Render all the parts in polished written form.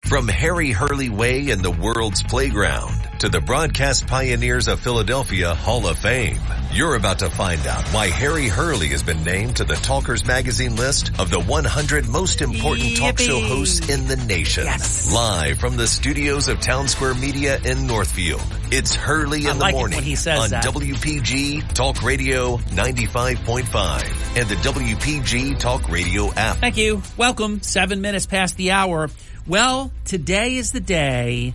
From Harry Hurley Way in the world's playground to the broadcast pioneers of Philadelphia Hall of Fame, you're about to find out why Harry Hurley has been named to the Talkers Magazine list of the 100 most important talk show hosts in the nation. Yes. Live from the studios of Town Square Media in Northfield, it's Hurley in the Morning on WPG Talk Radio 95.5 and the WPG Talk Radio app. Thank you. Welcome. 7 minutes past the hour. Well, today is the day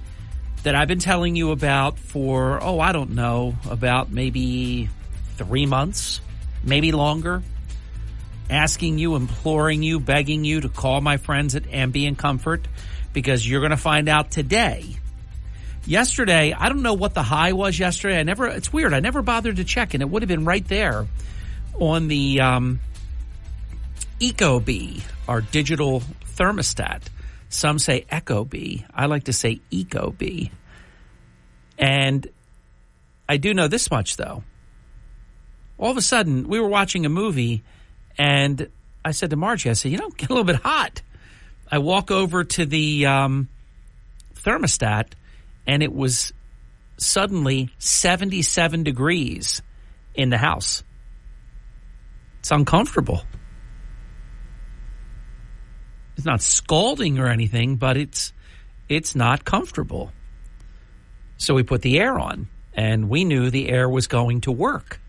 that I've been telling you about for, about maybe 3 months, maybe longer. Asking you, imploring you, begging you to call my friends at Ambient Comfort because you're going to find out today. Yesterday, I don't know what the high was yesterday. It's weird. I never bothered to check, and it would have been right there on the Ecobee, our digital thermostat. Some say Ecobee. I like to say Ecobee. And I do know this much, though. All of a sudden, we were watching a movie, and I said to Margie, I said, get a little bit hot. I walk over to the thermostat, and it was suddenly 77 degrees in the house. It's uncomfortable. It's not scalding or anything, but it's not comfortable. So we put the air on, and we knew the air was going to work.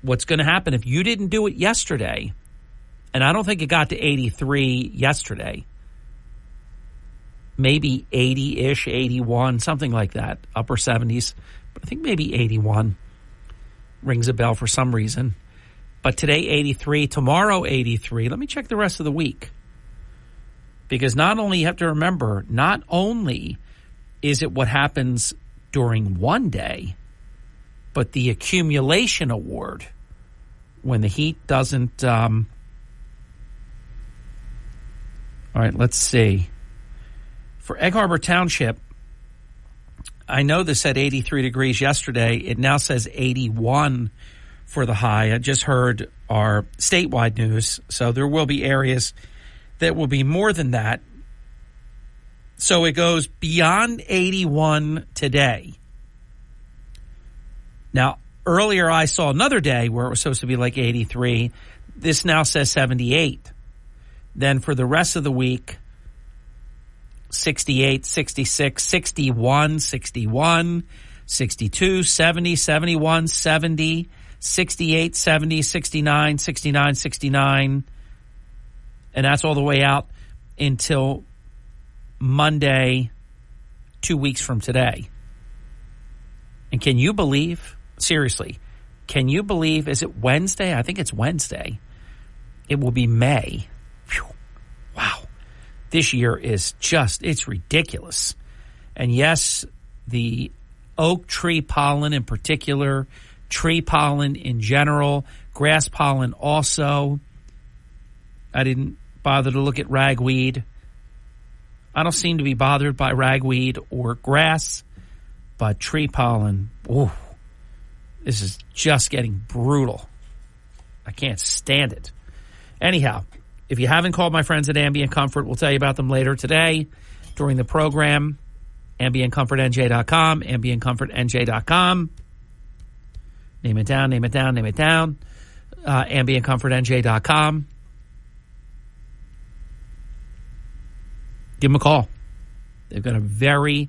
What's going to happen if you didn't do it yesterday, and I don't think it got to 83 yesterday, maybe 80-ish, 81, something like that, upper 70s, but I think maybe 81 rings a bell for some reason. But today, 83. Tomorrow, 83. Let me check the rest of the week. Because not only you have to remember, not only is it what happens during one day, but the accumulation award when the heat doesn't... All right, let's see. For Egg Harbor Township, I know this said 83 degrees yesterday. It now says 81 for the high. I just heard our statewide news, so there will be areas that will be more than that. So it goes beyond 81 today. Now, earlier I saw another day where it was supposed to be like 83. This now says 78. Then for the rest of the week, 68, 66, 61, 61, 62, 70, 71, 70, 68, 70, 69, 69, 69, and that's all the way out until Monday, 2 weeks from today. And can you believe, seriously, can you believe, is it Wednesday? I think it's Wednesday. It will be May. Whew. Wow. This year is it's ridiculous. And yes, the oak tree pollen in particular, tree pollen in general, grass pollen also. I didn't bother to look at ragweed. I don't seem to be bothered by ragweed or grass, but tree pollen, ooh, this is just getting brutal. I can't stand it. Anyhow, if you haven't called my friends at Ambient Comfort, we'll tell you about them later today during the program. AmbientComfortNJ.com, AmbientComfortNJ.com. Name it down, name it down, name it down. AmbientComfortNJ.com. Give them a call. They've got a very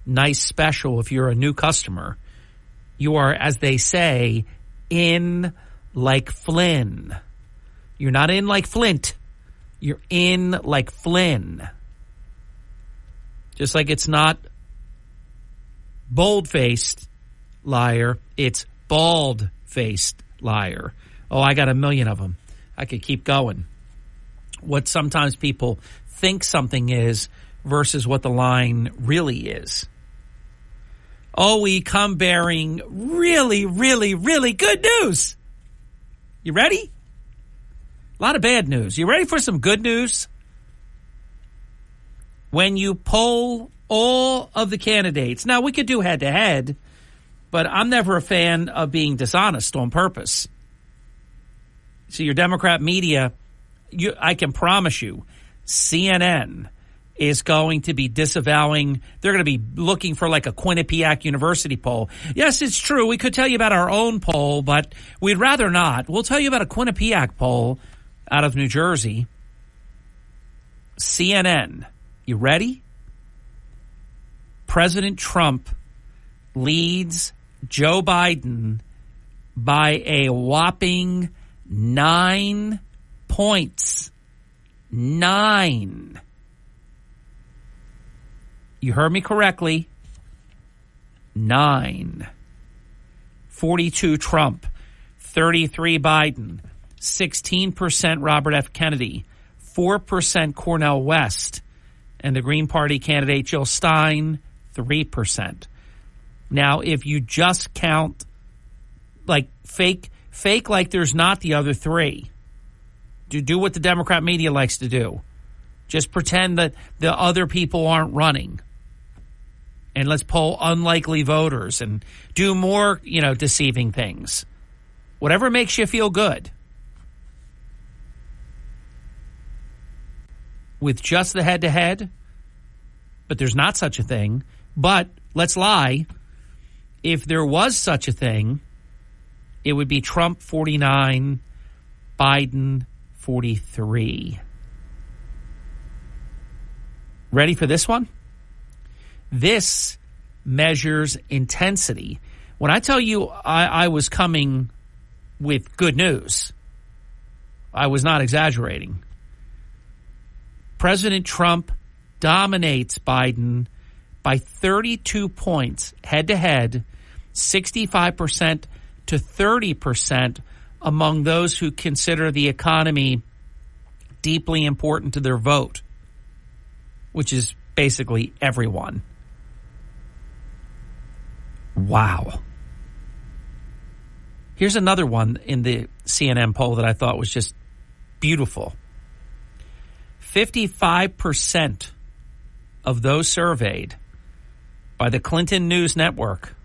nice special if you're a new customer. You are, as they say, in like Flynn. You're not in like Flint. You're in like Flynn. Just like it's not bold-faced liar, it's bald-faced liar. Oh, I got a million of them. I could keep going. What sometimes people think something is versus what the line really is. Oh, we come bearing really, really, really good news. You ready? A lot of bad news. You ready for some good news? When you poll all of the candidates, now we could do head-to-head, but I'm never a fan of being dishonest on purpose. So your Democrat media, I can promise you, CNN, is going to be disavowing. They're going to be looking for like a Quinnipiac University poll. Yes, it's true. We could tell you about our own poll, but we'd rather not. We'll tell you about a Quinnipiac poll out of New Jersey. CNN. You ready? President Trump leads Joe Biden by a whopping 9 points. 9. You heard me correctly. 9. 42 Trump, 33 Biden, 16% Robert F. Kennedy, 4% Cornel West, and the Green Party candidate Jill Stein, 3%. Now, if you just count like fake like there's not the other three, do what the Democrat media likes to do. Just pretend that the other people aren't running. And let's poll unlikely voters and do more, deceiving things. Whatever makes you feel good. With just the head-to-head, but there's not such a thing. But let's lie. If there was such a thing, it would be Trump 49, Biden 43. Ready for this one? This measures intensity. When I tell you I was coming with good news, I was not exaggerating. President Trump dominates Biden by 32 points head-to-head, 65% to 30% among those who consider the economy deeply important to their vote, which is basically everyone. Wow. Here's another one in the CNN poll that I thought was just beautiful. 55% of those surveyed by the Clinton News Network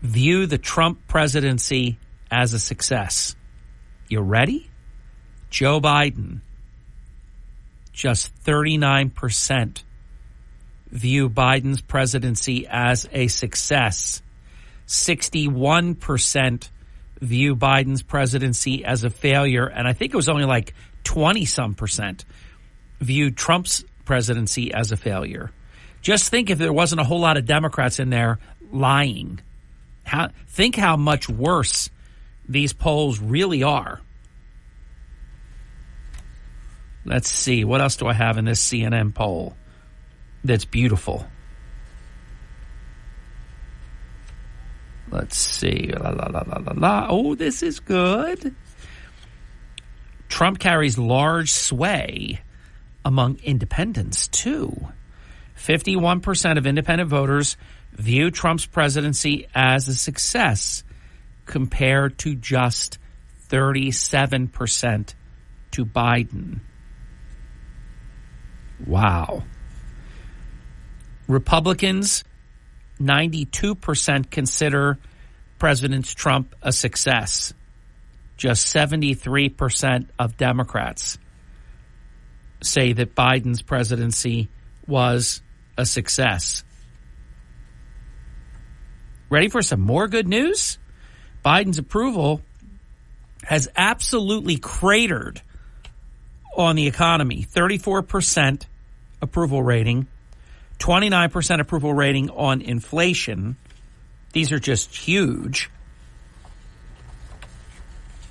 view the Trump presidency as a success. You ready? Joe Biden, just 39% view Biden's presidency as a success. 61% view Biden's presidency as a failure. And I think it was only like 20-some% viewed Trump's presidency as a failure. Just think if there wasn't a whole lot of Democrats in there lying. Think how much worse these polls really are. Let's see. What else do I have in this CNN poll that's beautiful? Let's see. Oh, this is good. Trump carries large sway among independents, too. 51% of independent voters view Trump's presidency as a success, compared to just 37% to Biden. Wow. Republicans, 92% consider President Trump a success. Just 73% of Democrats say that Biden's presidency was a success. Ready for some more good news? Biden's approval has absolutely cratered on the economy. 34% approval rating, 29% approval rating on inflation. These are just huge.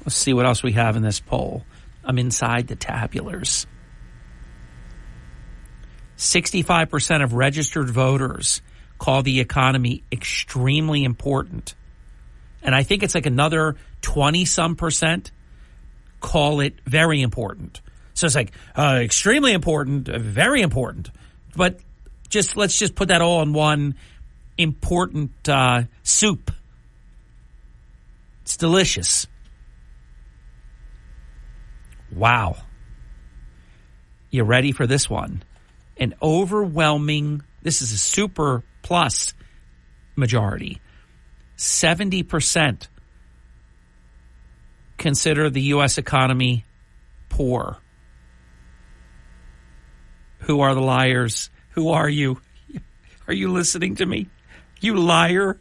Let's see what else we have in this poll. I'm inside the tabulars. 65% of registered voters call the economy extremely important. And I think it's like another 20-some% call it very important. So it's like extremely important, very important. But let's just put that all in one important soup. It's delicious. Wow. You ready for this one? An overwhelming, this is a super plus majority. 70% consider the U.S. economy poor. Who are the liars? Who are you? Are you listening to me? You liar.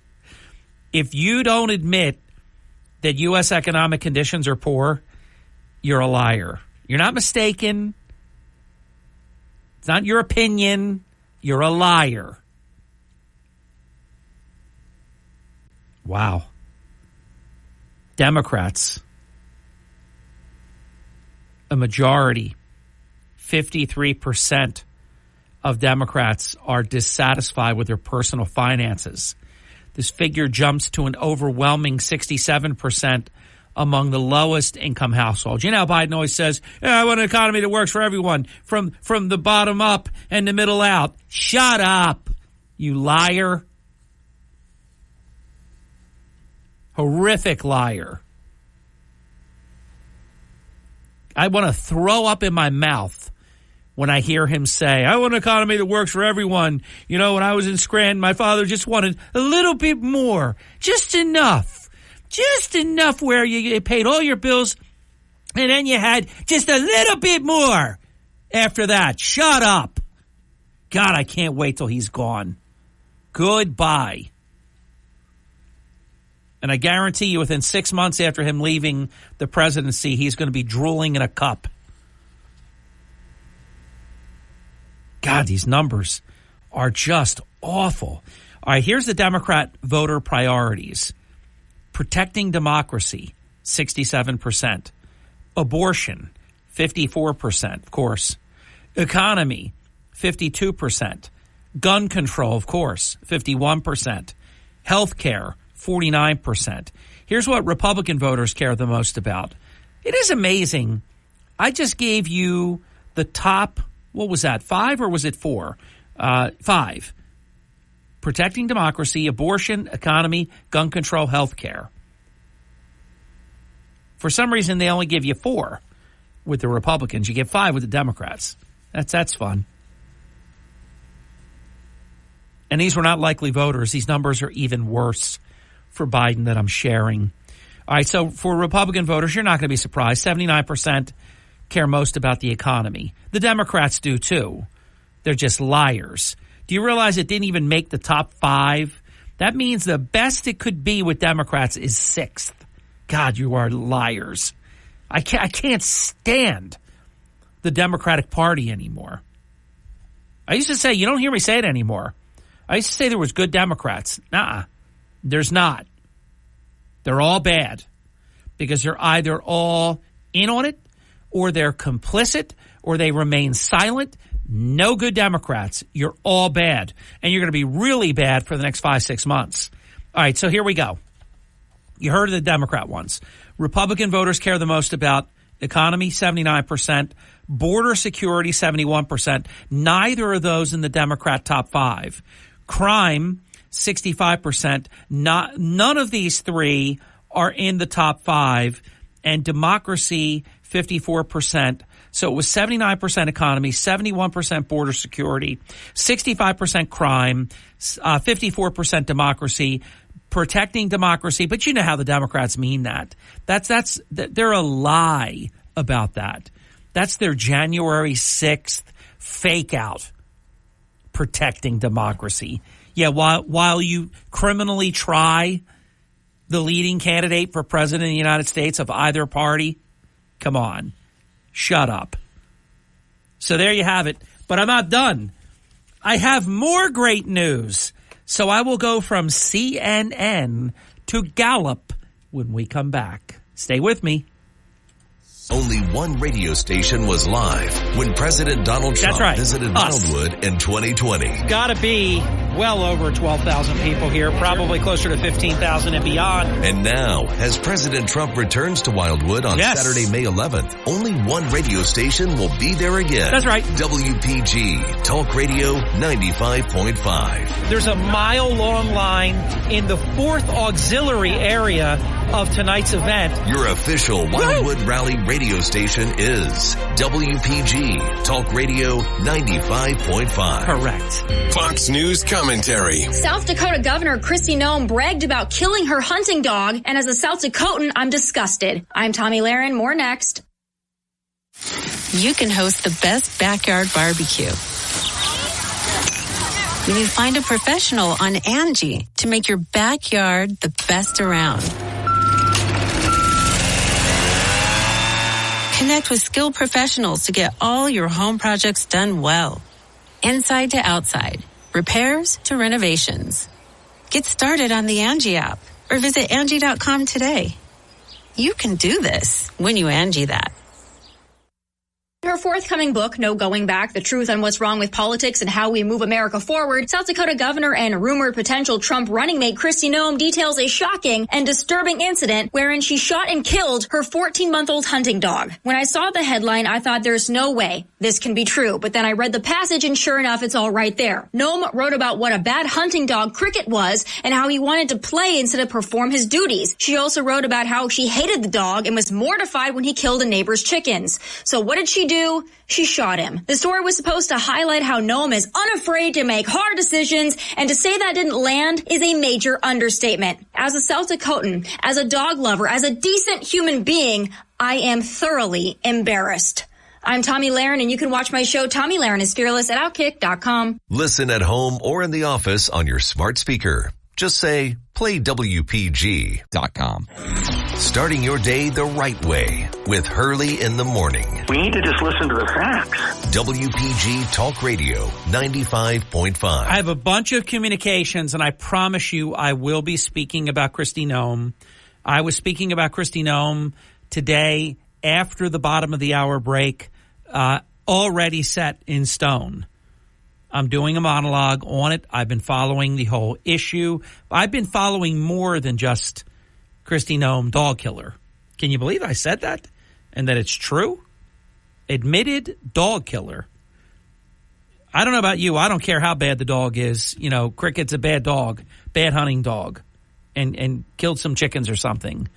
If you don't admit that U.S. economic conditions are poor, you're a liar. You're not mistaken. It's not your opinion. You're a liar. Wow. Democrats, a majority, 53% of Democrats are dissatisfied with their personal finances. This figure jumps to an overwhelming 67% among the lowest income households. You know, Biden always says, I want an economy that works for everyone, from the bottom up and the middle out. Shut up, you liar. Horrific liar. I want to throw up in my mouth when I hear him say, I want an economy that works for everyone. You know, when I was in Scranton, my father just wanted a little bit more, just enough where you paid all your bills, and then you had just a little bit more after that. Shut up. God, I can't wait till he's gone. Goodbye. And I guarantee you within 6 months after him leaving the presidency, he's going to be drooling in a cup. God, these numbers are just awful. All right, here's the Democrat voter priorities. Protecting democracy, 67%. Abortion, 54%, of course. Economy, 52%. Gun control, of course, 51%. Healthcare, 49%. Here's what Republican voters care the most about. It is amazing. I just gave you the top, what was that, 5 or was it 4? 5. Protecting democracy, abortion, economy, gun control, health care. For some reason, they only give you 4 with the Republicans. You get 5 with the Democrats. That's fun. And these were not likely voters. These numbers are even worse for Biden that I'm sharing. All right, so for Republican voters, you're not going to be surprised. 79% care most about the economy. The Democrats do, too. They're just liars. Do you realize it didn't even make the top 5? That means the best it could be with Democrats is 6th. God, you are liars. I can't stand the Democratic Party anymore. I used to say, you don't hear me say it anymore. I used to say there was good Democrats. Nuh-uh. There's not. They're all bad because they're either all in on it or they're complicit or they remain silent. No good Democrats. You're all bad. And you're going to be really bad for the next 5-6 months. All right, so here we go. You heard of the Democrat ones. Republican voters care the most about economy, 79%. Border security, 71%. Neither of those in the Democrat top 5. Crime, 65%. None of these 3 are in the top 5. And democracy, 54%. So it was 79% economy, 71% border security, 65% crime, 54% democracy, protecting democracy. But you know how the Democrats mean that. They're a lie about that. That's their January 6th fake out, protecting democracy. Yeah, while you criminally try the leading candidate for president of the United States of either party, come on. Shut up. So there you have it. But I'm not done. I have more great news. So I will go from CNN to Gallup when we come back. Stay with me. Only one radio station was live when President Donald Trump visited Wildwood in 2020. Got to be well over 12,000 people here, probably closer to 15,000 and beyond. And now, as President Trump returns to Wildwood on Saturday, May 11th, only one radio station will be there again. That's right. WPG, Talk Radio 95.5. There's a mile-long line in the 4th Auxiliary area of tonight's event. Your official Wildwood Rally radio station is WPG, Talk Radio 95.5. Correct. Fox News commentary. South Dakota Governor Kristi Noem bragged about killing her hunting dog, and as a South Dakotan, I'm disgusted. I'm Tommy Lahren. More next. you can host the best backyard barbecue. When you find a professional on Angie to make your backyard the best around. Connect with skilled professionals to get all your home projects done well. Inside to outside, repairs to renovations. Get started on the Angie app or visit Angie.com today. You can do this when you Angie that. Her forthcoming book, No Going Back, The Truth on What's Wrong with Politics and How We Move America Forward, South Dakota Governor and rumored potential Trump running mate Kristi Noem details a shocking and disturbing incident wherein she shot and killed her 14-month-old hunting dog. When I saw the headline, I thought there's no way this can be true, but then I read the passage and sure enough, it's all right there. Noem wrote about what a bad hunting dog Cricket was and how he wanted to play instead of perform his duties. She also wrote about how she hated the dog and was mortified when he killed a neighbor's chickens. So what did she do? She shot him. The story was supposed to highlight how Noem is unafraid to make hard decisions, and to say that didn't land is a major understatement. As a South Dakotan, as a dog lover, as a decent human being, I am thoroughly embarrassed. I'm Tomi Lahren, and you can watch my show, Tomi Lahren is Fearless, at Outkick.com. Listen at home or in the office on your smart speaker. Just say, play WPG.com. Starting your day the right way with Hurley in the morning. We need to just listen to the facts. WPG Talk Radio 95.5. I have a bunch of communications, and I promise you I will be speaking about Kristi Noem. I was speaking about Kristi Noem today after the bottom of the hour break, already set in stone. I'm doing a monologue on it. I've been following the whole issue. I've been following more than just Kristi Noem, dog killer. Can you believe I said that? And that it's true? Admitted dog killer. I don't know about you. I don't care how bad the dog is. You know, Cricket's a bad dog, bad hunting dog, and killed some chickens or something.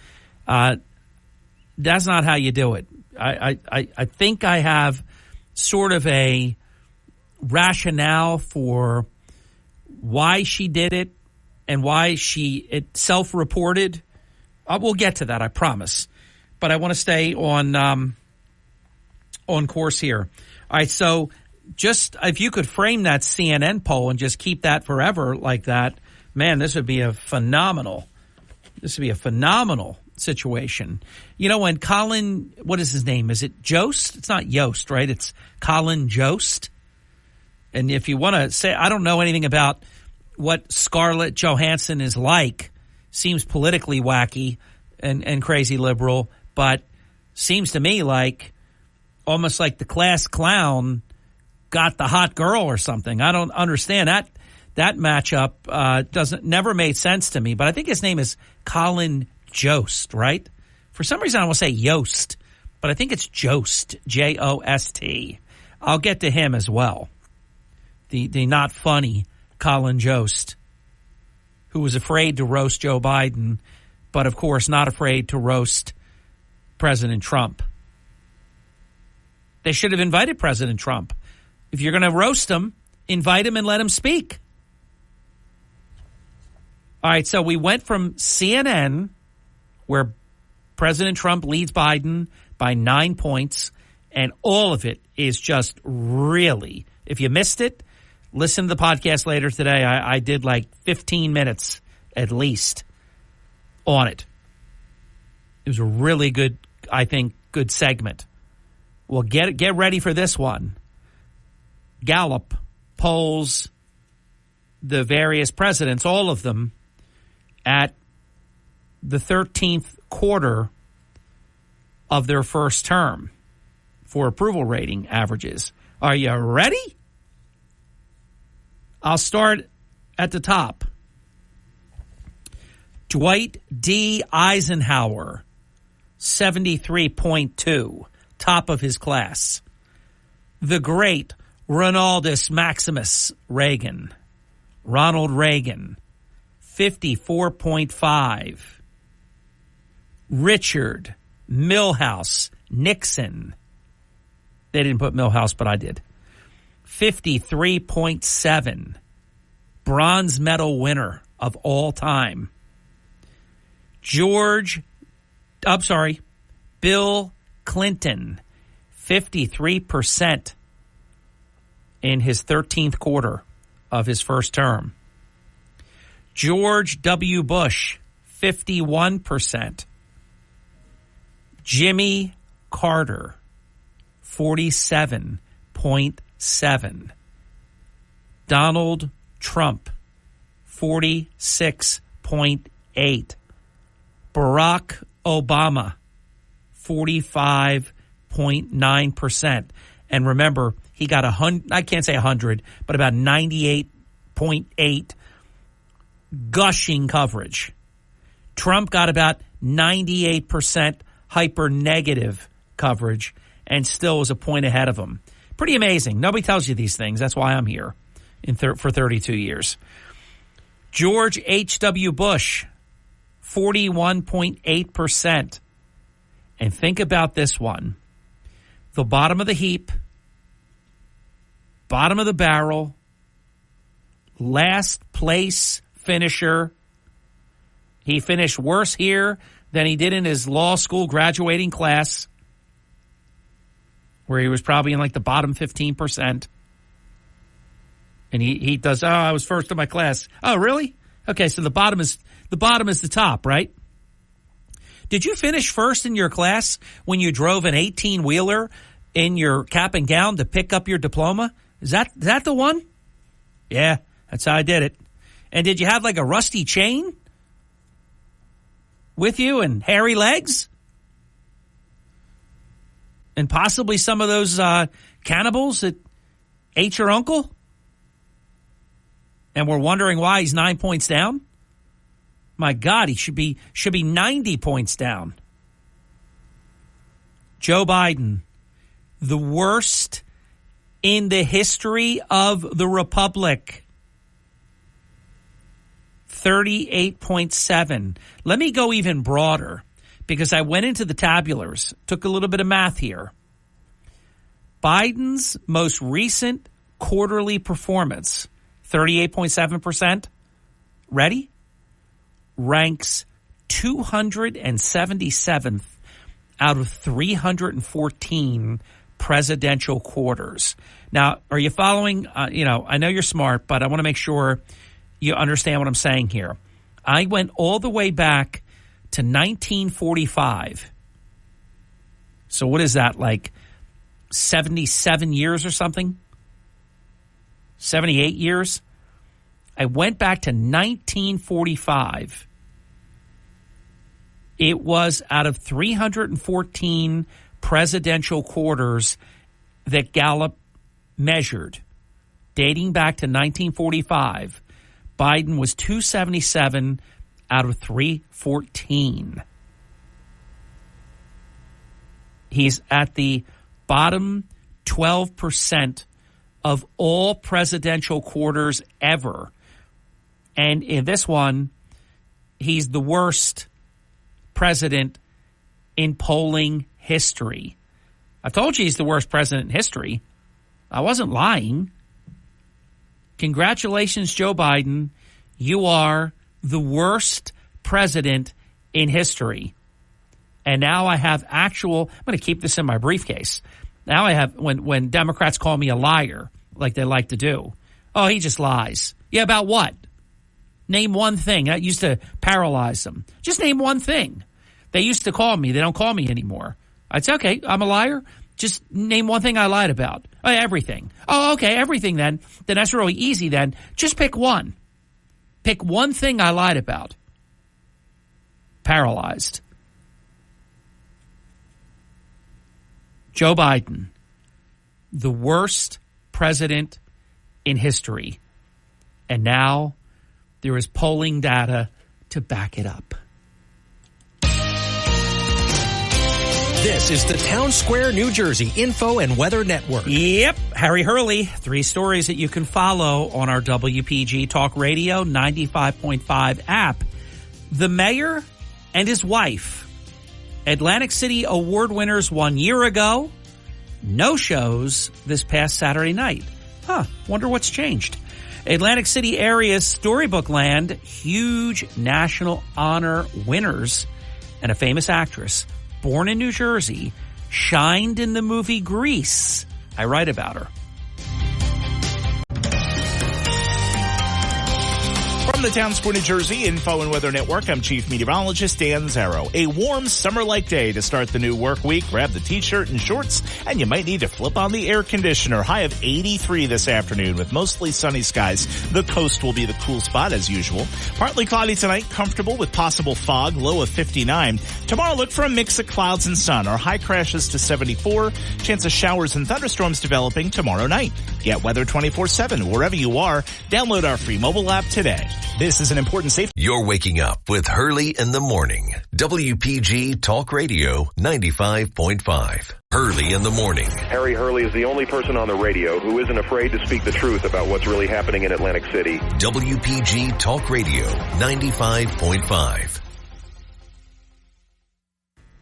That's not how you do it. I think I have sort of a rationale for why she did it and why it self-reported. We'll get to that, I promise. But I want to stay on course here. All right, so just if you could frame that CNN poll and just keep that forever like that, man, this would be a phenomenal situation. You know, when Colin, what is his name? Is it Jost? It's not Yost, right? It's Colin Jost. And if you want to say, I don't know anything about what Scarlett Johansson is like, seems politically wacky and crazy liberal, but seems to me like almost like the class clown got the hot girl or something. I don't understand that matchup. Never made sense to me, but I think his name is Colin Jost, right? For some reason I want to say Yost, but I think it's Jost, Jost. I'll get to him as well. The not funny Colin Jost, who was afraid to roast Joe Biden, but of course not afraid to roast President Trump. They should have invited President Trump. If you're going to roast him, invite him and let him speak. All right, so we went from CNN, where President Trump leads Biden by 9 points, and all of it is just really, if you missed it, listen to the podcast later today. I did like 15 minutes at least on it. It was a really good, I think, good segment. Well, get ready for this one. Gallup polls the various presidents, all of them, at the 13th quarter of their first term for approval rating averages. Are you ready? I'll start at the top. Dwight D. Eisenhower, 73.2, top of his class. The great Ronaldus Maximus Reagan, Ronald Reagan, 54.5. Richard Milhouse Nixon. They didn't put Milhouse, but I did. 53.7. Bronze medal winner of all time. Bill Clinton, 53% in his 13th quarter of his first term. George W. Bush, 51%. Jimmy Carter, 47.7%. Donald Trump, 46.8%. Barack Obama, 45.9%. And remember, he got I can't say 100, but about 98.8 gushing coverage. Trump got about 98% hyper negative coverage and still was a point ahead of him. Pretty amazing. Nobody tells you these things. That's why I'm here for 32 years. George H.W. Bush, 41.8%. And think about this one. The bottom of the heap, bottom of the barrel, last place finisher. He finished worse here than he did in his law school graduating class, where he was probably in like the bottom 15%. And he does, I was first in my class. Oh, really? Okay, so the bottom is the top, right? Did you finish first in your class when you drove an 18-wheeler in your cap and gown to pick up your diploma? Is that the one? Yeah, that's how I did it. And did you have like a rusty chain with you and hairy legs? And possibly some of those cannibals that ate your uncle? And we're wondering why he's 9 points down? My God, he should be 90 points down. Joe Biden, the worst in the history of the Republic. 38.7. Let me go even broader because I went into the tabulars, took a little bit of math here. Biden's most recent quarterly performance, 38.7%. Ready? Ranks 277th out of 314 presidential quarters. Now, are you following? I know you're smart, but I want to make sure you understand what I'm saying here. I went all the way back to 1945. So what is that, like 77 years or something? 78 years? I went back to 1945. It was out of 314 presidential quarters that Gallup measured, dating back to 1945. Biden was 277 out of 314. He's at the bottom 12% of all presidential quarters ever. And in this one, he's the worst president in polling history. I told you he's the worst president in history. I wasn't lying. Congratulations, Joe Biden. You are the worst president in history. And now I have I'm going to keep this in my briefcase. Now I have, when Democrats call me a liar, like they like to do. Oh, he just lies. Yeah, about what? Name one thing. That used to paralyze them. Just name one thing. They used to call me. They don't call me anymore. I'd say, okay, I'm a liar. Just name one thing I lied about. Oh, everything. Oh, okay, everything then. Then that's really easy then. Just pick one. Pick one thing I lied about. Paralyzed. Joe Biden, the worst president in history. And now there is polling data to back it up. This is the Town Square, New Jersey Info and Weather Network. Yep. Harry Hurley. 3 stories that you can follow on our WPG Talk Radio 95.5 app. The mayor and his wife, Atlantic City award winners 1 year ago, no shows this past Saturday night. Wonder what's changed. Atlantic City area Storybook Land, huge national honor winners, and a famous actress born in New Jersey shined in the movie Grease. I write about her. From the Town Square, New Jersey Info and Weather Network, I'm Chief Meteorologist Dan Zarrow. A warm summer-like day to start the new work week. Grab the t-shirt and shorts, and you might need to flip on the air conditioner. High of 83 this afternoon with mostly sunny skies. The coast will be the cool spot as usual. Partly cloudy tonight, comfortable with possible fog, low of 59. Tomorrow, look for a mix of clouds and sun. Our high crashes to 74. Chance of showers and thunderstorms developing tomorrow night. Get weather 24/7 wherever you are. Download our free mobile app today. This is an important safety. You're waking up with Hurley in the morning. WPG Talk Radio 95.5. Hurley in the morning. Harry Hurley is the only person on the radio who isn't afraid to speak the truth about what's really happening in Atlantic City. WPG Talk Radio 95.5.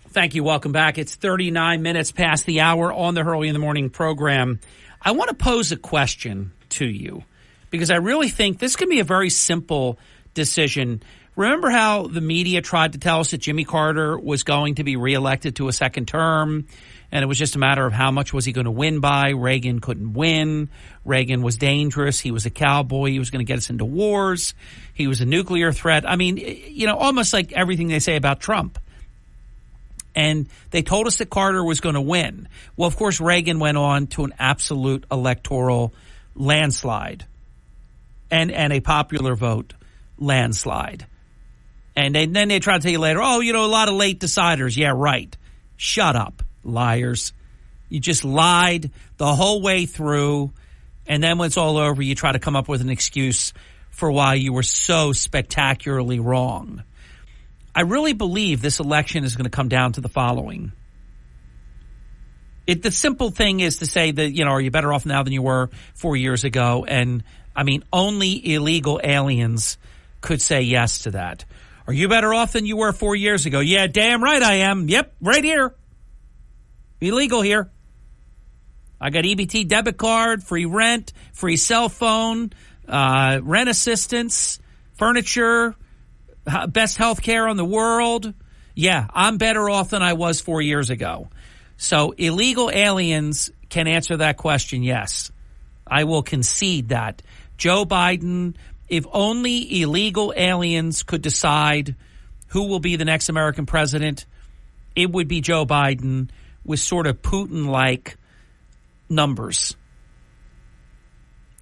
Thank you. Welcome back. It's 39 minutes past the hour on the Hurley in the Morning program. I want to pose a question to you because I really think this can be a very simple decision. Remember how the media tried to tell us that Jimmy Carter was going to be reelected to a second term, and it was just a matter of how much was he going to win by? Reagan couldn't win. Reagan was dangerous. He was a cowboy. He was going to get us into wars. He was a nuclear threat. I mean, you know, almost like everything they say about Trump. And they told us that Carter was going to win. Well, of course, Reagan went on to an absolute electoral landslide and a popular vote landslide. And then they try to tell you later, oh, you know, a lot of late deciders. Yeah, right. Shut up, liars. You just lied the whole way through. And then when it's all over, you try to come up with an excuse for why you were so spectacularly wrong. I really believe this election is going to come down to the following. The simple thing is to say that, you know, are you better off now than you were 4 years ago? And, I mean, only illegal aliens could say yes to that. Are you better off than you were 4 years ago? Yeah, damn right I am. Yep, right here. Illegal here. I got EBT debit card, free rent, free cell phone, rent assistance, furniture, best health care in the world. Yeah, I'm better off than I was 4 years ago. So illegal aliens can answer that question, yes. I will concede that. Joe Biden, if only illegal aliens could decide who will be the next American president, it would be Joe Biden with sort of Putin-like numbers.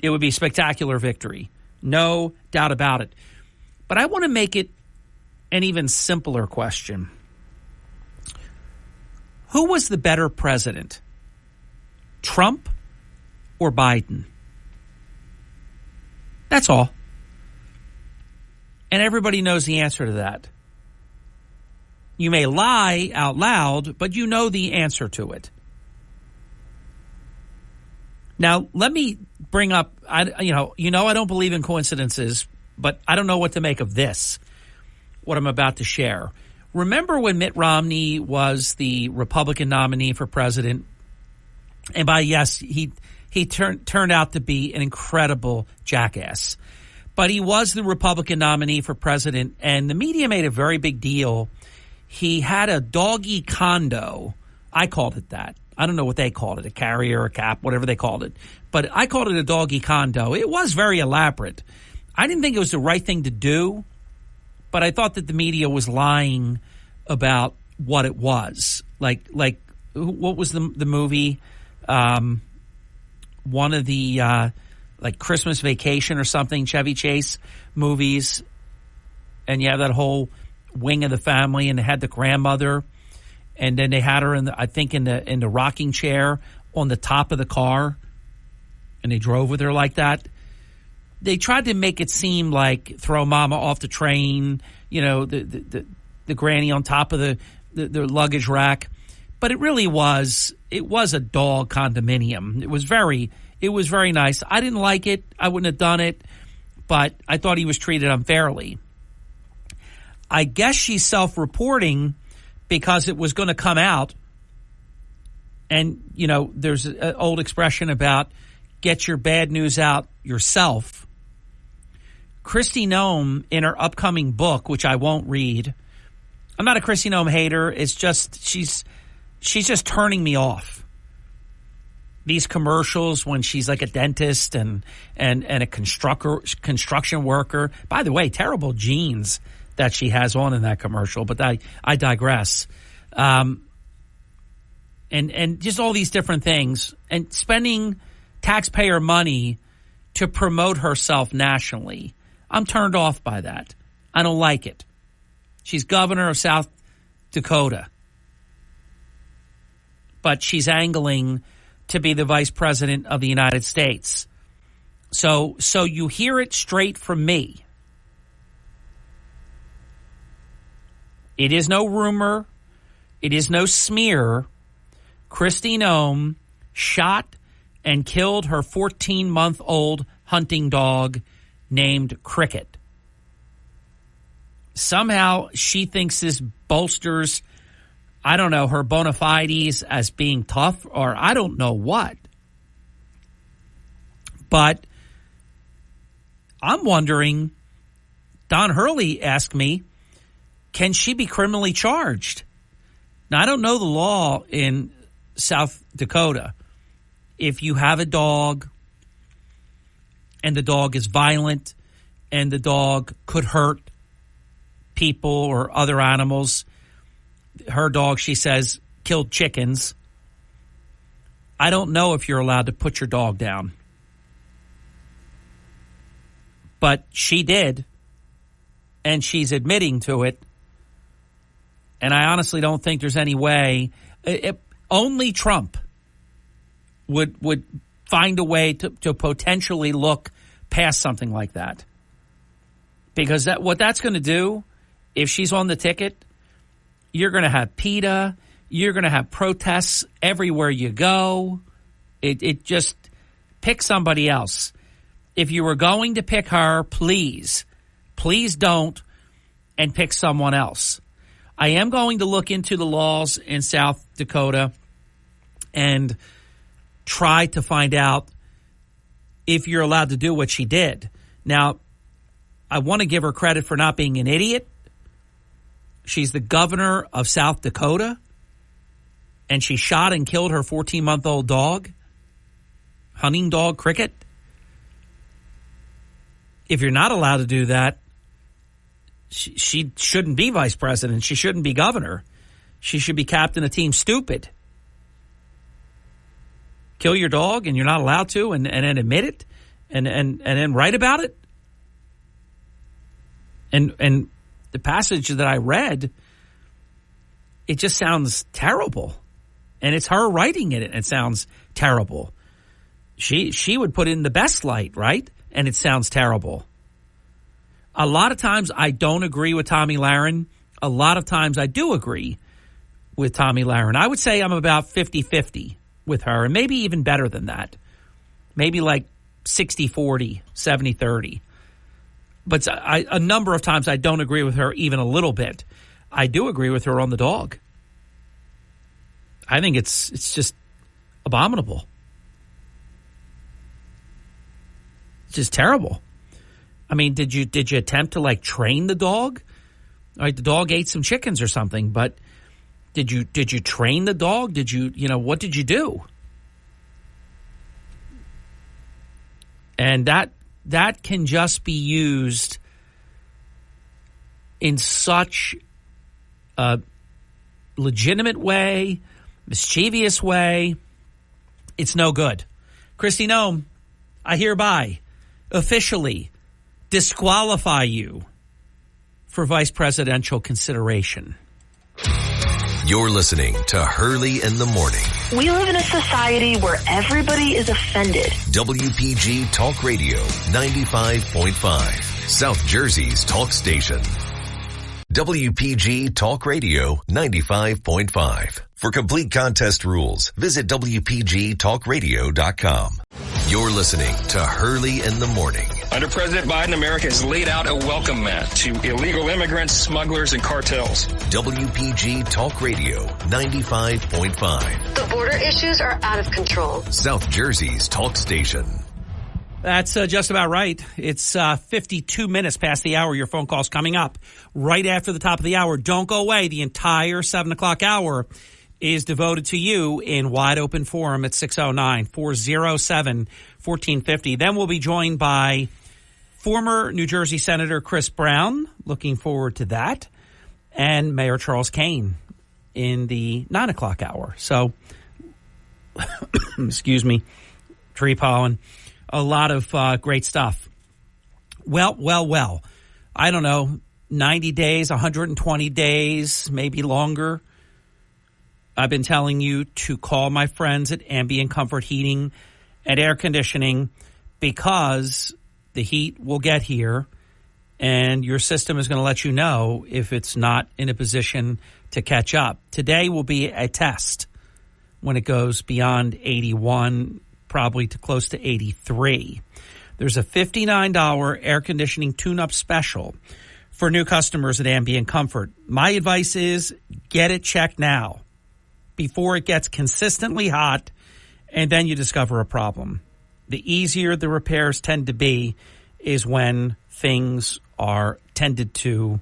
It would be a spectacular victory. No doubt about it. But I want to make it an even simpler question. Who was the better president? Trump or Biden? That's all. And everybody knows the answer to that. You may lie out loud, but you know the answer to it. Now, let me bring up, I don't believe in coincidences, but I don't know what to make of this, what I'm about to share. Remember when Mitt Romney was the Republican nominee for president? And by yes, he turned out to be an incredible jackass. But he was the Republican nominee for president, and the media made a very big deal. He had a doggy condo. I called it that. I don't know what they called it, a carrier, a cap, whatever they called it. But I called it a doggy condo. It was very elaborate. I didn't think it was the right thing to do, but I thought that the media was lying about what it was. Like what was the movie? One of the like Christmas Vacation or something, Chevy Chase movies, and you have that whole wing of the family, and they had the grandmother, and then they had her in the rocking chair on the top of the car, and they drove with her like that. They tried to make it seem like throw mama off the train, you know, the granny on top of the luggage rack. But it really was a dog condominium. It was very nice. I didn't like it. I wouldn't have done it, but I thought he was treated unfairly. I guess she's self-reporting because it was going to come out. And, you know, there's an old expression about get your bad news out yourself. Kristi Noem, in her upcoming book, which I won't read, I'm not a Kristi Noem hater. It's just she's she's just turning me off. These commercials when she's like a dentist and a construction worker. By the way, terrible jeans that she has on in that commercial, but I digress. And just all these different things, and spending taxpayer money to promote herself nationally. I'm turned off by that. I don't like it. She's governor of South Dakota, but she's angling to be the vice president of the United States. So you hear it straight from me. It is no rumor. It is no smear. Kristi Noem shot and killed her 14-month-old hunting dog named Cricket. Somehow she thinks this bolsters, I don't know, her bona fides as being tough, or I don't know what. But I'm wondering, Don Hurley asked me, can she be criminally charged? Now, I don't know the law in South Dakota. If you have a dog and the dog is violent and the dog could hurt people or other animals, her dog, she says, killed chickens. I don't know if you're allowed to put your dog down. But she did, and she's admitting to it. And I honestly don't think there's any way. Only Trump would find a way to potentially look past something like that. Because what that's going to do, if she's on the ticket, you're going to have PETA. You're going to have protests everywhere you go. It just pick somebody else. If you were going to pick her, please don't, and pick someone else. I am going to look into the laws in South Dakota and try to find out if you're allowed to do what she did. Now, I want to give her credit for not being an idiot. She's the governor of South Dakota, and she shot and killed her 14-month-old dog, hunting dog Cricket. If you're not allowed to do that, she shouldn't be vice president. She shouldn't be governor. She should be captain of Team Stupid. Kill your dog and you're not allowed to, and then admit it, and then write about it. And the passage that I read, it just sounds terrible. And it's her writing it. It sounds terrible. She would put it in the best light, right? And it sounds terrible. A lot of times I don't agree with Tomi Lahren. A lot of times I do agree with Tomi Lahren. I would say I'm about 50-50 with her, and maybe even better than that. Maybe like 60-40, 70-30. But a number of times I don't agree with her even a little bit. I do agree with her on the dog. I think it's just abominable. It's just terrible. I mean, did you attempt to like train the dog? All right, the dog ate some chickens or something, but did you train the dog? Did you what did you do? And that can just be used in such a legitimate way, mischievous way. It's no good. Kristi Noem, I hereby officially disqualify you for vice presidential consideration. You're listening to Hurley in the Morning. We live in a society where everybody is offended. WPG Talk Radio 95.5, South Jersey's talk station. WPG Talk Radio 95.5. For complete contest rules, visit WPGTalkRadio.com. You're listening to Hurley in the Morning. Under President Biden, America has laid out a welcome mat to illegal immigrants, smugglers, and cartels. WPG Talk Radio 95.5. The border issues are out of control. South Jersey's talk station. That's just about right. It's 52 minutes past the hour. Your phone call's coming up right after the top of the hour. Don't go away. The entire 7 o'clock hour is devoted to you in wide open forum at 609-407-1450. Then we'll be joined by former New Jersey Senator Chris Brown. Looking forward to that. And Mayor Charles Kane in the 9 o'clock hour. So, excuse me, tree pollen. A lot of great stuff. Well. I don't know, 90 days, 120 days, maybe longer. I've been telling you to call my friends at Ambient Comfort Heating and Air Conditioning because the heat will get here and your system is going to let you know if it's not in a position to catch up. Today will be a test when it goes beyond 81, probably to close to 83. There's a $59 air conditioning tune-up special for new customers at Ambient Comfort. My advice is get it checked now before it gets consistently hot and then you discover a problem. The easier the repairs tend to be is when things are tended to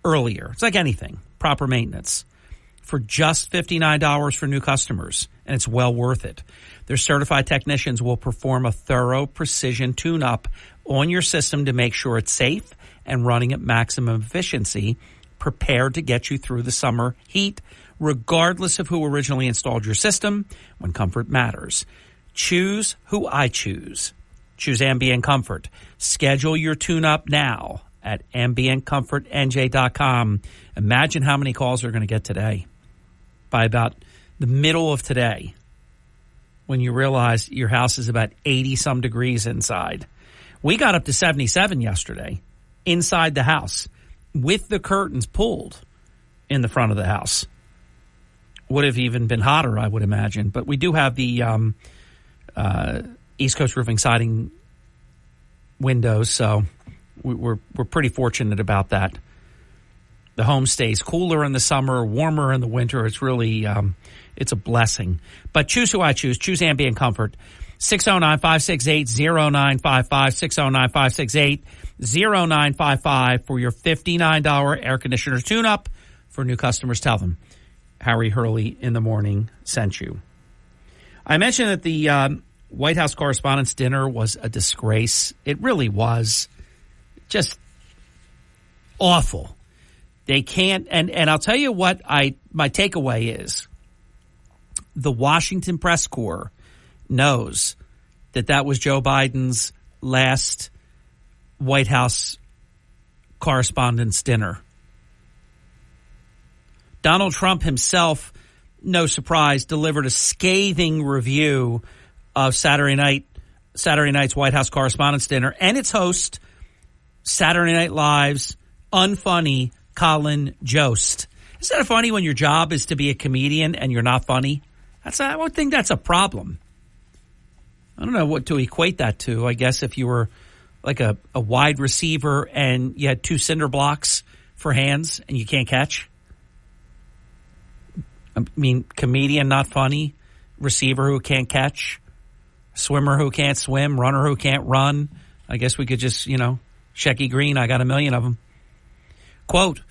earlier. It's like anything, proper maintenance. For just $59 for new customers, and it's well worth it. Their certified technicians will perform a thorough precision tune-up on your system to make sure it's safe and running at maximum efficiency, prepared to get you through the summer heat, regardless of who originally installed your system, when comfort matters. Choose who I choose. Choose Ambient Comfort. Schedule your tune-up now at ambientcomfortnj.com. Imagine how many calls you're going to get today. By about the middle of today, when you realize your house is about 80-some degrees inside. We got up to 77 yesterday inside the house with the curtains pulled in the front of the house. Would have even been hotter, I would imagine. But we do have the East Coast Roofing Siding windows, so we're pretty fortunate about that. The home stays cooler in the summer, warmer in the winter. It's really, it's a blessing. But choose who I choose. Choose Ambient Comfort. 609-568-0955, 609-568-0955 for your $59 air conditioner tune-up. For new customers, tell them Harry Hurley in the morning sent you. I mentioned that the White House Correspondents' Dinner was a disgrace. It really was. Just awful. They can't, and I'll tell you what my takeaway is. The Washington Press Corps knows that was Joe Biden's last White House Correspondents' Dinner. Donald Trump himself, no surprise, delivered a scathing review of Saturday night's White House Correspondents' Dinner and its host, Saturday Night Live's unfunny Colin Jost. Isn't it funny when your job is to be a comedian and you're not funny? I would think that's a problem. I don't know what to equate that to. I guess if you were like a wide receiver and you had two cinder blocks for hands and you can't catch. I mean, comedian not funny, receiver who can't catch, swimmer who can't swim, runner who can't run. I guess we could just, Shecky Green, I got a million of them. Quote,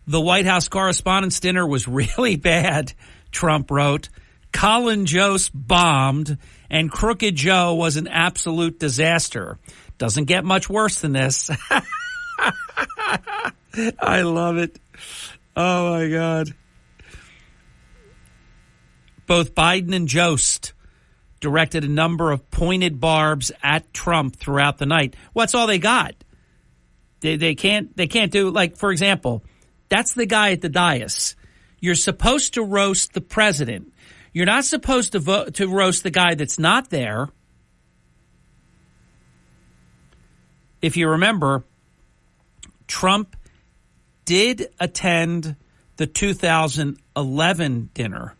the White House Correspondents' Dinner was really bad, Trump wrote. Colin Jost bombed, and Crooked Joe was an absolute disaster. Doesn't get much worse than this. I love it. Oh, my God. Both Biden and Jost directed a number of pointed barbs at Trump throughout the night. What's all they got? They can't do, like, for example, that's the guy at the dais. You're supposed to roast the president. You're not supposed to roast the guy that's not there. If you remember, Trump did attend the 2011 dinner.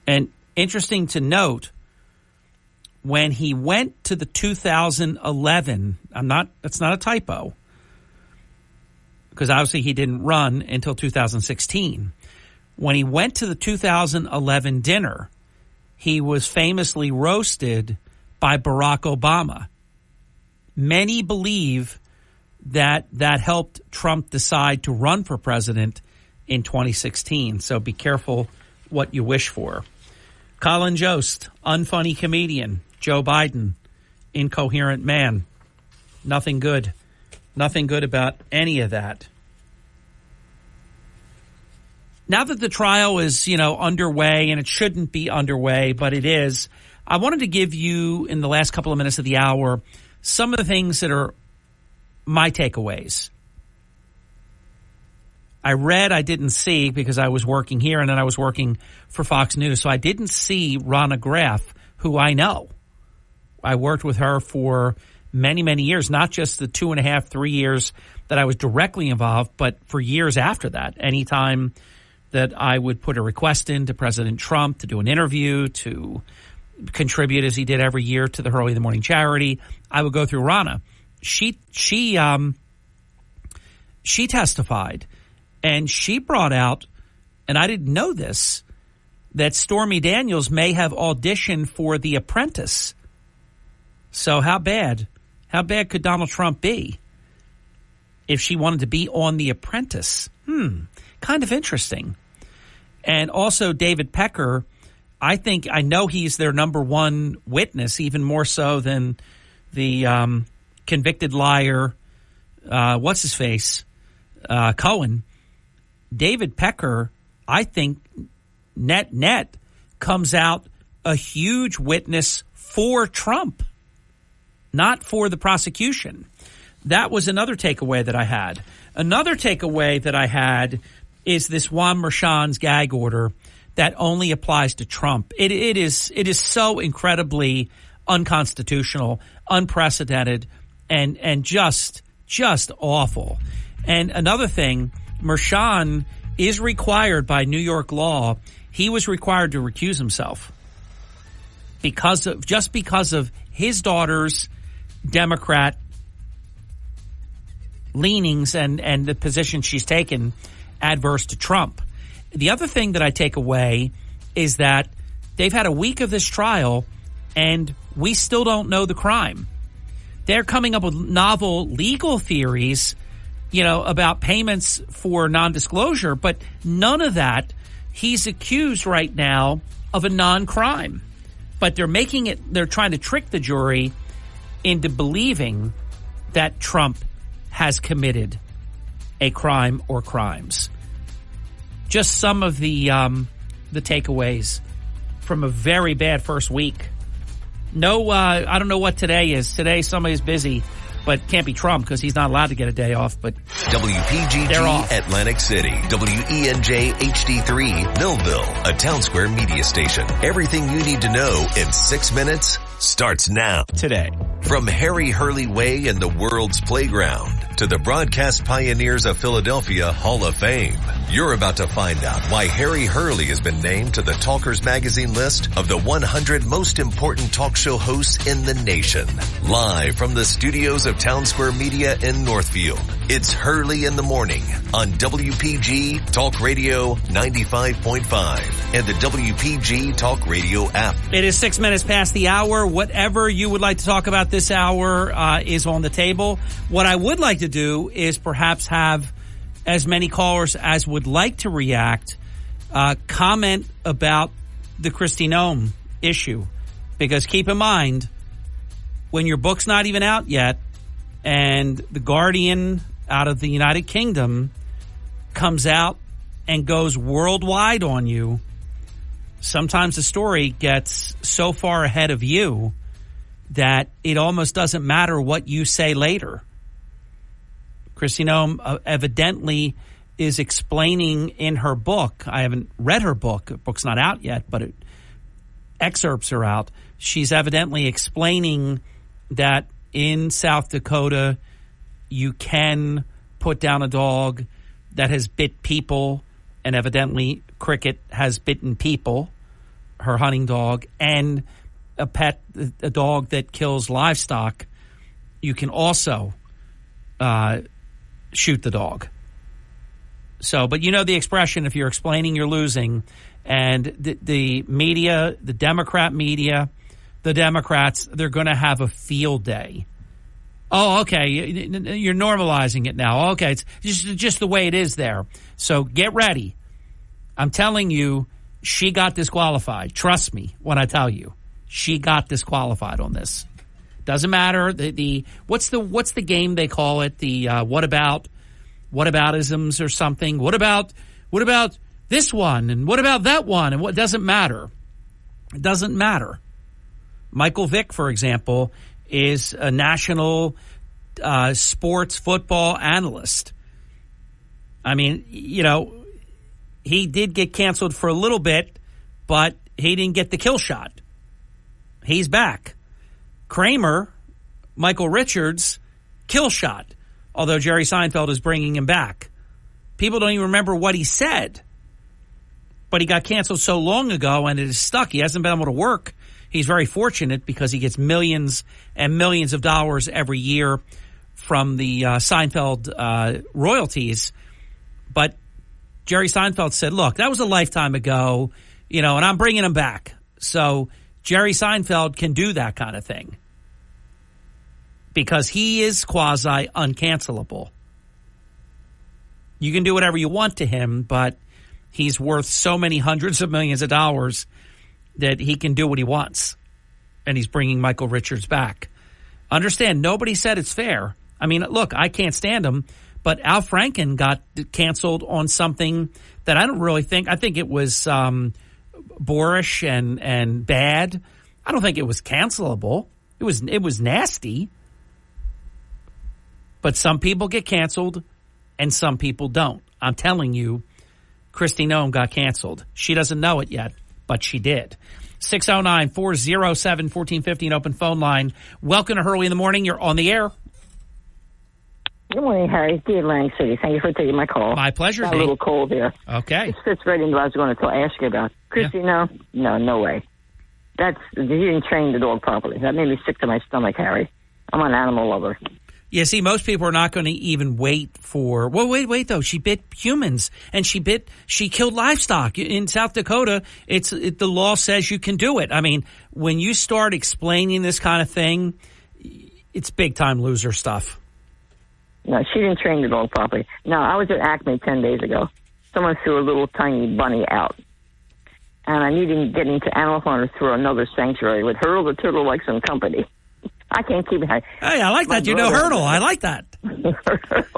And interesting to note, when he went to the 2011, that's not a typo, because obviously he didn't run until 2016. When he went to the 2011 dinner, he was famously roasted by Barack Obama. Many believe that helped Trump decide to run for president in 2016. So be careful what you wish for. Colin Jost, unfunny comedian. Joe Biden, incoherent man. Nothing good. Nothing good about any of that. Now that the trial is, underway, and it shouldn't be underway, but it is, I wanted to give you, in the last couple of minutes of the hour, some of the things that are my takeaways. I didn't see, because I was working here and then I was working for Fox News, so I didn't see Ronna Graff, who I know. I worked with her for many, many years, not just the 2.5, 3 years that I was directly involved, but for years after that. Anytime that I would put a request in to President Trump to do an interview, to contribute, as he did every year, to the Hurley in the Morning charity, I would go through Ronna. She testified, and she brought out, and I didn't know this, that Stormy Daniels may have auditioned for The Apprentice. So how bad could Donald Trump be if she wanted to be on The Apprentice? Kind of interesting. And also David Pecker, I know he's their number one witness, even more so than the convicted liar, what's his face, Cohen. David Pecker, I think, net comes out a huge witness for Trump, not for the prosecution. That was another takeaway that I had. Another takeaway that I had is this Juan Merchan's gag order that only applies to Trump. It is so incredibly unconstitutional, unprecedented, and just awful. And another thing, Merchan is required by New York law. He was required to recuse himself because of his daughter's Democrat leanings and the position she's taken adverse to Trump. The other thing that I take away is that they've had a week of this trial and we still don't know the crime. They're coming up with novel legal theories, about payments for non-disclosure, but none of that. He's accused right now of a non-crime, but they're trying to trick the jury into believing that Trump has committed a crime or crimes. Just some of the takeaways from a very bad first week. No, I don't know what today is. Today somebody's busy, but can't be Trump because he's not allowed to get a day off. But WPGG Atlantic City, WENJ HD3 Millville, a Town Square media station. Everything you need to know in 6 minutes starts now. Today. From Harry Hurley Way in the world's playground to the Broadcast Pioneers of Philadelphia Hall of Fame, you're about to find out why Harry Hurley has been named to the Talkers Magazine list of the 100 most important talk show hosts in the nation. Live from the studios of Town Square Media in Northfield, it's Hurley in the Morning on WPG Talk Radio 95.5 and the WPG Talk Radio app. It is 6 minutes past the hour. Whatever you would like to talk about this hour is on the table. What I would like to do is perhaps have as many callers as would like to react, comment about the Kristi Noem issue. Because keep in mind, when your book's not even out yet and The Guardian out of the United Kingdom comes out and goes worldwide on you, sometimes the story gets so far ahead of you that it almost doesn't matter what you say later. Kristi Noem evidently is explaining in her book. I haven't read her book. The book's not out yet, but excerpts are out. She's evidently explaining that in South Dakota, you can put down a dog that has bit people, and evidently Cricket has bitten people, her hunting dog, and a dog that kills livestock. You can also shoot the dog. So, but the expression, if you're explaining, you're losing. And the media, the Democrat media, the Democrats, they're going to have a field day Oh, okay. You're normalizing it now. Okay, it's just the way it is there. So get ready. I'm telling you, she got disqualified. Trust me when I tell you, she got disqualified on this. Doesn't matter. What's the game they call it? The whataboutisms or something. What about this one and what about that one and what doesn't matter. It doesn't matter. Michael Vick, for example, is a national sports football analyst. I mean, he did get canceled for a little bit, but he didn't get the kill shot. He's back. Kramer, Michael Richards, kill shot, although Jerry Seinfeld is bringing him back. People don't even remember what he said, but he got canceled so long ago and it is stuck. He hasn't been able to work. He's very fortunate because he gets millions and millions of dollars every year from the Seinfeld royalties. But Jerry Seinfeld said, look, that was a lifetime ago, and I'm bringing him back. So Jerry Seinfeld can do that kind of thing because he is quasi-uncancelable. You can do whatever you want to him, but he's worth so many hundreds of millions of dollars that he can do what he wants. And he's bringing Michael Richards back. Understand, nobody said it's fair. I mean, look, I can't stand him, but Al Franken got canceled on something that I don't really think. I think it was boorish and bad. I don't think it was cancelable. It was nasty. But some people get canceled and some people don't. I'm telling you, Kristi Noem got canceled. She doesn't know it yet, but she did. 609-407-1450, an open phone line. Welcome to Hurley in the Morning. You're on the air. Good morning, Harry. Dear Atlantic City. Thank you for taking my call. My pleasure, Got a little cold here. Okay. This fits right into what I was going to ask you about. Kristi, no way. You didn't train the dog properly. That made me sick to my stomach, Harry. I'm an animal lover. Yeah, see, most people are not going to even wait for... Well, wait, though. She bit humans, and she killed livestock. In South Dakota, the law says you can do it. I mean, when you start explaining this kind of thing, it's big-time loser stuff. No, she didn't train the dog properly. No, I was at Acme 10 days ago. Someone threw a little tiny bunny out. And I needed to get into Animal Farm through another sanctuary with Hurdle the Turtle like some company. I can't keep it. Hey, I like that. Hurdle. I like that.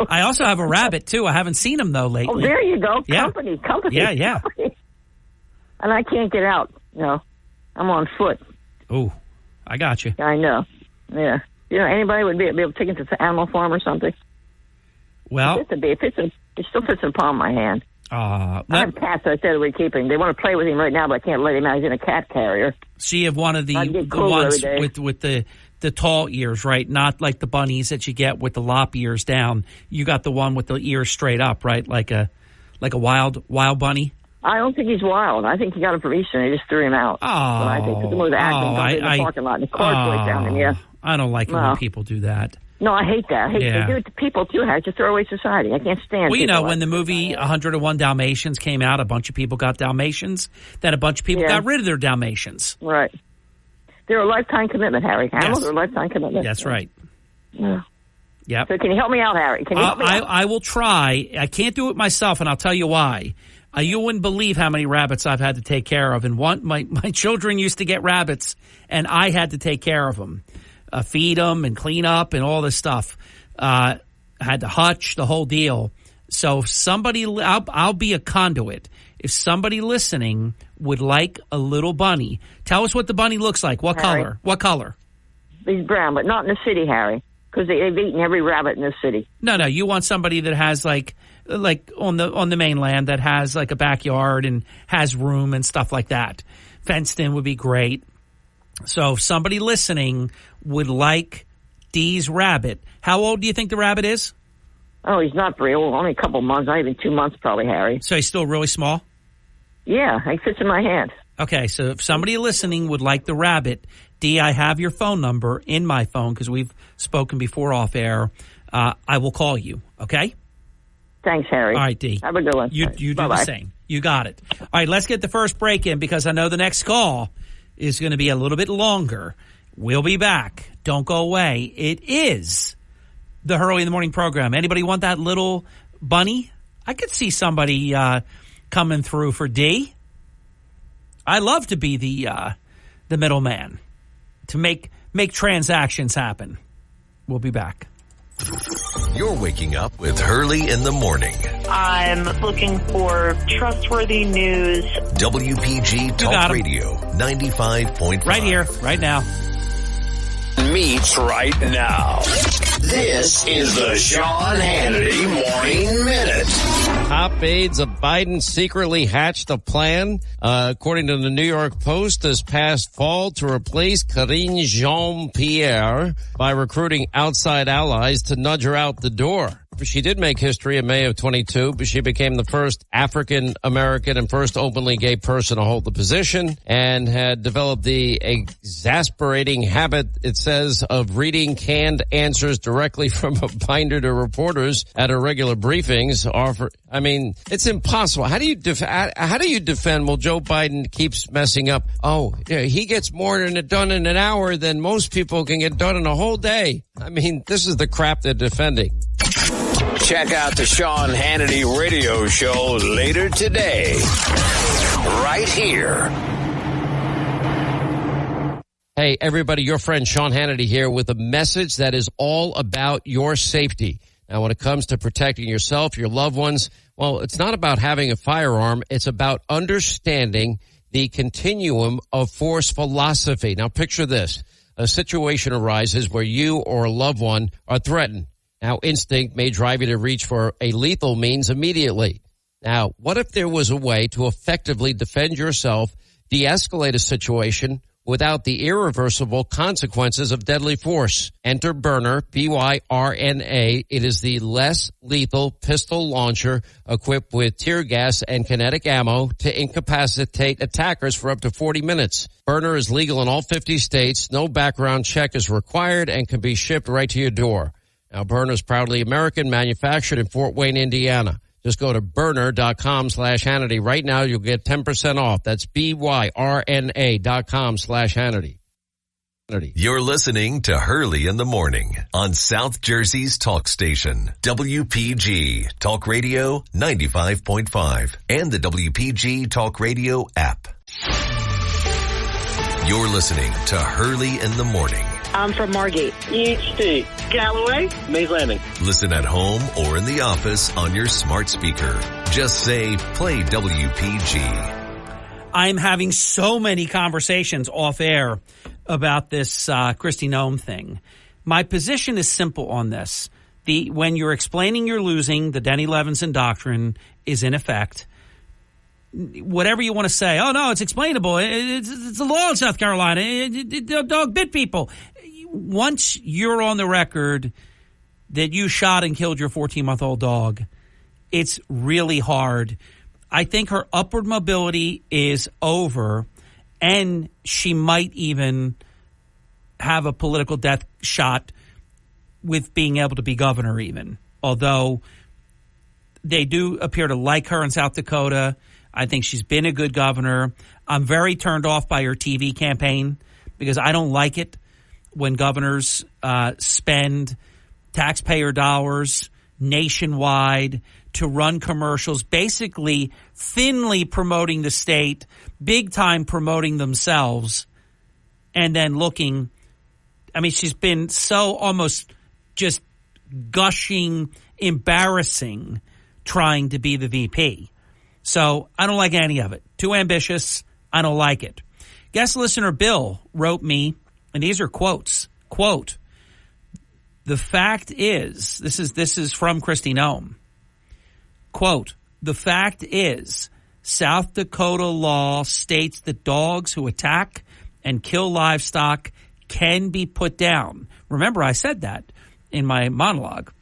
I also have a rabbit, too. I haven't seen him, though, lately. Oh, there you go. Yeah. Company. Yeah. Company. And I can't get out. I'm on foot. Oh, I got you. I know. Yeah. Anybody would be able to take it to the Animal Farm or something? Well, it still fits in the palm of my hand. I have cats I said we're keeping. They want to play with him right now, but I can't let him out. He's in a cat carrier. So you have one of the ones with the tall ears, right? Not like the bunnies that you get with the lop ears down. You got the one with the ears straight up, right? Like a wild bunny. I don't think he's wild. I think he got him from Eastern. They just threw him out. Oh, I think because was acting in the parking lot and the cars went down. And I don't like it when people do that. No, I hate that. They do it to people, too. It's a throwaway society. I can't stand it. Well, when the movie 101 Dalmatians came out, a bunch of people got Dalmatians. Then a bunch of people got rid of their Dalmatians. Right. They're a lifetime commitment, Harry. Animals are a lifetime commitment. That's right. Yeah. Yep. So can you help me out, Harry? Can you help me out? I will try. I can't do it myself, and I'll tell you why. You wouldn't believe how many rabbits I've had to take care of. And my children used to get rabbits, and I had to take care of them. Feed them and clean up and all this stuff. Had to hutch, the whole deal. So if somebody, I'll be a conduit. If somebody listening would like a little bunny, tell us what the bunny looks like. What Harry, color? What color? He's brown, but not in the city, Harry, because they've eaten every rabbit in the city. No. You want somebody that has like on the mainland that has like a backyard and has room and stuff like that. Fenced in would be great. So if somebody listening would like Dee's rabbit, how old do you think the rabbit is? Oh, he's not very old. Only a couple months, not even 2 months probably, Harry. So he's still really small? Yeah, he fits in my hand. Okay, so if somebody listening would like the rabbit, Dee, I have your phone number in my phone because we've spoken before off air. I will call you, okay? Thanks, Harry. All right, Dee. Have a good one. You do the same. You got it. All right, let's get the first break in because I know the next call is going to be a little bit longer. We'll be back. Don't go away. It is the Hurley in the Morning program. Anybody want that little bunny? I could see somebody coming through for D. I love to be the middleman to make transactions happen. We'll be back. You're waking up with Hurley in the Morning. I'm looking for trustworthy news. WPG Talk Radio 95.5. Right here, right now. Meets right now. This is the Sean Hannity Morning Minute. Top aides of Biden secretly hatched a plan, according to the New York Post, this past fall to replace Karine Jean-Pierre by recruiting outside allies to nudge her out the door. She did make history in May of 22, but she became the first African-American and first openly gay person to hold the position and had developed the exasperating habit, it says, of reading canned answers directly from a binder to reporters at her regular briefings. I mean, it's impossible. How do you defend? Well, Joe Biden keeps messing up. Oh, yeah, he gets more done in an hour than most people can get done in a whole day. I mean, this is the crap they're defending. Check out the Sean Hannity radio show later today. Right here. Hey, everybody, your friend Sean Hannity here with a message that is all about your safety. Now, when it comes to protecting yourself, your loved ones, well, it's not about having a firearm. It's about understanding the continuum of force philosophy. Now, picture this. A situation arises where you or a loved one are threatened. Now, instinct may drive you to reach for a lethal means immediately. Now, what if there was a way to effectively defend yourself, de-escalate a situation without the irreversible consequences of deadly force? Enter Byrna, B-Y-R-N-A. It is the less lethal pistol launcher equipped with tear gas and kinetic ammo to incapacitate attackers for up to 40 minutes. Byrna is legal in all 50 states. No background check is required and can be shipped right to your door. Now, Byrna is proudly American, manufactured in Fort Wayne, Indiana. Just go to Byrna.com/Hannity. Right now, you'll get 10% off. That's BYRNA.com/Hannity. You're listening to Hurley in the Morning on South Jersey's talk station, WPG Talk Radio 95.5 and the WPG Talk Radio app. You're listening to Hurley in the Morning. I'm from Margate. EHT. Galloway. Mays Landing. Listen at home or in the office on your smart speaker. Just say, play WPG. I'm having so many conversations off air about this Kristi Noem thing. My position is simple on this. When you're explaining you're losing, the Denny Levinson doctrine is in effect. Whatever you want to say, oh, no, it's explainable. It's the law in South Carolina. The dog bit people. Once you're on the record that you shot and killed your 14-month-old dog, it's really hard. I think her upward mobility is over, and she might even have a political death shot with being able to be governor even, although they do appear to like her in South Dakota. I think she's been a good governor. I'm very turned off by her TV campaign because I don't like it when governors spend taxpayer dollars nationwide to run commercials, basically thinly promoting the state, big time promoting themselves, and then looking. I mean, she's been so almost just gushing, embarrassing, trying to be the VP. So I don't like any of it. Too ambitious. I don't like it. Guest listener Bill wrote me, and these are quotes. Quote, the fact is, this is from Kristi Noem. Quote, the fact is, South Dakota law states that dogs who attack and kill livestock can be put down. Remember, I said that in my monologue.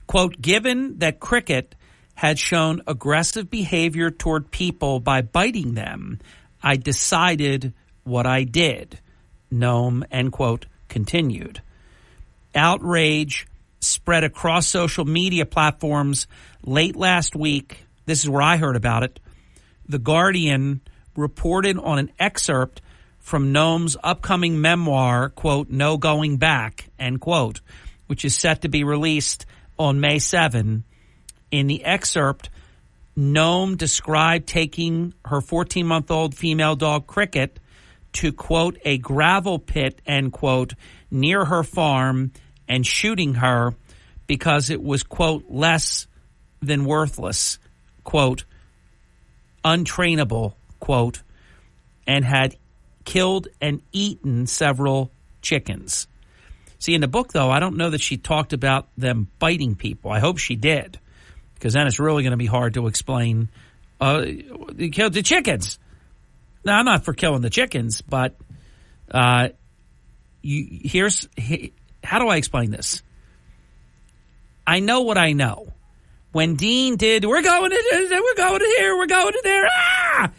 Quote, given that Cricket had shown aggressive behavior toward people by biting them, I decided what I did. Noem, end quote, continued. Outrage spread across social media platforms late last week. This is where I heard about it. The Guardian reported on an excerpt from Noem's upcoming memoir, quote, No Going Back, end quote, which is set to be released on May 7. In the excerpt, Noam described taking her 14-month-old female dog Cricket to, quote, a gravel pit, end quote, near her farm and shooting her because it was, quote, less than worthless, quote, untrainable, quote, and had killed and eaten several chickens. See, in the book, though, I don't know that she talked about them biting people. I hope she did, because then it's really going to be hard to explain. They killed the chickens. Now, I'm not for killing the chickens, but how do I explain this? I know what I know. When Dean did, we're going to here, we're going to there. Ah!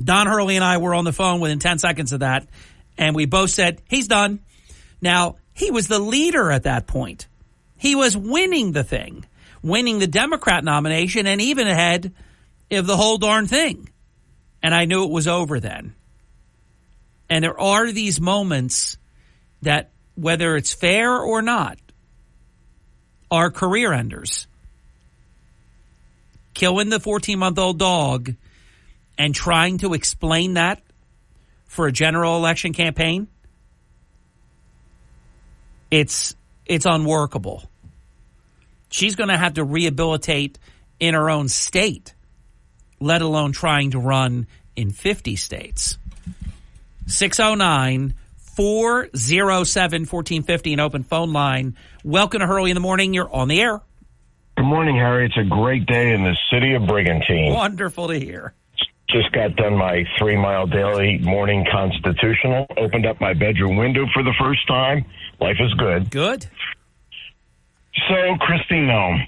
Don Hurley and I were on the phone within 10 seconds of that, and we both said, he's done. Now, he was the leader at that point. He was winning the thing, winning the Democrat nomination, and even ahead of the whole darn thing. And I knew it was over then. And there are these moments that, whether it's fair or not, are career enders. Killing the 14-month-old dog and trying to explain that for a general election campaign, it's unworkable. She's going to have to rehabilitate in her own state, let alone trying to run in 50 states. 609-407-1450, an open phone line. Welcome to Hurley in the Morning. You're on the air. Good morning, Harry. It's a great day in the city of Brigantine. Wonderful to hear. Just got done my 3-mile daily morning constitutional. Opened up my bedroom window for the first time. Life is good. Good. So, Kristi Noem,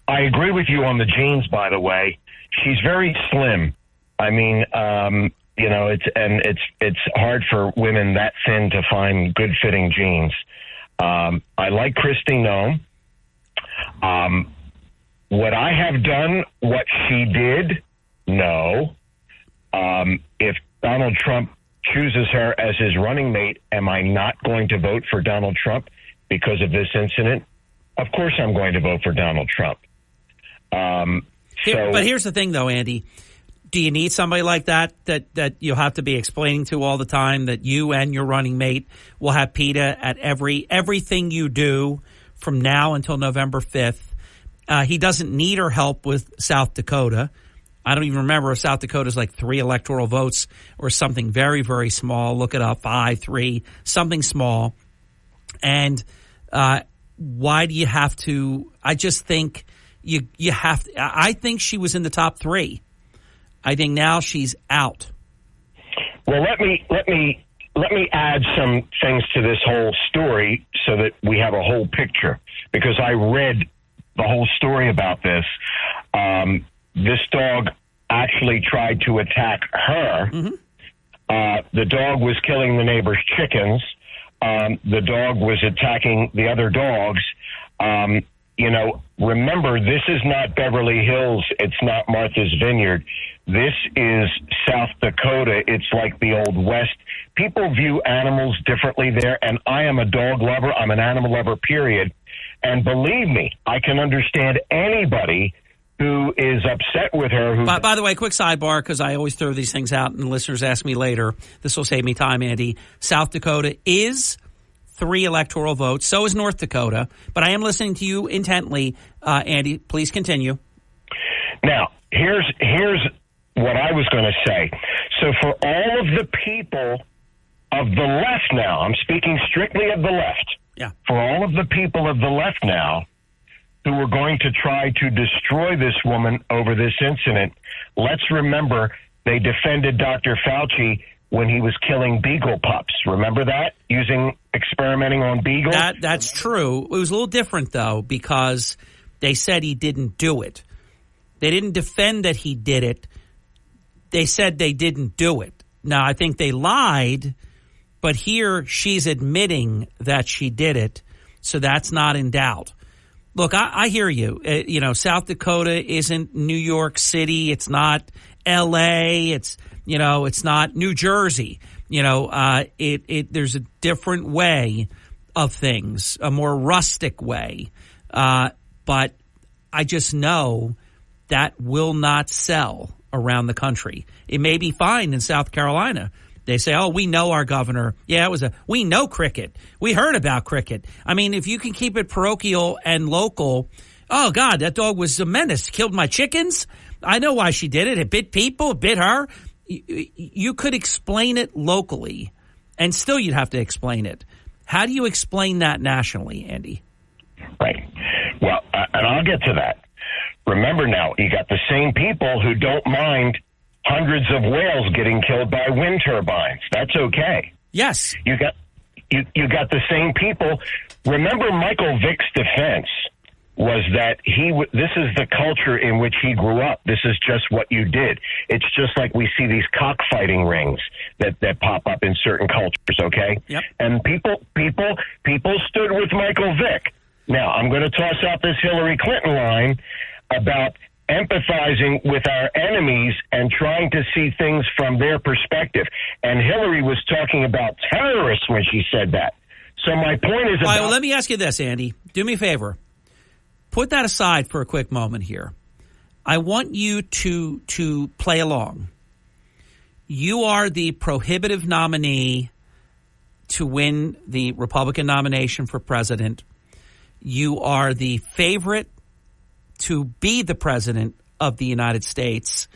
I agree with you on the jeans, by the way. She's very slim. I mean, it's hard for women that thin to find good-fitting jeans. I like Kristi Noem. Would I have done what she did? No. If Donald Trump chooses her as his running mate, am I not going to vote for Donald Trump because of this incident? Of course I'm going to vote for Donald Trump. But here's the thing, though, Andy. Do you need somebody like that you'll have to be explaining to all the time, that you and your running mate will have PETA at everything you do from now until November 5th? He doesn't need her help with South Dakota. I don't even remember if South Dakota's like 3 electoral votes or something very, very small. Look it up, 5, 3, something small. And why do you have to? I just think you have to. I think she was in the top 3. I think now she's out. Well, let me add some things to this whole story so that we have a whole picture, because I read the whole story about this. This dog actually tried to attack her. Mm-hmm. The dog was killing the neighbor's chickens. The dog was attacking the other dogs. Remember, this is not Beverly Hills. It's not Martha's Vineyard. This is South Dakota. It's like the Old West. People view animals differently there, and I am a dog lover. I'm an animal lover, period. And believe me, I can understand anybody who is upset with her. By the way, quick sidebar, because I always throw these things out and listeners ask me later. This will save me time, Andy. South Dakota is 3 electoral votes. So is North Dakota. But I am listening to you intently. Andy, please continue. Now, here's what I was going to say. So for all of the people of the left now, I'm speaking strictly of the left. Yeah. For all of the people of the left now who were going to try to destroy this woman over this incident, let's remember they defended Dr. Fauci when he was killing beagle pups. Remember that? Experimenting on beagles? That's true. It was a little different, though, because they said he didn't do it. They didn't defend that he did it. They said they didn't do it. Now, I think they lied, but here she's admitting that she did it, so that's not in doubt. Look, I hear you. South Dakota isn't New York City. It's not L.A. It's not New Jersey. There's a different way of things, a more rustic way. But I just know that will not sell around the country. It may be fine in South Carolina. They say, oh, we know our governor. Yeah, we know cricket. We heard about cricket. I mean, if you can keep it parochial and local, oh, God, that dog was a menace. Killed my chickens. I know why she did it. It bit people. It bit her. You could explain it locally, and still you'd have to explain it. How do you explain that nationally, Andy? Right. Well, and I'll get to that. Remember now, you got the same people who don't mind hundreds of whales getting killed by wind turbines. That's okay. Yes. You got the same people. Remember, Michael Vick's defense was that this is the culture in which he grew up. This is just what you did. It's just like we see these cockfighting rings that pop up in certain cultures, okay? Yep. And people stood with Michael Vick. Now, I'm going to toss out this Hillary Clinton line about empathizing with our enemies and trying to see things from their perspective. And Hillary was talking about terrorists when she said that. So my point is All right, well, let me ask you this, Andy. Do me a favor. Put that aside for a quick moment here. I want you to play along. You are the prohibitive nominee to win the Republican nomination for president. You are the favorite to be the president of the United States.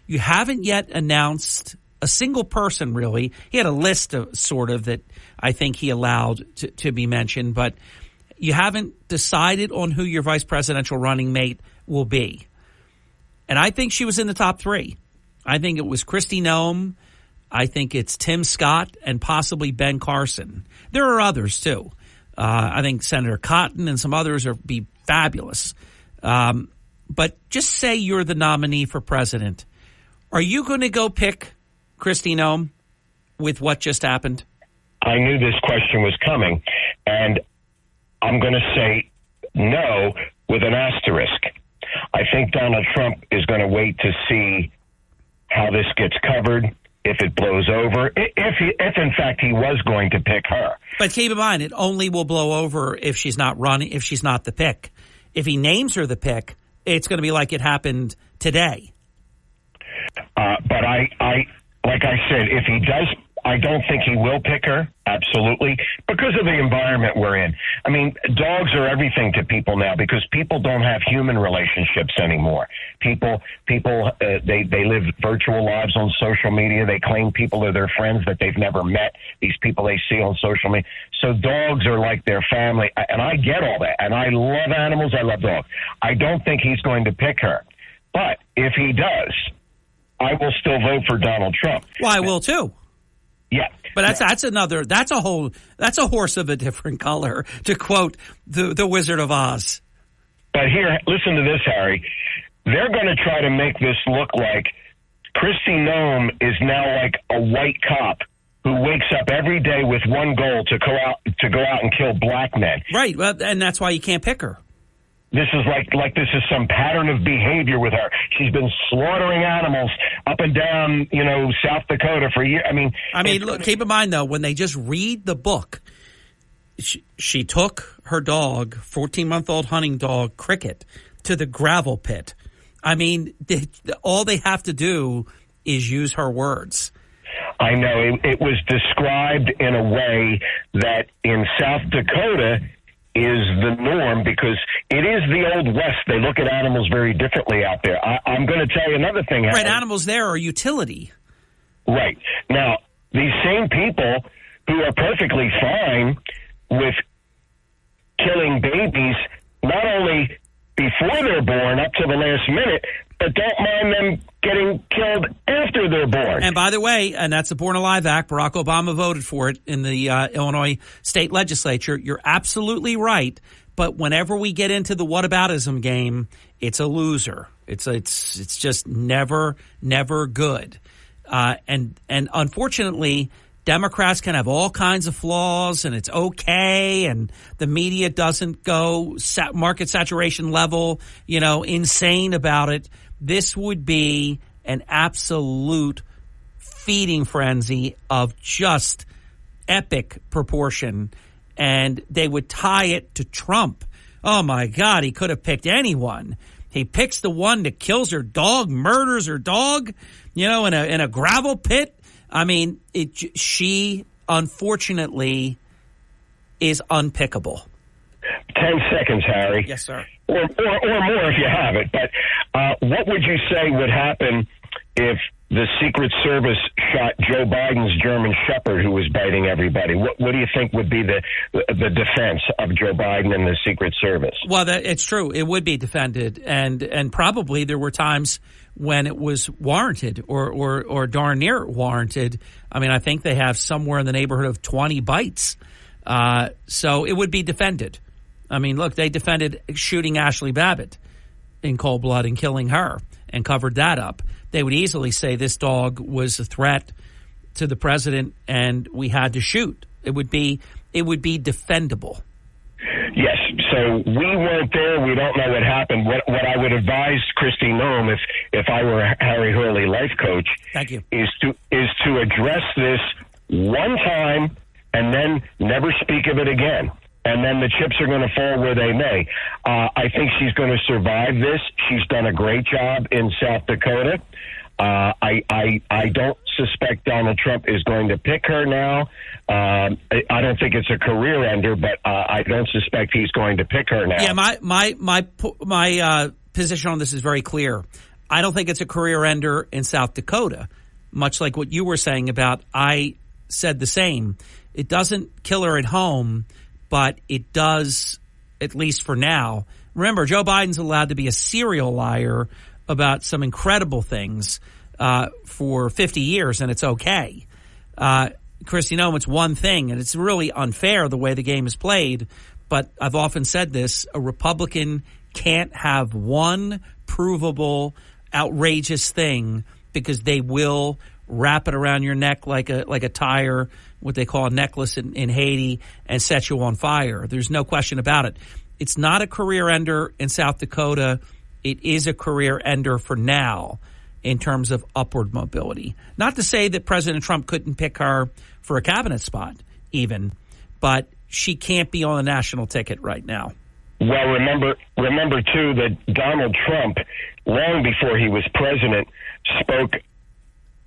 You haven't yet announced a single person, really. He had a list of sort of that I think he allowed to be mentioned, but you haven't decided on who your vice presidential running mate will be. And I think she was in the top three. I think it was Kristi Noem. I think it's Tim Scott and possibly Ben Carson. There are others, too. I think Senator Cotton and some others are be fabulous. But just say you're the nominee for president. Are you going to go pick Kristi Noem with what just happened? I knew this question was coming, and I'm going to say no with an asterisk. I think Donald Trump is going to wait to see how this gets covered, if it blows over, if in fact he was going to pick her. But keep in mind, it only will blow over if she's not running, if she's not the pick. If he names her the pick, it's going to be like it happened today. But I like I said, if he does, I don't think he will pick her, absolutely, because of the environment we're in. I mean, dogs are everything to people now because people don't have human relationships anymore. People, they live virtual lives on social media. They claim people are their friends that they've never met, these people they see on social media. So dogs are like their family, and I get all that, and I love animals. I love dogs. I don't think he's going to pick her. But if he does, I will still vote for Donald Trump. Well, I will too. Yeah. But that's a horse of a different color, to quote the Wizard of Oz. But here, listen to this, Harry. They're going to try to make this look like Kristi Noem is now like a white cop who wakes up every day with one goal to go out and kill black men. Right. Well, and that's why you can't pick her. This is like this is some pattern of behavior with her. She's been slaughtering animals up and down, South Dakota for years. I mean, look, keep in mind though, when they just read the book, she took her dog, 14-month-old hunting dog, Cricket, to the gravel pit. I mean, all they have to do is use her words. I know it was described in a way that in South Dakota is the norm because it is the Old West. They look at animals very differently out there. I'm going to tell you another thing. Right, animals there are utility. Right. Now, these same people who are perfectly fine with killing babies, not only before they're born up to the last minute, but don't mind them getting killed after they're born. And by the way, and that's the Born Alive Act, Barack Obama voted for it in the Illinois state legislature. You're absolutely right. But whenever we get into the whataboutism game, it's a loser. It's just never good. And unfortunately, Democrats can have all kinds of flaws, and it's okay, and the media doesn't go market saturation level, insane about it. This would be an absolute feeding frenzy of just epic proportion. and they would tie it to Trump. Oh, my God, he could have picked anyone. He picks the one that kills her dog, murders her dog, in a gravel pit. I mean, she, unfortunately, is unpickable. 10 seconds, Harry. Yes, sir. Or more if you have it. But what would you say would happen if the Secret Service shot Joe Biden's German Shepherd who was biting everybody? What do you think would be the defense of Joe Biden and the Secret Service? Well, it's true. It would be defended. And probably there were times when it was warranted or darn near warranted. I mean, I think they have somewhere in the neighborhood of 20 bites. So it would be defended. I mean, look, they defended shooting Ashley Babbitt in cold blood and killing her and covered that up. They would easily say this dog was a threat to the president and we had to shoot. It would be defendable. Yes. So we weren't there. We don't know what happened. What I would advise Kristi Noem, if I were Harry Hurley life coach, thank you, is to address this one time and then never speak of it again. And then the chips are going to fall where they may. I think she's going to survive this. She's done a great job in South Dakota. I don't suspect Donald Trump is going to pick her now. I don't think it's a career ender, but I don't suspect he's going to pick her now. Yeah, my position on this is very clear. I don't think it's a career ender in South Dakota, much like what you were saying about. I said the same. It doesn't kill her at home, but it does, at least for now. Remember, Joe Biden's allowed to be a serial liar about some incredible things for 50 years, and it's okay. Kristi Noem, it's one thing, and it's really unfair the way the game is played. But I've often said this, a Republican can't have one provable, outrageous thing because they will wrap it around your neck like a tire, what they call a necklace in Haiti, and set you on fire. There's no question about it. It's not a career ender in South Dakota. It is a career ender for now in terms of upward mobility. Not to say that President Trump couldn't pick her for a cabinet spot even, but she can't be on the national ticket right now. Well, remember too that Donald Trump, long before he was president, spoke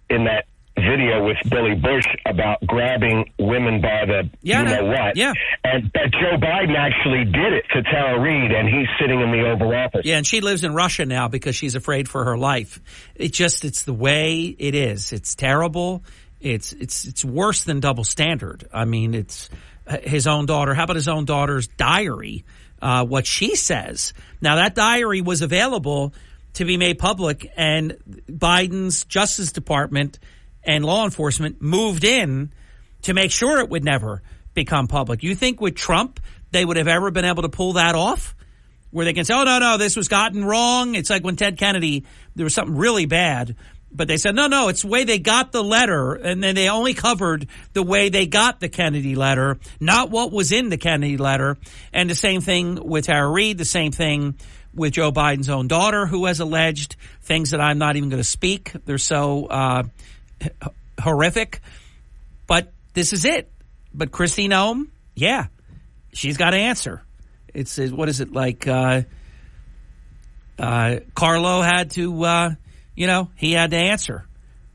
in that video with Billy Bush about grabbing women by the what. Yeah. But Joe Biden actually did it to Tara Reid, and he's sitting in the Oval Office. Yeah, and she lives in Russia now because she's afraid for her life. It's the way it is. It's terrible. It's worse than double standard. I mean, it's his own daughter. How about his own daughter's diary? What she says. Now, that diary was available to be made public, and Biden's Justice Department and law enforcement moved in to make sure it would never become public. You think with Trump they would have ever been able to pull that off? Where they can say, oh, no, this was gotten wrong. It's like when Ted Kennedy, there was something really bad. But they said, no, it's the way they got the letter. And then they only covered the way they got the Kennedy letter, not what was in the Kennedy letter. And the same thing with Tara Reid, the same thing with Joe Biden's own daughter, who has alleged things that I'm not even going to speak. They're so horrific. But this is it. But Kristi Noem, yeah, she's got to answer. It's what is it like? Carlo had to, he had to answer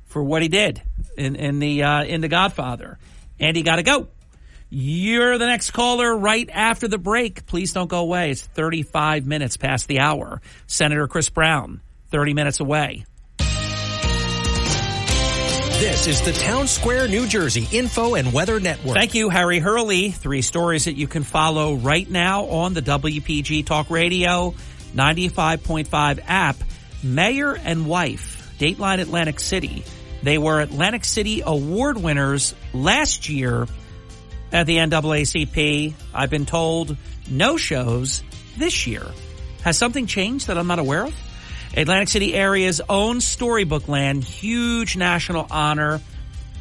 for what he did in the Godfather, and he got to go. You're the next caller right after the break. Please don't go away. It's 35 minutes past the hour. Senator Chris Brown, 30 minutes away. This is the Town Square, New Jersey Info and Weather Network. Thank you, Harry Hurley. 3 stories that you can follow right now on the WPG Talk Radio 95.5 app. Mayor and wife, Dateline Atlantic City. They were Atlantic City Award winners last year at the NAACP. I've been told no shows this year. Has something changed that I'm not aware of? Atlantic City area's own Storybook Land, huge national honor,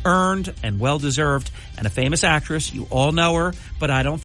earned and well-deserved, and a famous actress. You all know her, but I don't.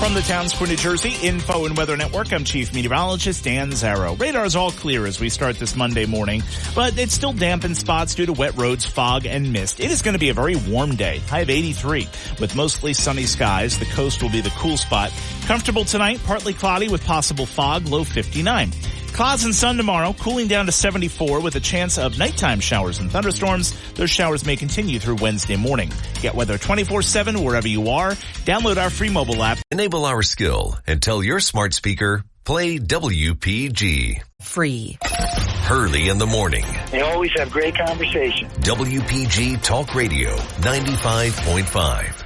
From the Town Square, New Jersey Info and Weather Network, I'm Chief Meteorologist Dan Zarrow. Radar's all clear as we start this Monday morning, but it's still damp in spots due to wet roads, fog, and mist. It is going to be a very warm day, high of 83, with mostly sunny skies. The coast will be the cool spot. Comfortable tonight, partly cloudy with possible fog, low 59. Clouds and sun tomorrow, cooling down to 74 with a chance of nighttime showers and thunderstorms. Those showers may continue through Wednesday morning. Get weather 24/7 wherever you are. Download our free mobile app. Enable our skill and tell your smart speaker, play WPG. Free. Hurley in the morning. They always have great conversation. WPG Talk Radio 95.5.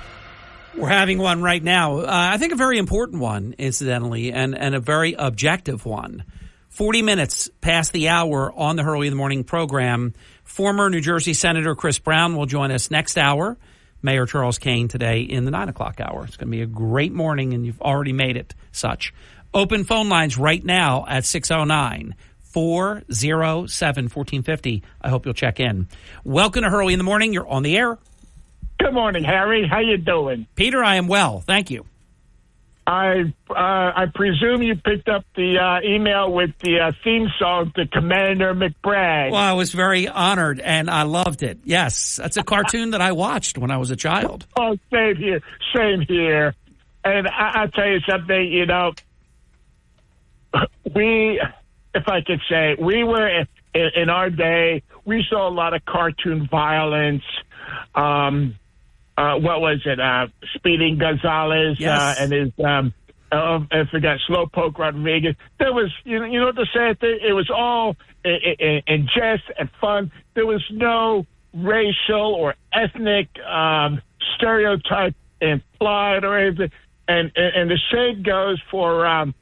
We're having one right now. I think a very important one, incidentally, and a very objective one. 40 minutes past the hour on the Hurley in the Morning program. Former New Jersey Senator Chris Brown will join us next hour. Mayor Charles Kane today in the 9 o'clock hour. It's going to be a great morning, and you've already made it such. Open phone lines right now at 609-407-1450. I hope you'll check in. Welcome to Hurley in the Morning. You're on the air. Good morning, Harry. How you doing? Peter, I am well. Thank you. I presume you picked up the email with the theme song to Commander McBride. Well, I was very honored, and I loved it. Yes, that's a cartoon that I watched when I was a child. Oh, same here. Same here. And I'll tell you something, you know, if I could say, we were, in our day, we saw a lot of cartoon violence. What was it? Speeding Gonzalez, yes. And his, I forgot, Slowpoke Rodriguez. There was, you know what the sad thing? It was all in jest and fun. There was no racial or ethnic stereotype implied or anything. And the same goes for a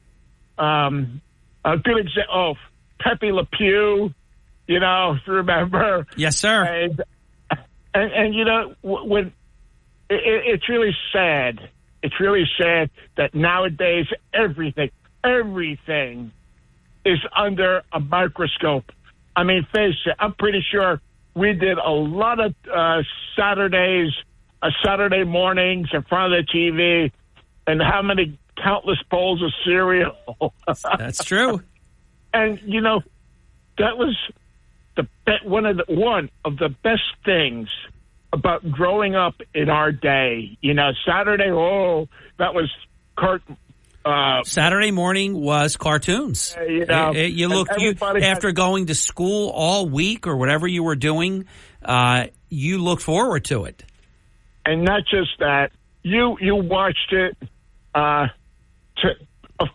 good example. Oh, Pepe Le Pew, you know, if you remember. Yes, sir. And you know, when it's really sad. It's really sad that nowadays everything is under a microscope. I mean, face it, I'm pretty sure we did a lot of Saturday mornings in front of the TV, and how many countless bowls of cereal. That's true. And you know, that was one of the best things about growing up in our day. You know, Saturday, that was Saturday morning was cartoons. You know, after going to school all week or whatever you were doing, you looked forward to it. And not just that, you watched it, of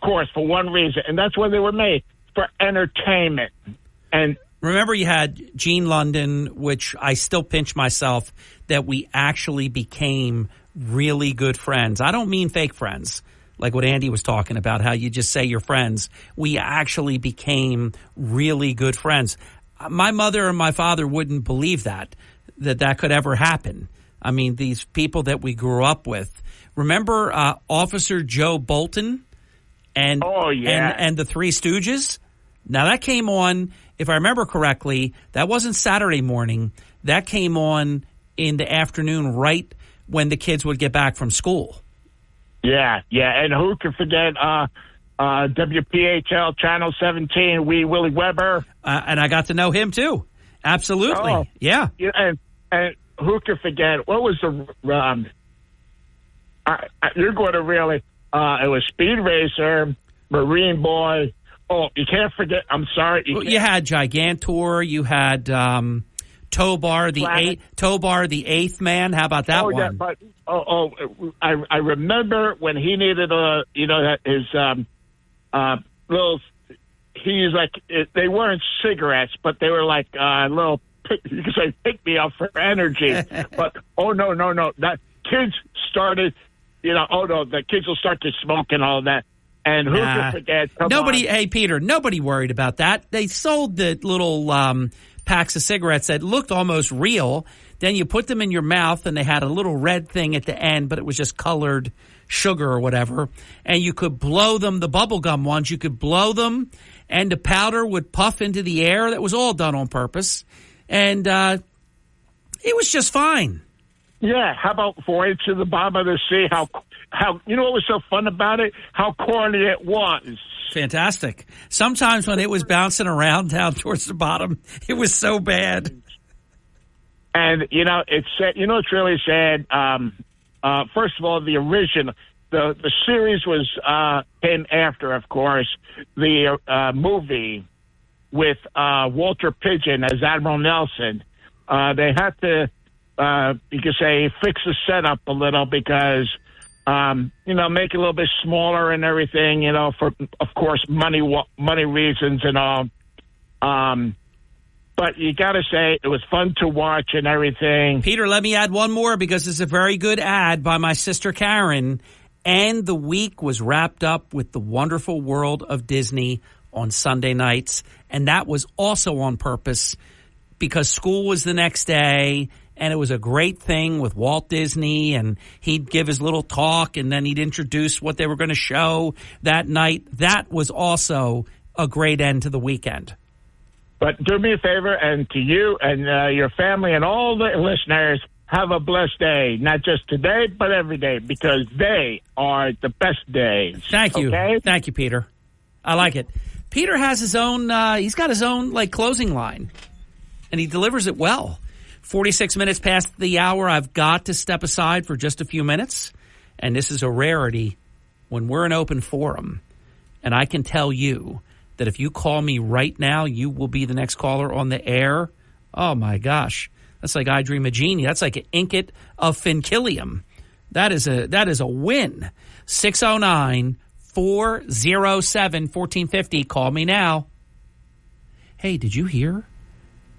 course, for one reason, and that's when they were made, for entertainment. And remember, you had Gene London, which I still pinch myself that we actually became really good friends. I don't mean fake friends, like what Andy was talking about, how you just say you're friends. We actually became really good friends. My mother and my father wouldn't believe that could ever happen. I mean, these people that we grew up with. Remember Officer Joe Bolton and the Three Stooges? Now, that came on, if I remember correctly, that wasn't Saturday morning. That came on in the afternoon, right when the kids would get back from school. Yeah. And who could forget WPHL Channel 17, Willie Weber? And I got to know him, too. Absolutely. Oh, yeah. And who could forget, what was the you're going to really, it was Speed Racer, Marine Boy. Oh, you can't forget. I'm sorry. You had Gigantor. You had Tobar, the Eighth Man. How about that one? Yeah, but I remember when he needed his little. He's like, they weren't cigarettes, but they were like little. You could say pick me up for energy. But no, that kids started. The kids will start to smoke and all that. And who could forget? Hey, Peter, nobody worried about that. They sold the little packs of cigarettes that looked almost real. Then you put them in your mouth, and they had a little red thing at the end, but it was just colored sugar or whatever. And you could blow them, the bubble gum ones, you could blow them, and the powder would puff into the air. That was all done on purpose. And it was just fine. Yeah, how about Voyage to the Bottom of the Sea? How you know what was so fun about it? How corny it was. Fantastic. Sometimes when it was bouncing around down towards the bottom, it was so bad. And it's sad. It's really sad. First of all, the original, the series was came after, of course, the movie with Walter Pidgeon as Admiral Nelson. They had to, you could say, fix the setup a little because, make it a little bit smaller and everything, for, of course, money reasons and all. But you got to say, it was fun to watch and everything. Peter, let me add one more because it's a very good ad by my sister Karen. And the week was wrapped up with The Wonderful World of Disney on Sunday nights. And that was also on purpose because school was the next day. And it was a great thing with Walt Disney, and he'd give his little talk, and then he'd introduce what they were going to show that night. That was also a great end to the weekend. But do me a favor, and to you and your family and all the listeners, have a blessed day. Not just today, but every day, because they are the best days. Thank you. Okay? Thank you, Peter. I like it. Peter has his own, he's got his own, closing line, and he delivers it well. 46 minutes past the hour. I've got to step aside for just a few minutes. And this is a rarity when we're an open forum. And I can tell you that if you call me right now, you will be the next caller on the air. Oh, my gosh. That's like I Dream of Genie. That's like an ingot of Finkilium. That is a win. 609-407-1450. Call me now. Hey, did you hear?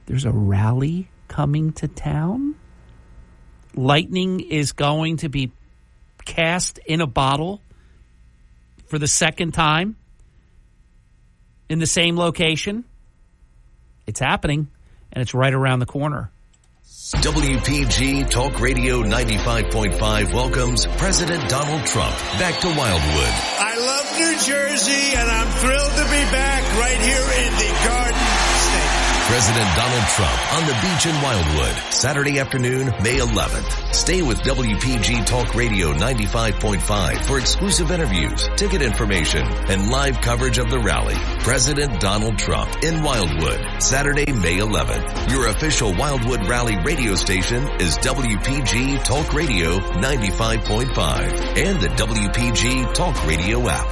There's a rally coming to town. Lightning is going to be cast in a bottle for the second time in the same location. It's happening, and it's right around the corner. WPG Talk Radio 95.5 welcomes President Donald Trump back to Wildwood. I love New Jersey, and I'm thrilled to be back right here in the Garden State. President Donald Trump on the beach in Wildwood, Saturday afternoon, May 11th. Stay with WPG Talk Radio 95.5 for exclusive interviews, ticket information, and live coverage of the rally. President Donald Trump in Wildwood, Saturday, May 11th. Your official Wildwood Rally radio station is WPG Talk Radio 95.5 and the WPG Talk Radio app.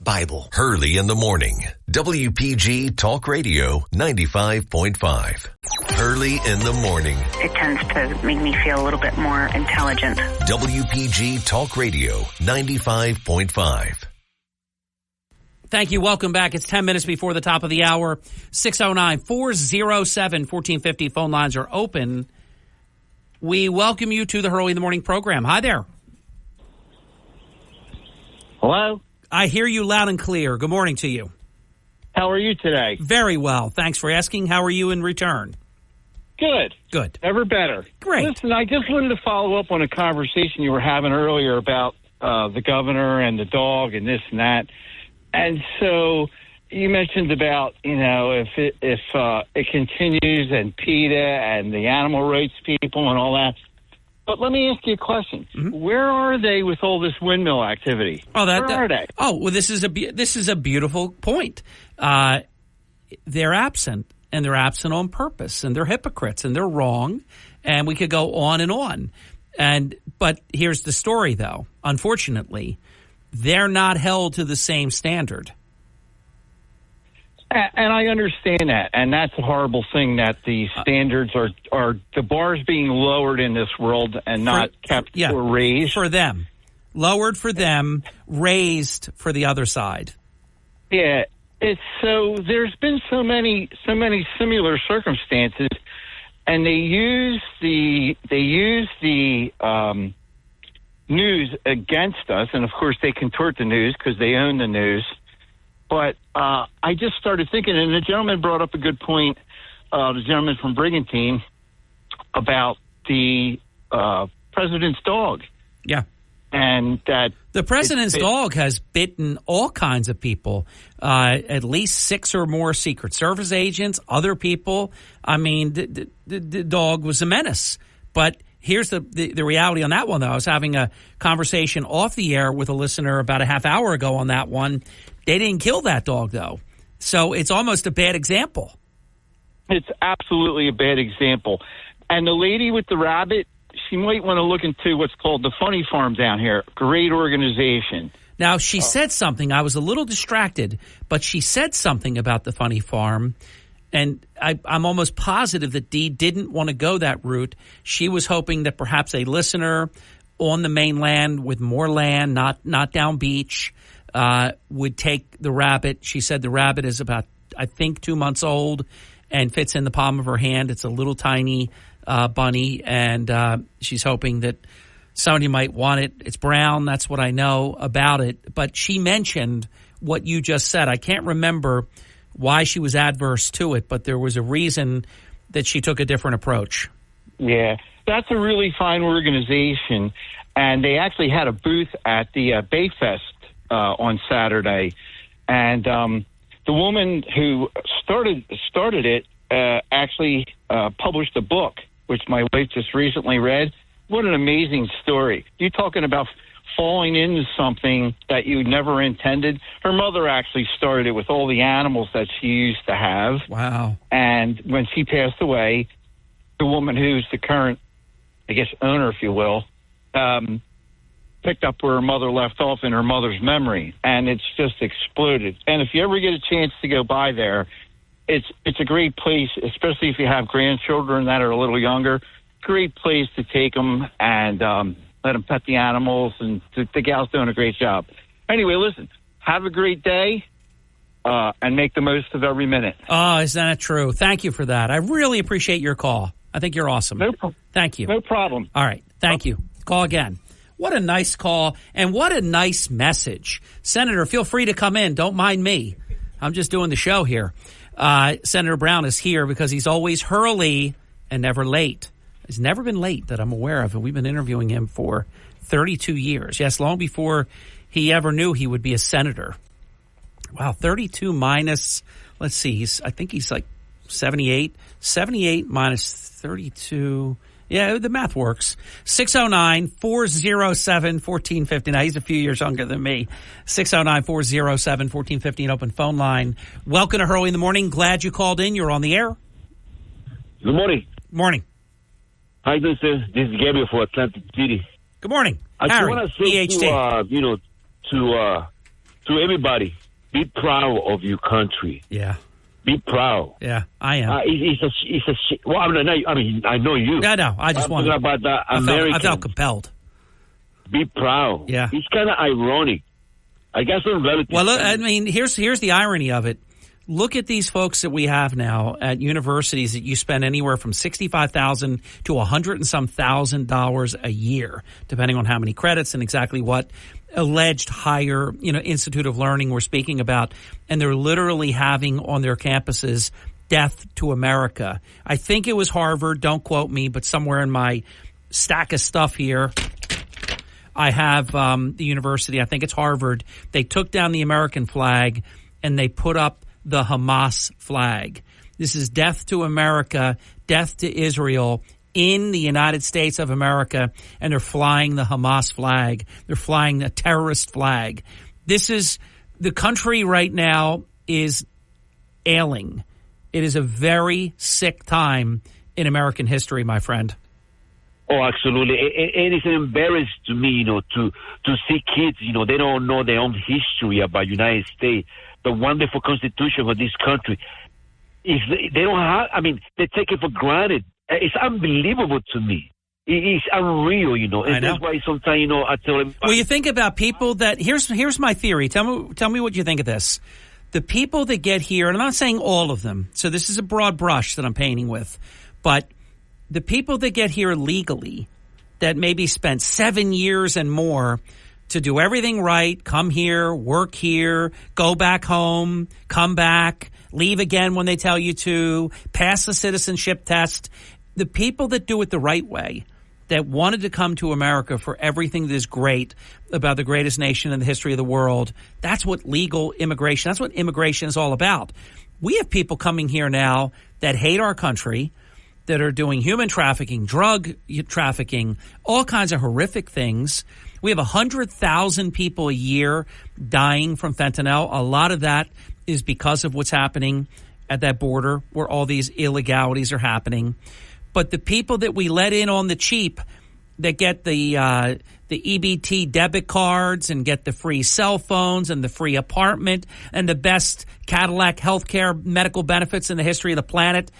Bible. Hurley in the morning. WPG Talk Radio 95.5. Hurley in the morning. It tends to make me feel a little bit more intelligent. WPG Talk Radio 95.5. Thank you. Welcome back. It's 10 minutes before the top of the hour. 609-407-1450. Phone lines are open. We welcome you to the Hurley in the Morning program. Hi there. Hello? I hear you loud and clear. Good morning to you. How are you today? Very well. Thanks for asking. How are you in return? Good. Good. Ever better. Great. Listen, I just wanted to follow up on a conversation you were having earlier about the governor and the dog and this and that. And so you mentioned about, if it continues and PETA and the animal rights people and all that. But let me ask you a question. Mm-hmm. Where are they with all this windmill activity? Where are they? Oh, well, this is a beautiful point. They're absent, and they're absent on purpose, and they're hypocrites, and they're wrong, and we could go on and on. But here's the story, though. Unfortunately, they're not held to the same standard. And I understand that, and that's a horrible thing that the standards are the bars being lowered in this world and not kept or raised. For them. Lowered for them, raised for the other side. Yeah, it's so there's been so many similar circumstances, and they use the news against us, and of course they contort the news because they own the news. But I just started thinking, and the gentleman brought up a good point, the gentleman from Brigantine, about the president's dog. Yeah. And that the president's dog has bitten all kinds of people, at least 6 or more Secret Service agents, other people. I mean, the dog was a menace. But here's the reality on that one, though. I was having a conversation off the air with a listener about a half hour ago on that one. They didn't kill that dog, though. So it's almost a bad example. It's absolutely a bad example. And the lady with the rabbit, she might want to look into what's called the Funny Farm down here. Great organization. Now, she said something. I was a little distracted, but she said something about the Funny Farm. And I'm almost positive that Dee didn't want to go that route. She was hoping that perhaps a listener on the mainland with more land, not down beach, would take the rabbit. She said the rabbit is about, I think, 2 months old and fits in the palm of her hand. It's a little tiny bunny, and she's hoping that somebody might want it. It's brown. That's what I know about it. But she mentioned what you just said. I can't remember why she was adverse to it, but there was a reason that she took a different approach. Yeah, that's a really fine organization, and they actually had a booth at the Bayfest on Saturday, and the woman who started it actually published a book, which my wife just recently read. What an amazing story. You're talking about falling into something that you never intended. Her mother actually started it with all the animals that she used to have. Wow. And when she passed away, the woman who's the current, I guess, owner, if you will, picked up where her mother left off in her mother's memory, and it's just exploded. And if you ever get a chance to go by there, it's a great place, especially if you have grandchildren that are a little younger. Great place to take them and let them pet the animals, and the gal's doing a great job. Anyway, listen, have a great day and make the most of every minute. Oh, isn't that true? Thank you for that. I really appreciate your call. I think you're awesome. Thank you. No problem. All right. Thank you. Call again. What a nice call, and what a nice message. Senator, feel free to come in. Don't mind me. I'm just doing the show here. Senator Brown is here because he's always early and never late. He's never been late that I'm aware of, and we've been interviewing him for 32 years. Yes, long before he ever knew he would be a senator. Wow, 32 minus, let's see, I think he's like 78. 78 minus 32. Yeah, the math works. 609-407-1450. Now, he's a few years younger than me. 609-407-1450, an open phone line. Welcome to Hurley in the Morning. Glad you called in. You're on the air. Good morning. Morning. Hi, this is Gabriel for Atlantic City. Good morning. I just Harry, want to say to everybody, be proud of your country. Yeah. Be proud. Yeah, I am. Well, I know you. Yeah, no, I just want to. About the Americans. I felt compelled. Be proud. Yeah. It's kind of ironic. I guess some relatives. Well, look, I mean, here's the irony of it. Look at these folks that we have now at universities that you spend anywhere from $65,000 to $100,000 and some $1,000 a year, depending on how many credits and exactly what alleged higher, Institute of Learning we're speaking about. And they're literally having on their campuses Death to America. I think it was Harvard. Don't quote me, but somewhere in my stack of stuff here, I have the university. I think it's Harvard. They took down the American flag and they put up the Hamas flag. This is death to America, death to Israel in the United States of America, and they're flying the Hamas flag. They're flying a terrorist flag. This is the country right now is ailing. It is a very sick time in American history, my friend. Oh, absolutely. And it's an embarrassment to me, to see kids, they don't know their own history about United States, the wonderful Constitution of this country. If they don't have, they take it for granted. It's unbelievable to me. It's unreal, And I know. That's why sometimes, I tell them. Well, you think about people that, here's my theory. Tell me what you think of this. The people that get here, and I'm not saying all of them, so this is a broad brush that I'm painting with, but the people that get here legally that maybe spent 7 years and more to do everything right, come here, work here, go back home, come back, leave again when they tell you to, pass the citizenship test. The people that do it the right way, that wanted to come to America for everything that is great about the greatest nation in the history of the world, that's what legal immigration, that's what immigration is all about. We have people coming here now that hate our country, that are doing human trafficking, drug trafficking, all kinds of horrific things. We have 100,000 people a year dying from fentanyl. A lot of that is because of what's happening at that border where all these illegalities are happening. But the people that we let in on the cheap, that get the EBT debit cards and get the free cell phones and the free apartment and the best Cadillac healthcare medical benefits in the history of the planet,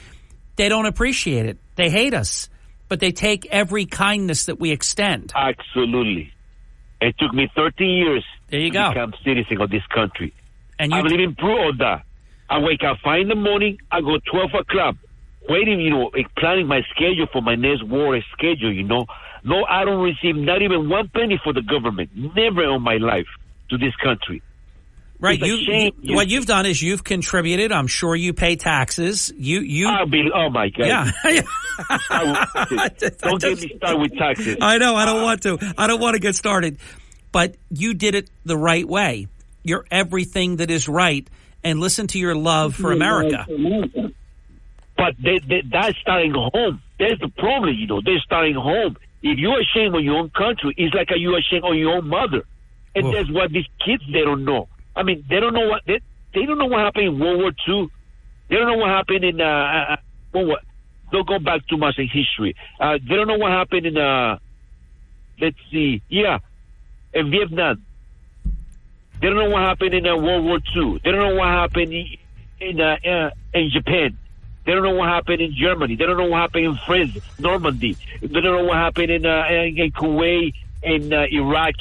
they don't appreciate it. They hate us, but they take every kindness that we extend. Absolutely. It took me 13 years to become citizen of this country. And I'm living through all that. I wake up 5 in the morning, I go 12 o'clock, waiting, planning my schedule for my next war schedule, No, I don't receive not even 1 penny for the government. Never in my life to this country. Right. What you've done is you've contributed. I'm sure you pay taxes. Oh my God. Yeah. Don't get me started with taxes. I know. I don't want to. I don't want to get started. But you did it the right way. You're everything that is right. And listen to your love for America. But that's starting home. That's the problem, They're starting home. If you're ashamed of your own country, it's like you're ashamed of your own mother. And that's what these kids, they don't know. I mean, they don't know what happened in World War II. They don't know what happened in don't go back too much in history. They don't know what happened in in Vietnam. They don't know what happened in World War II. They don't know what happened in Japan. They don't know what happened in Germany. They don't know what happened in France, Normandy. They don't know what happened in Kuwait, in Iraq.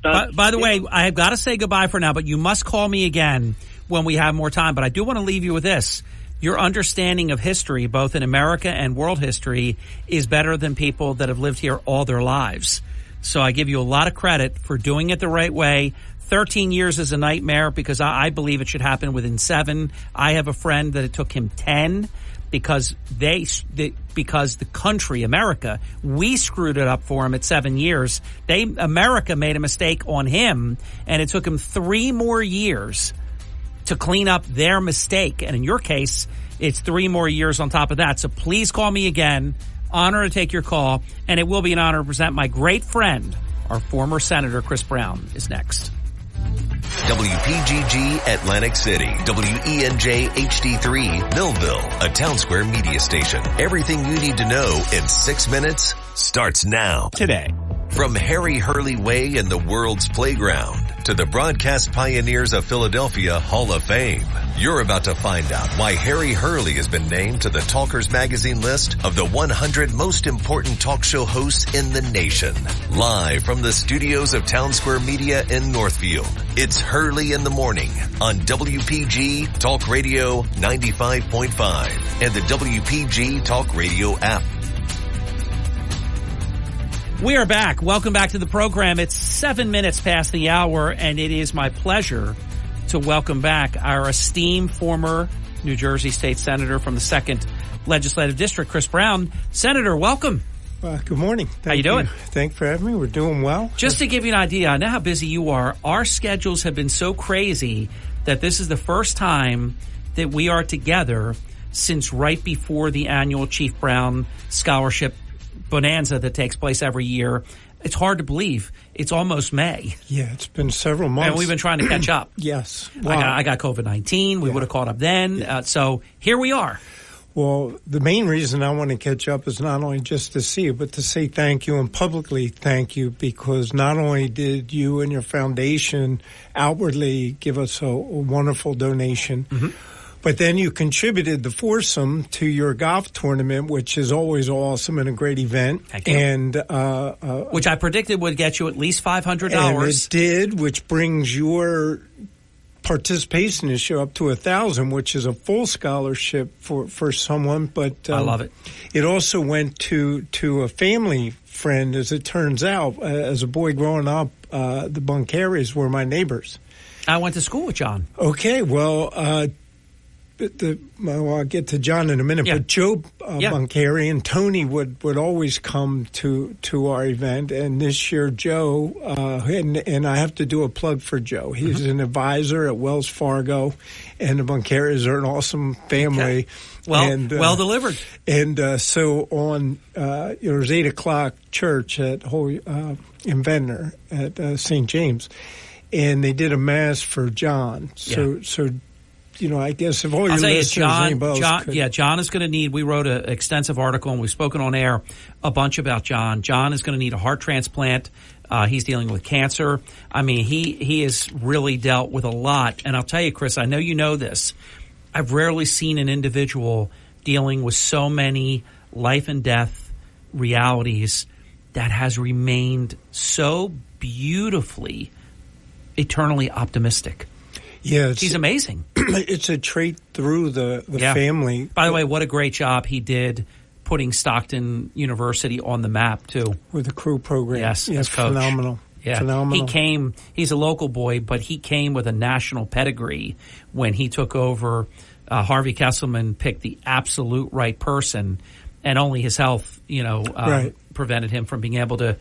By the way, I've got to say goodbye for now, but you must call me again when we have more time. But I do want to leave you with this. Your understanding of history, both in America and world history, is better than people that have lived here all their lives. So I give you a lot of credit for doing it the right way. 13 years is a nightmare because I believe it should happen within 7. I have a friend that it took him 10 because the country, America, we screwed it up for him at 7 years. America made a mistake on him, and it took him 3 more years to clean up their mistake. And in your case, it's 3 more years on top of that. So please call me again. Honor to take your call, and it will be an honor to present my great friend, our former Senator Chris Brown, is next. WPGG Atlantic City, WENJ HD3 Millville, a Town Square media station. Everything you need to know in 6 minutes starts now. Today. From Harry Hurley Way in the world's playground to the broadcast pioneers of Philadelphia Hall of Fame, you're about to find out why Harry Hurley has been named to the Talkers Magazine list of the 100 most important talk show hosts in the nation. Live from the studios of Town Square Media in Northfield, it's Hurley in the Morning on WPG Talk Radio 95.5 and the WPG Talk Radio app. We are back. Welcome back to the program. It's 7 minutes past the hour, and it is my pleasure to welcome back our esteemed former New Jersey State Senator from the 2nd Legislative District, Chris Brown. Senator, welcome. Good morning. How you doing? Thanks for having me. We're doing well. Just to give you an idea, I know how busy you are. Our schedules have been so crazy that this is the first time that we are together since right before the annual Chief Brown Scholarship Bonanza that takes place every year. It's hard to believe. It's almost May. Yeah, it's been several months. And we've been trying to catch up. Yes. Wow. I got COVID-19. We would have caught up then. So here we are. Well, the main reason I want to catch up is not only just to see you, but to say thank you and publicly thank you, because not only did you and your foundation outwardly give us a wonderful donation, but then you contributed the foursome to your golf tournament, which is always awesome and a great event. Thank you. And which I predicted would get you at least $500. And it did, which brings your participation issue up to $1,000, which is a full scholarship for someone. But I love it. It also went to a family friend, as it turns out. As a boy growing up, the Buncaries were my neighbors. I went to school with John. Okay, well, I'll get to John in a minute, but Joe Boncari and Tony would always come to our event. And this year, Joe, and I have to do a plug for Joe. He's an advisor at Wells Fargo, and the Boncaris are an awesome family. Okay. Well delivered. And so on, it was 8 o'clock church at in Ventnor at St. James, and they did a mass for John. So I guess if all your listeners, John is going to need. We wrote an extensive article and we've spoken on air a bunch about John. John is going to need a heart transplant. He's dealing with cancer. I mean, he has really dealt with a lot. And I'll tell you, Chris, I know you know this. I've rarely seen an individual dealing with so many life and death realities that has remained so beautifully, eternally optimistic. Yeah, he's amazing. It's a trait through the family. By the way, what a great job he did putting Stockton University on the map, too. With the crew program. Yes, as coach. Phenomenal. Yeah. Phenomenal. He's a local boy, but he came with a national pedigree when he took over. Harvey Kesselman picked the absolute right person, and only his health, prevented him from being able to,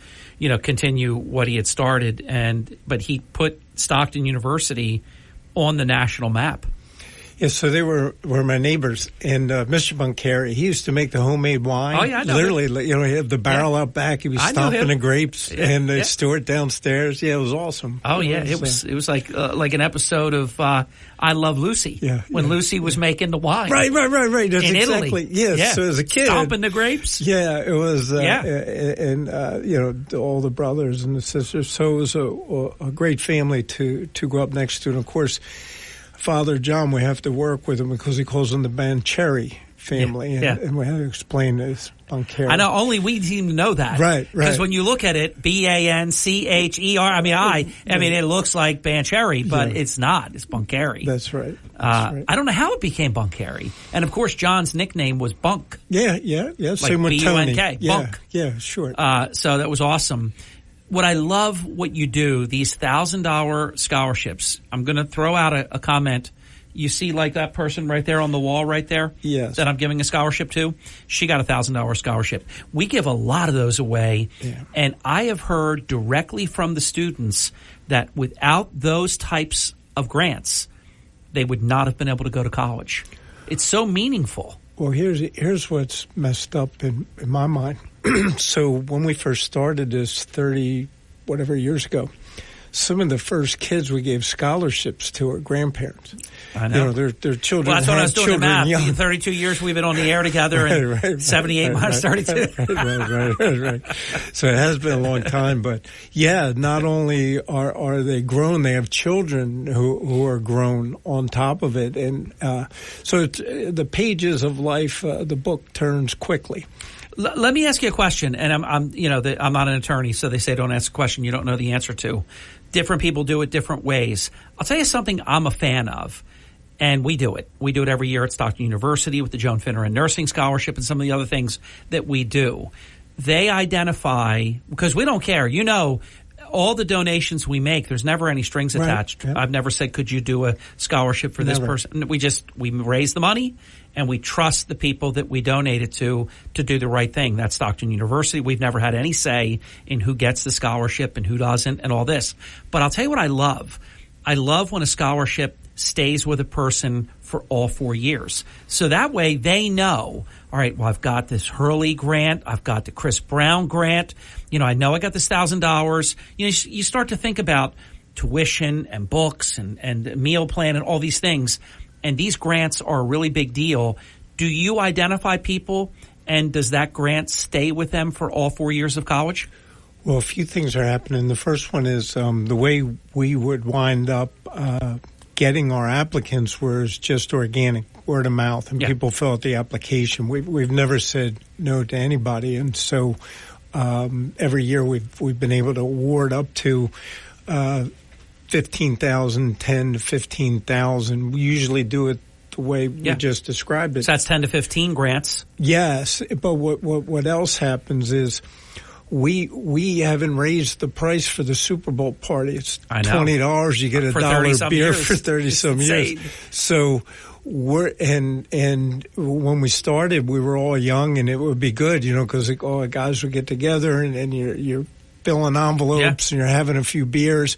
continue what he had started. But he put Stockton University on the national map. Yeah, so they were my neighbors, and Mr. Boncari, he used to make the homemade wine. Oh, yeah, I know. Literally, he had the barrel out back. He was stomping the grapes and the steward downstairs. Yeah, it was awesome. Oh, it was like an episode of I Love Lucy. When Lucy was making the wine. Right. That's in exactly. Italy. Yes. So as a kid, stomping the grapes. Yeah, it was. And all the brothers and the sisters. So it was a great family to grow up next to, and of course, Father John, we have to work with him because he calls them the Bancheri family, and we have to explain this. Boncari. I know, only we seem to know that. Right. Because when you look at it, Bancher, I mean, it looks like Bancheri, but it's not. It's Boncari. That's right. I don't know how it became Boncari. And, of course, John's nickname was Bunk. Yeah. Like Same with Tony. Bunk. Yeah, sure. So that was awesome. What I love what you do, these $1,000 scholarships. I'm going to throw out a comment. You see like that person right there on the wall right there? Yes. That I'm giving a scholarship to? She got a $1,000 scholarship. We give a lot of those away. Yeah. And I have heard directly from the students that without those types of grants, they would not have been able to go to college. It's so meaningful. Well, here's what's messed up in my mind. So when we first started this 30-whatever years ago, some of the first kids we gave scholarships to are grandparents. I know. Their children. Well, that's what I was doing the math. Young. 32 years we've been on the air together, and 78 minus 32. Right. So it has been a long time, but not only are they grown, they have children who are grown on top of it, and so it's, the pages of life, the book turns quickly. Let me ask you a question, and I'm not an attorney, so they say don't ask a question you don't know the answer to. Different people do it different ways. I'll tell you something I'm a fan of, and we do it. We do it every year at Stockton University with the Joan Finneran Nursing Scholarship and some of the other things that we do. They identify, because we don't care, all the donations we make, there's never any strings attached. Yep. I've never said, could you do a scholarship for this person? We raise the money, and we trust the people that we donate it to do the right thing. That's Stockton University. We've never had any say in who gets the scholarship and who doesn't and all this. But I'll tell you what I love. I love when a scholarship stays with a person for all 4 years. So that way they know, all right, well, I've got this Hurley grant. I've got the Chris Brown grant. I know I got this $1,000. You start to think about tuition and books and meal plan and all these things. And these grants are a really big deal. Do you identify people, and does that grant stay with them for all 4 years of college? Well, a few things are happening. The first one is the way we would wind up getting our applicants was just organic, word of mouth, and people fill out the application. We've never said no to anybody, and so every year we've been able to award up to 15,000, 10 to 15,000. We usually do it the way we just described it. So that's 10 to 15 grants. Yes, but what else happens is we haven't raised the price for the Super Bowl party. It's $20. You get $1 beer for 30 some years. So And when we started, we were all young, and it would be good, because all guys would get together, and you're filling envelopes and you're having a few beers.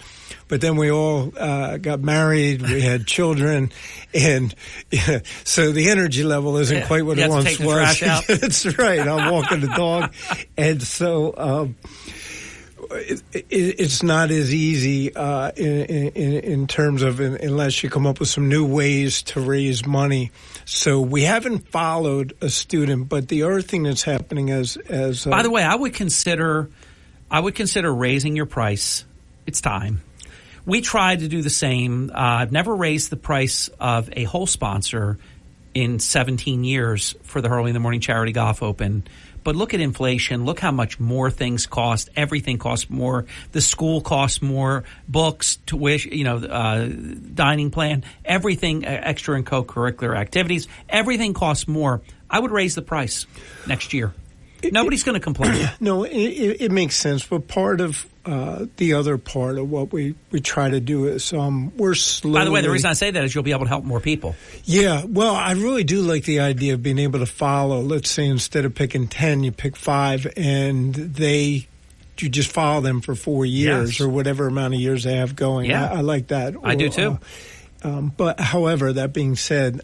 But then we all got married, we had children, and so the energy level isn't quite what it once was. Trash out. That's right. I'm walking the dog, and so it's not as easy in terms of unless you come up with some new ways to raise money. So we haven't followed a student, but the other thing that's happening as by the way, I would consider raising your price. It's time. We tried to do the same. I've never raised the price of a whole sponsor in 17 years for the Hurley in the Morning Charity Golf Open. But look at inflation. Look how much more things cost. Everything costs more. The school costs more. Books, tuition, dining plan, everything, extra and co-curricular activities. Everything costs more. I would raise the price next year. Nobody's going to complain. No, it makes sense. But part of the other part of what we try to do is we're slowly. By the way, the reason I say that is you'll be able to help more people. Yeah, well, I really do like the idea of being able to follow. Let's say instead of picking 10, you pick 5, and you just follow them for 4 years or whatever amount of years they have going. Yeah. I like that. I do too. But however, that being said,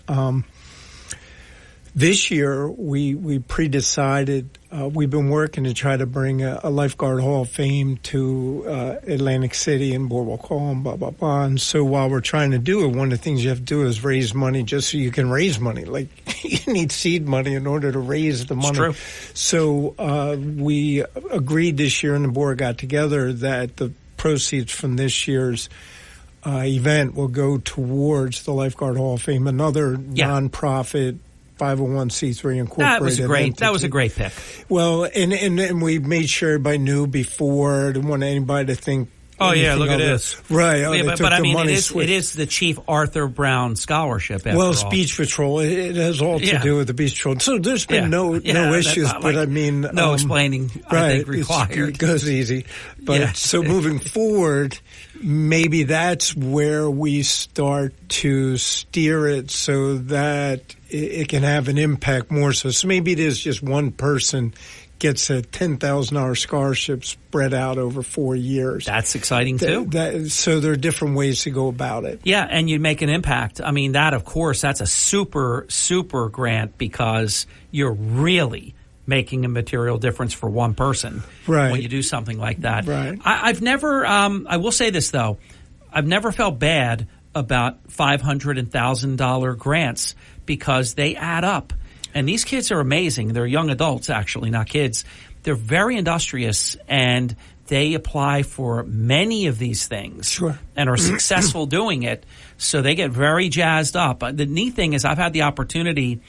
this year we pre-decided. We've been working to try to bring a Lifeguard Hall of Fame to Atlantic City and Boardwalk Hall and blah, blah, blah. And so while we're trying to do it, one of the things you have to do is raise money just so you can raise money. Like, you need seed money in order to raise the money. It's true. So we agreed this year, and the board got together, that the proceeds from this year's event will go towards the Lifeguard Hall of Fame, another nonprofit 501c3 incorporated. That was great. Entity. That was a great pick. Well, and we made sure everybody knew before. I didn't want anybody to think. Oh yeah, look at this. Right. But I mean, it is the Chief Arthur Brown Scholarship. Well, it's Beach Patrol. It has all to do with the Beach Patrol. So there's been no issues. But I mean, no explaining. I think required. It goes easy. But so moving forward, maybe that's where we start to steer it so that it can have an impact more. So maybe it is just one person gets a $10,000 scholarship spread out over 4 years. That's exciting too. So there are different ways to go about it. Yeah, and you make an impact. I mean, that of course, that's a super, super grant because you're really making a material difference for one person when you do something like that. Right. I've never, I will say this though, I've never felt bad about $500 and $1,000 grants because they add up. And these kids are amazing. They're young adults, actually, not kids. They're very industrious, and they apply for many of these things and are successful doing it. So they get very jazzed up. The neat thing is I've had the opportunity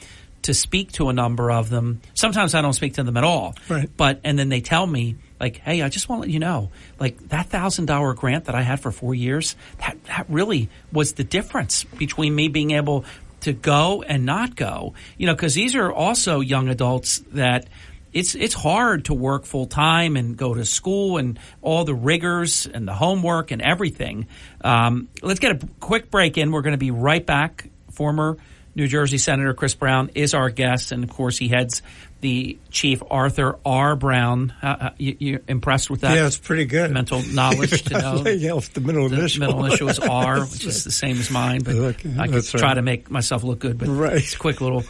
to speak to a number of them. Sometimes I don't speak to them at all. Right. And then they tell me, like, hey, I just want to let you know, like, that $1,000 grant that I had for 4 years, that really was the difference between me being able to go and not go, because these are also young adults that it's hard to work full time and go to school and all the rigors and the homework and everything. Let's get a quick break in. We're going to be right back. Former New Jersey Senator Chris Brown is our guest, and of course he heads the Chief Arthur R. Brown. You impressed with that? Yeah, it's pretty good. Mental knowledge to know. The middle initial. The middle initial is R, which is the same as mine, but I could try to make myself look good. But it's a quick little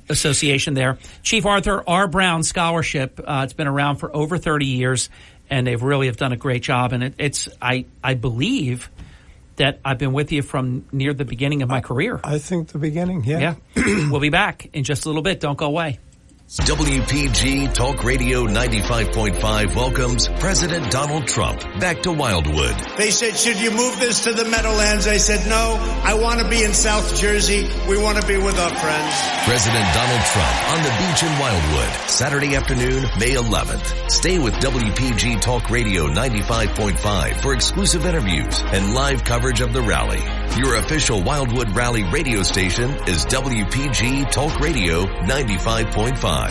association there. Chief Arthur R. Brown Scholarship. It's been around for over 30 years, and they really have done a great job. And I believe that I've been with you from near the beginning of my career. I think the beginning, yeah. We'll be back in just a little bit. Don't go away. WPG Talk Radio 95.5 welcomes President Donald Trump back to Wildwood. They said, should you move this to the Meadowlands? I said, no, I want to be in South Jersey. We want to be with our friends. President Donald Trump on the beach in Wildwood, Saturday afternoon, May 11th. Stay with WPG Talk Radio 95.5 for exclusive interviews and live coverage of the rally. Your official Wildwood Rally radio station is WPG Talk Radio 95.5.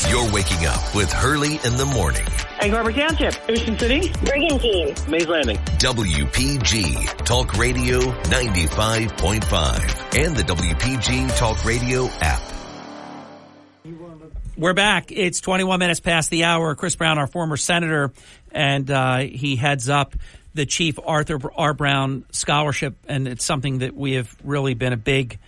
You're waking up with Hurley in the morning. Egg Harbor Township, Ocean City, Brigantine, Mays Landing. WPG Talk Radio 95.5 and the WPG Talk Radio app. We're back. It's 21 minutes past the hour. Chris Brown, our former senator, and he heads up the Chief Arthur R. Brown Scholarship, and it's something that we have really been a big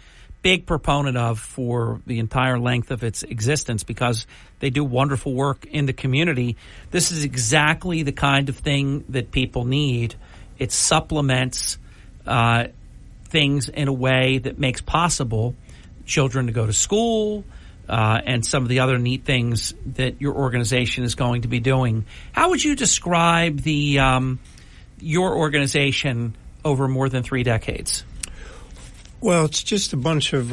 proponent of for the entire length of its existence because they do wonderful work in the community. This is exactly the kind of thing that people need. It supplements things in a way that makes possible children to go to school, and some of the other neat things that your organization is going to be doing. How would you describe your organization over more than 3 decades? Well, it's just a bunch of,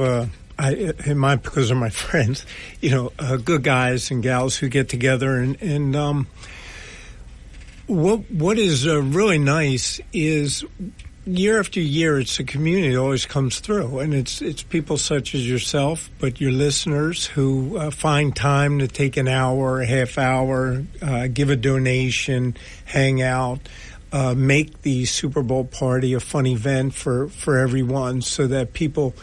because of my friends, good guys and gals who get together. And what is really nice is year after year, it's a community that always comes through, and it's people such as yourself, but your listeners who find time to take an hour, a half hour, give a donation, hang out, make the Super Bowl party a fun event for everyone, so that people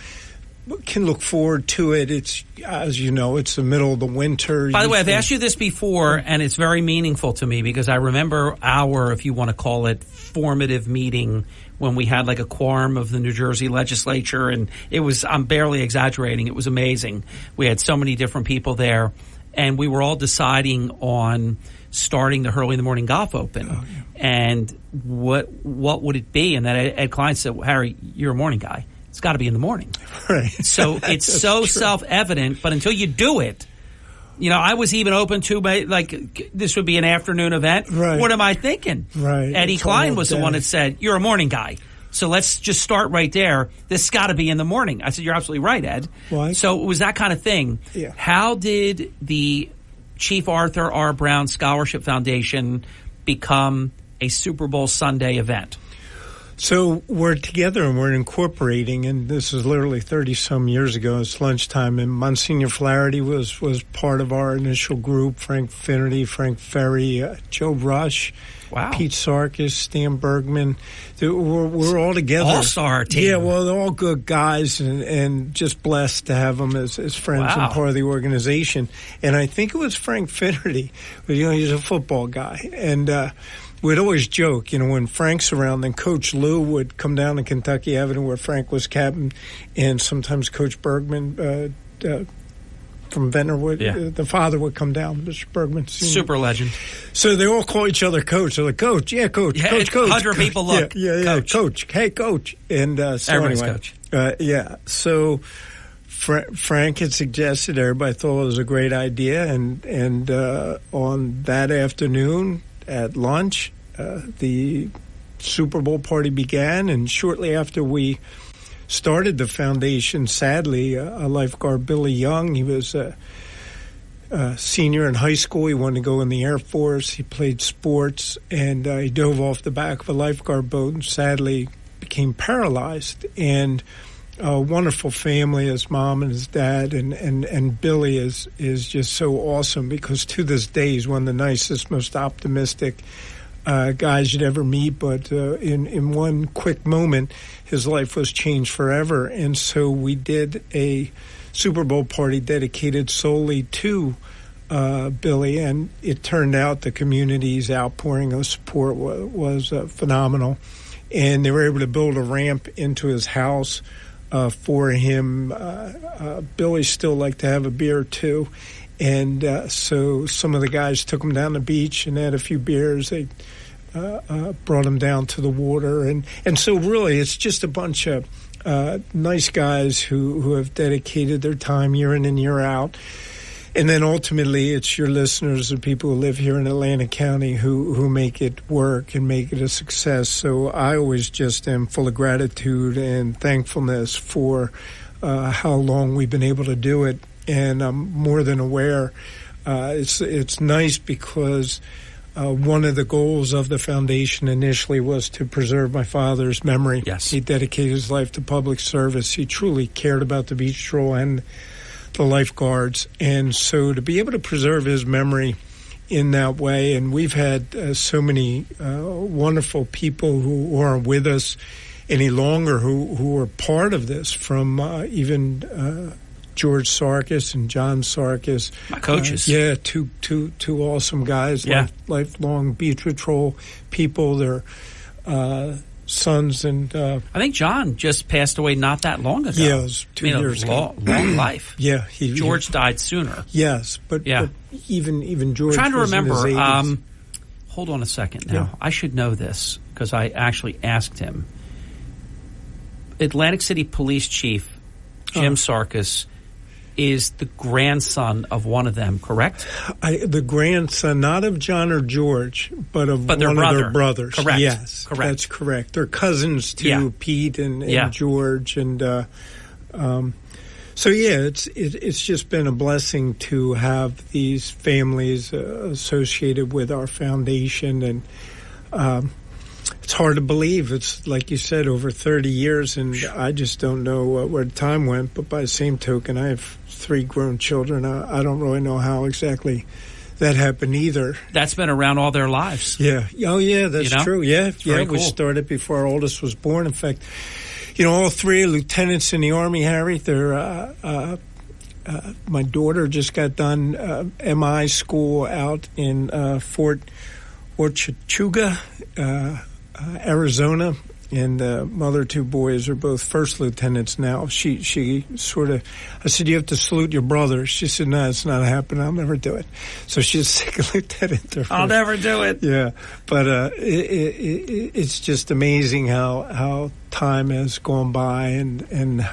can look forward to it. It's, as you know, it's the middle of the winter. By the way, I've asked you this before, and it's very meaningful to me because I remember our, if you want to call it, formative meeting when we had like a quorum of the New Jersey legislature, and it was, I'm barely exaggerating, it was amazing. We had so many different people there, and we were all deciding on starting the Hurley in the Morning Golf Open. Oh, yeah. And what would it be? And then Ed Klein said, well, Harry, you're a morning guy. It's got to be in the morning. Right. So it's so true. Self-evident, but until you do it, I was even open to, this would be an afternoon event. Right. What am I thinking? Right. Eddie Klein was the one that said, you're a morning guy. So let's just start right there. This has got to be in the morning. I said, you're absolutely right, Ed. Why? So it was that kind of thing. Yeah. How did the Chief Arthur R. Brown Scholarship Foundation become a Super Bowl Sunday event? So we're together and we're incorporating, and this is literally 30-some years ago. It's lunchtime, and Monsignor Flaherty was part of our initial group, Frank Finnerty, Frank Ferry, Joe Rush, wow. Pete Sarkis, Stan Bergman. We're all together. All-star team. Yeah, well, they're all good guys, and just blessed to have them as friends and part of the organization. And I think it was Frank Finnerty. He's a football guy, and we'd always joke, when Frank's around, then Coach Lou would come down to Kentucky Avenue where Frank was captain, and sometimes Coach Bergman from Ventnor would, the father would come down, Mr. Bergman. Super legend. So they all call each other Coach. They're like, Coach, yeah, Coach, yeah, Coach. 100 people look. Yeah, Coach. Hey, Coach. And so everybody's anyway, Coach. So Frank had suggested, everybody thought it was a great idea, and on that afternoon at lunch, the Super Bowl party began, and shortly after we started the foundation, sadly, a lifeguard, Billy Young, he was a senior in high school. He wanted to go in the Air Force. He played sports, and he dove off the back of a lifeguard boat and sadly became paralyzed. And a wonderful family, his mom and his dad, and Billy is just so awesome because to this day he's one of the nicest, most optimistic guys you'd ever meet, but in one quick moment, his life was changed forever. And so we did a Super Bowl party dedicated solely to Billy, and it turned out the community's outpouring of support was phenomenal. And they were able to build a ramp into his house for him. Billy still liked to have a beer, too. And so some of the guys took him down the beach and had a few beers. They brought him down to the water. And so really it's just a bunch of nice guys who have dedicated their time year in and year out. And then ultimately it's your listeners, the people who live here in Atlantic County who make it work and make it a success. So I always just am full of gratitude and thankfulness for how long we've been able to do it. And I'm more than aware. It's nice because one of the goals of the foundation initially was to preserve my father's memory. Yes. He dedicated his life to public service. He truly cared about the beach troll and lifeguards. And so to be able to preserve his memory in that way, and we've had so many wonderful people who aren't with us any longer who are part of this, from even George Sarkis and John Sarkis, my coaches. Two awesome guys, lifelong Beach Patrol people. Their sons, and I think John just passed away not that long ago. Yeah, it was 2 years ago. Long life. Yeah, George died sooner. Yes, but even George. I'm trying to was remember. In his 80s. Hold on a second now. I should know this because I actually asked him. Atlantic City Police Chief Jim Sarkis is the grandson of one of them, correct? The grandson, not of John or George, but of one of their brothers. Correct. Yes, correct. That's correct. They're cousins to Pete and George, and so it's just been a blessing to have these families associated with our foundation, and it's hard to believe. It's like you said, over 30 years, and I just don't know where the time went. But by the same token, I have 3 grown children. I don't really know how exactly that happened either. That's been around all their lives. Yeah. Oh, yeah, that's true. Yeah, cool. We started before our oldest was born. In fact, all 3 are lieutenants in the Army, Harry. They're my daughter just got done MI school out in Fort Chachuga, Arizona, and mother 2 boys are both first lieutenants now. She sort of, I said, you have to salute your brother. She said, no, it's not happening. I'll never do it. So she's second lieutenant. I'll never do it. Yeah, but it's just amazing how time has gone by, and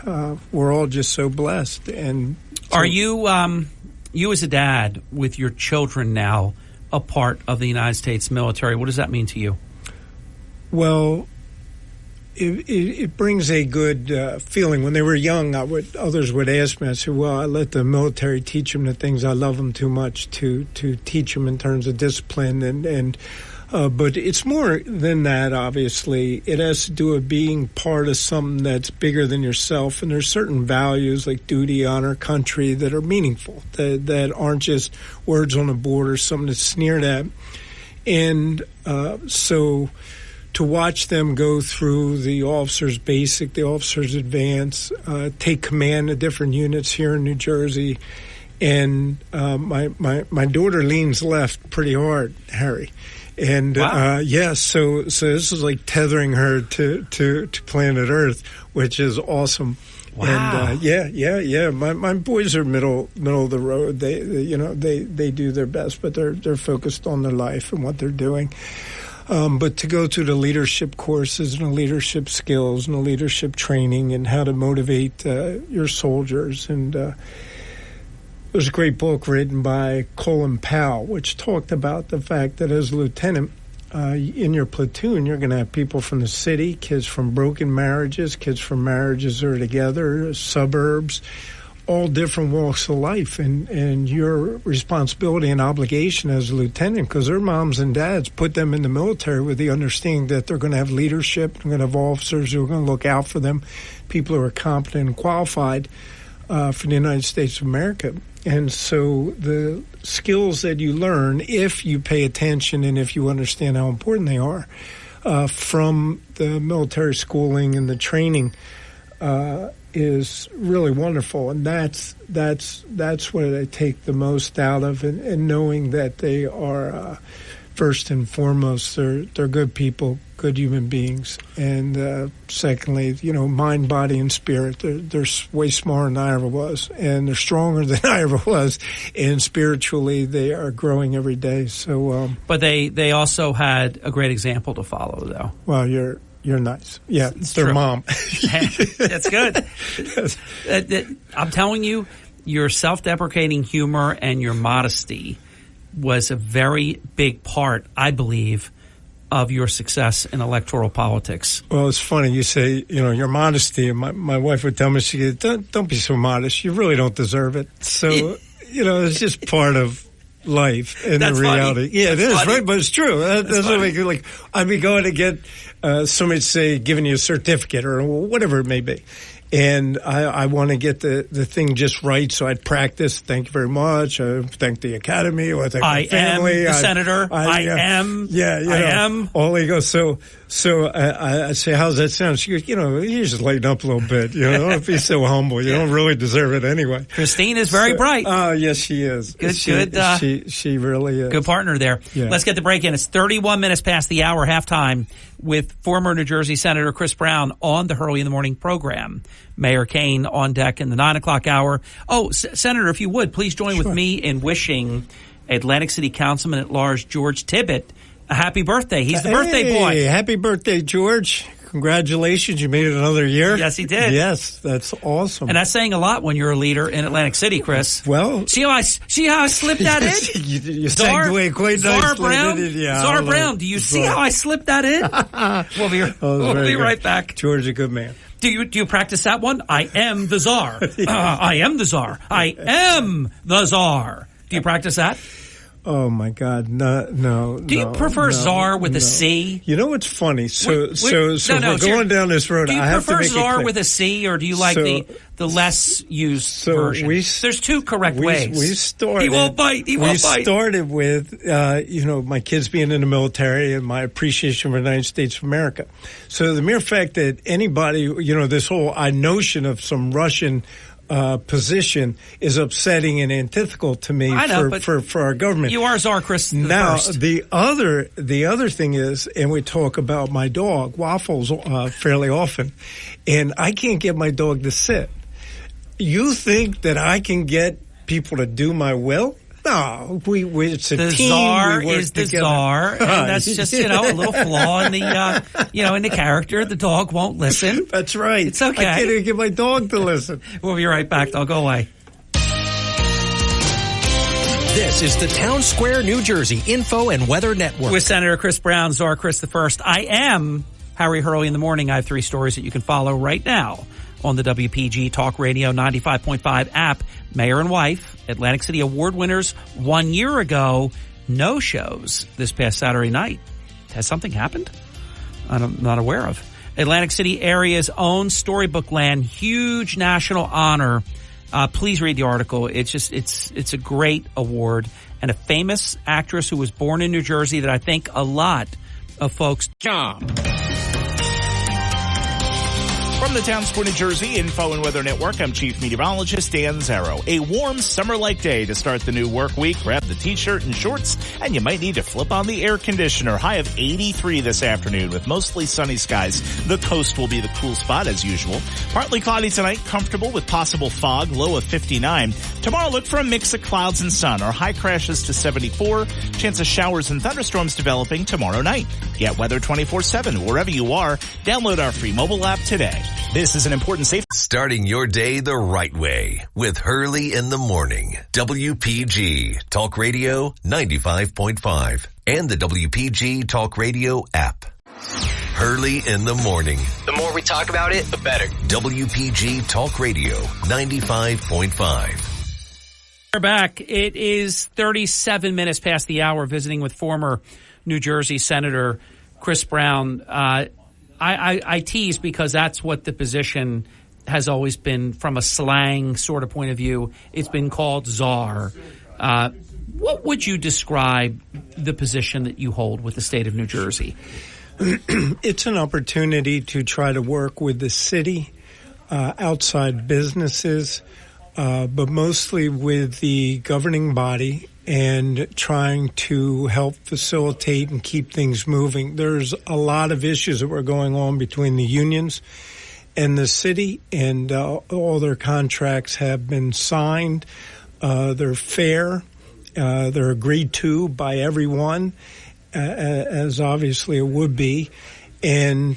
we're all just so blessed. And so, are you you as a dad with your children now a part of the United States military? What does that mean to you? Well, it brings a good feeling. When they were young, others would ask me, I said, well, I let the military teach them the things I love them too much to teach them in terms of discipline. But it's more than that, obviously. It has to do with being part of something that's bigger than yourself. And there's certain values like duty, honor, country that are meaningful, that aren't just words on a board or something that's sneered at. And so to watch them go through the officer's basic, the officer's advance, take command of different units here in New Jersey. And my daughter leans left pretty hard, Harry. And wow. So this is like tethering her to planet Earth, which is awesome. Wow. And my boys are middle of the road. They do their best, but they're focused on their life and what they're doing. But to go through the leadership courses and the leadership skills and the leadership training and how to motivate your soldiers. And there's a great book written by Colin Powell, which talked about the fact that as a lieutenant in your platoon, you're going to have people from the city, kids from broken marriages, kids from marriages that are together, suburbs, all different walks of life, and your responsibility and obligation as a lieutenant, because their moms and dads put them in the military with the understanding that they're going to have leadership, they're going to have officers who are going to look out for them, people who are competent and qualified for the United States of America. And so the skills that you learn, if you pay attention and if you understand how important they are, from the military schooling and the training, is really wonderful, and that's what I take the most out of, and knowing that they are first and foremost they're good people, good human beings, and secondly, mind, body, and spirit. They're way smarter than I ever was, and they're stronger than I ever was, and spiritually they are growing every day. So, but they also had a great example to follow, though. Well, You're nice. Yeah, it's their true. Mom. That's good. I'm telling you, your self-deprecating humor and your modesty was a very big part, I believe, of your success in electoral politics. Well, it's funny. You say, your modesty. And my wife would tell me, she goes, don't be so modest. You really don't deserve it. So, it's just part of life and the reality. Funny. Yeah, that's it is, funny. Right? But it's true. That's what I'd be going to get somebody to say, giving you a certificate or whatever it may be. And I want to get the thing just right, so I'd practice. Thank you very much. I thank the Academy. I thank my family. Am the senator. I am. Yeah, I am. All he goes, so I say, how's that sound? She goes, you just lighten up a little bit. Don't be so humble. You don't really deserve it anyway. Christine is very bright. Oh, yes, she is. Good. She really is. Good partner there. Yeah. Let's get the break in. It's 31 minutes past the hour, halftime, with former New Jersey Senator Chris Brown on the Hurley in the Morning program. Mayor Kane on deck in the 9 o'clock hour. Oh, Senator, if you would, please join with me in wishing Atlantic City Councilman at Large George Tibbett a happy birthday. He's the birthday boy. Happy birthday, George. Congratulations. You made it another year. Yes, he did. Yes, that's awesome. And that's saying a lot when you're a leader in Atlantic City, Chris. Well, see how I slipped that in? you segued quite nicely. Czar Brown, yeah, Czar Brown, do you see how I slipped that in? We'll be right back. George, a good man. Do you practice that one? I am the czar. I am the czar. I am the czar. Do you practice that? Oh my God, no. Do you prefer czar with a C? You know what's funny? So we're going down this road. Do you I have prefer to make czar it with a C, or do you like the less used version? There's two correct ways. We started. He won't bite. We started with my kids being in the military and my appreciation for the United States of America. So the mere fact that anybody, this whole notion of some Russian position is upsetting and antithetical to me for our government. You are Czar Chris now, first. the other thing is, and we talk about my dog, Waffles, fairly often, and I can't get my dog to sit. You think that I can get people to do my will? No, it's a the team. czar is the czar, and that's just a little flaw in the in the character. The dog won't listen. That's right. It's okay. I can't even get my dog to listen. We'll be right back. Don't go away. This is the Town Square, New Jersey Info and Weather Network. With Senator Chris Brown, Czar Chris the First. I am Harry Hurley in the morning. I have 3 stories that you can follow right now on the WPG Talk Radio 95.5 app. Mayor and wife, Atlantic City award winners 1 year ago, no shows this past Saturday night. Has something happened? I'm not aware of. Atlantic City area's own Storybook Land, huge national honor. Please read the article. It's a great award, and a famous actress who was born in New Jersey that I think a lot of folks job. From the Town Square, New Jersey Info and Weather Network, I'm Chief Meteorologist Dan Zarrow. A warm summer-like day to start the new work week. Grab the t-shirt and shorts, and you might need to flip on the air conditioner. High of 83 this afternoon with mostly sunny skies. The coast will be the cool spot as usual. Partly cloudy tonight, comfortable with possible fog, low of 59. Tomorrow, look for a mix of clouds and sun. Our high crashes to 74. Chance of showers and thunderstorms developing tomorrow night. Get weather 24/7 wherever you are. Download our free mobile app today. This is an important safety. Starting your day the right way with Hurley in the Morning. WPG Talk Radio 95.5 and the WPG Talk Radio app. Hurley in the Morning. The more we talk about it, the better. WPG Talk Radio 95.5. We're back. It is 37 minutes past the hour, visiting with former New Jersey Senator Chris Brown. I tease because that's what the position has always been from a slang sort of point of view. It's been called czar. What would you describe the position that you hold with the state of New Jersey? It's an opportunity to try to work with the city, outside businesses, but mostly with the governing body and trying to help facilitate and keep things moving. There's a lot of issues that were going on between the unions and the city, and all their contracts have been signed. They're fair. They're agreed to by everyone, as obviously it would be. And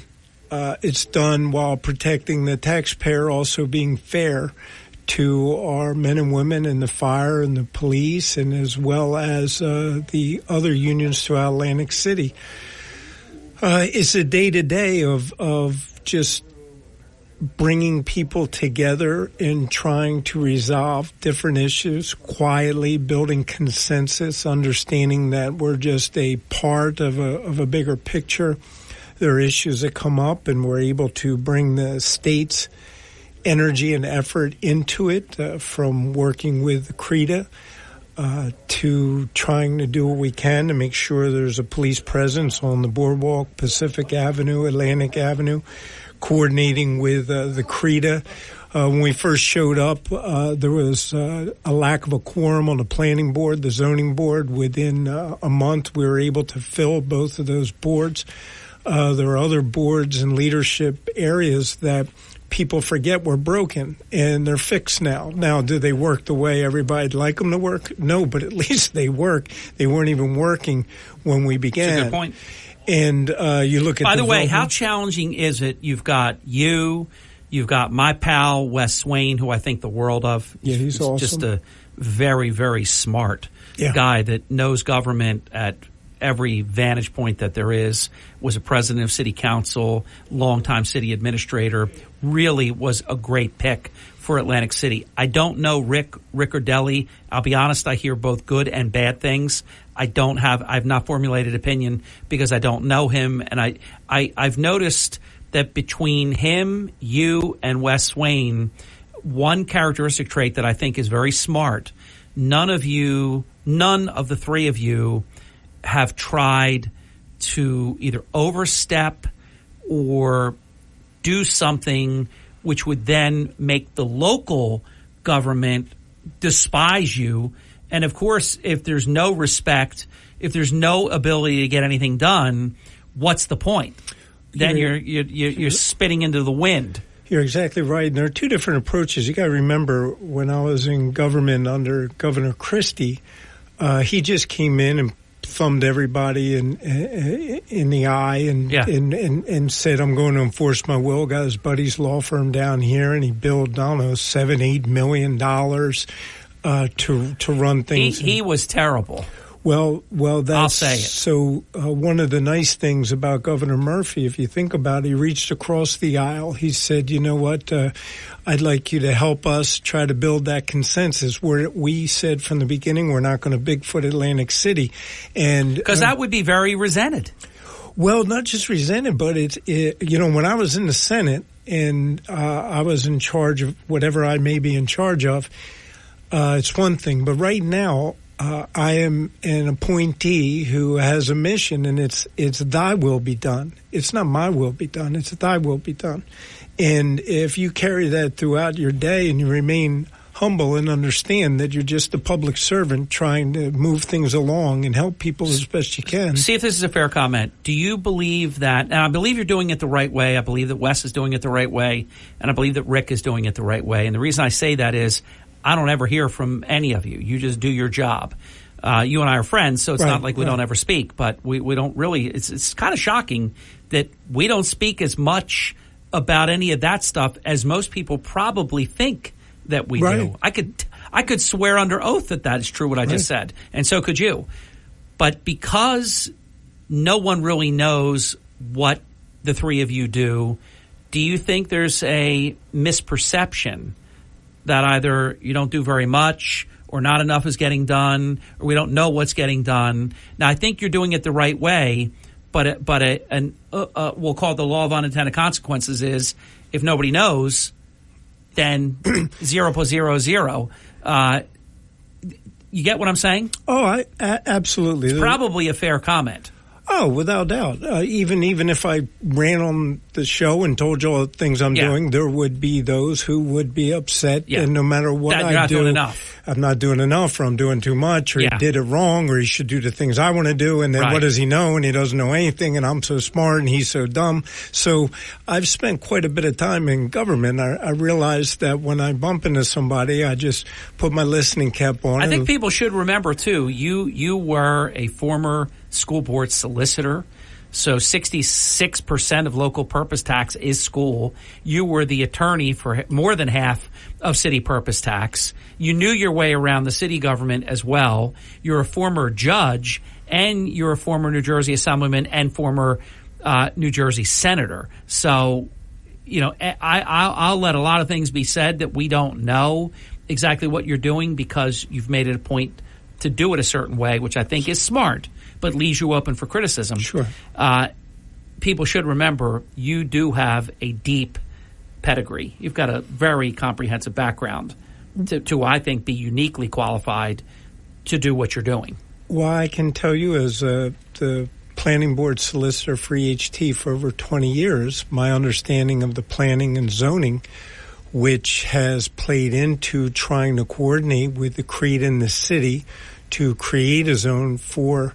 it's done while protecting the taxpayer, also being fair to our men and women in the fire and the police, and as well as the other unions throughout Atlantic City. It's a day-to-day of just bringing people together and trying to resolve different issues quietly, building consensus, understanding that we're just a part of a bigger picture. There are issues that come up, and we're able to bring the states energy and effort into it, from working with CREDA to trying to do what we can to make sure there's a police presence on the boardwalk, Pacific Avenue, Atlantic Avenue, coordinating with the CREDA. When we first showed up, there was a lack of a quorum on the planning board, the zoning board. Within a month, we were able to fill both of those boards. There are other boards and leadership areas that people forget were broken, and they're fixed now. Now, do they work the way everybody'd like them to work? No, but at least they work. They weren't even working when we began. That's a good point. And you look at By the way, how challenging is it? You've got you've got my pal, Wes Swain, who I think the world of. Yeah, he's awesome. Just a very, very smart guy that knows government at every vantage point that there is, was a president of city council, longtime city administrator, really was a great pick for Atlantic City. I don't know Rick Ordelli. I'll be honest, I hear both good and bad things. I've not formulated opinion because I don't know him, and I've noticed that between him, you, and Wes Swain, one characteristic trait that I think is very smart, none of the three of you have tried to either overstep or do something which would then make the local government despise you. And of course, if there's no respect, if there's no ability to get anything done, what's the point? Then you're spitting into the wind. You're exactly right. And there are two different approaches. You got to remember, when I was in government under Governor Christie, he just came in and thumbed everybody in the eye and said, I'm going to enforce my will. Got his buddy's law firm down here, and he billed, I don't know, $7-8 million to run things. He was terrible. Well, that's, I'll say it. So one of the nice things about Governor Murphy, if you think about it, he reached across the aisle. He said, you know what, I'd like you to help us try to build that consensus where we said from the beginning we're not going to Bigfoot Atlantic City. Because that would be very resented. Well, not just resented, but when I was in the Senate and I was in charge of whatever I may be in charge of, it's one thing. But right now, I am an appointee who has a mission, and it's thy will be done. It's not my will be done. It's thy will be done. And if you carry that throughout your day and you remain humble and understand that you're just a public servant trying to move things along and help people as best you can. See if this is a fair comment. Do you believe that, and I believe you're doing it the right way, I believe that Wes is doing it the right way, and I believe that Rick is doing it the right way. And the reason I say that is I don't ever hear from any of you. You just do your job. You and I are friends, so it's not like we don't ever speak, but we don't really, it's kind of shocking that we don't speak as much about any of that stuff as most people probably think that we do. I could swear under oath that is true what I just said, and so could you. But because no one really knows what the three of you do you think there's a misperception that either you don't do very much or not enough is getting done or we don't know what's getting done? Now, I think you're doing it the right way, but we'll call it the law of unintended consequences is if nobody knows, then 0 + 0 = 0. You get what I'm saying? Oh, absolutely. It's probably a fair comment. Oh, without doubt. Even if I ran on the show and told you all the things I'm doing, there would be those who would be upset. And no matter what you're I not do, doing enough. I'm not doing enough, or I'm doing too much, or he did it wrong, or he should do the things I want to do. And then what does he know? And he doesn't know anything. And I'm so smart and he's so dumb. So I've spent quite a bit of time in government. I realized that when I bump into somebody, I just put my listening cap on. I think people should remember, too, you were a former school board solicitor. So 66% of local purpose tax is school. You were the attorney for more than half of city purpose tax. You knew your way around the city government as well. You're a former judge, and you're a former New Jersey Assemblyman and former New Jersey Senator. So, I'll let a lot of things be said that we don't know exactly what you're doing because you've made it a point to do it a certain way, which I think is smart, but leaves you open for criticism. Sure. People should remember you do have a deep pedigree. You've got a very comprehensive background to I think, be uniquely qualified to do what you're doing. Well, I can tell you as the planning board solicitor for EHT for over 20 years, my understanding of the planning and zoning, which has played into trying to coordinate with the CREED in the city to create a zone for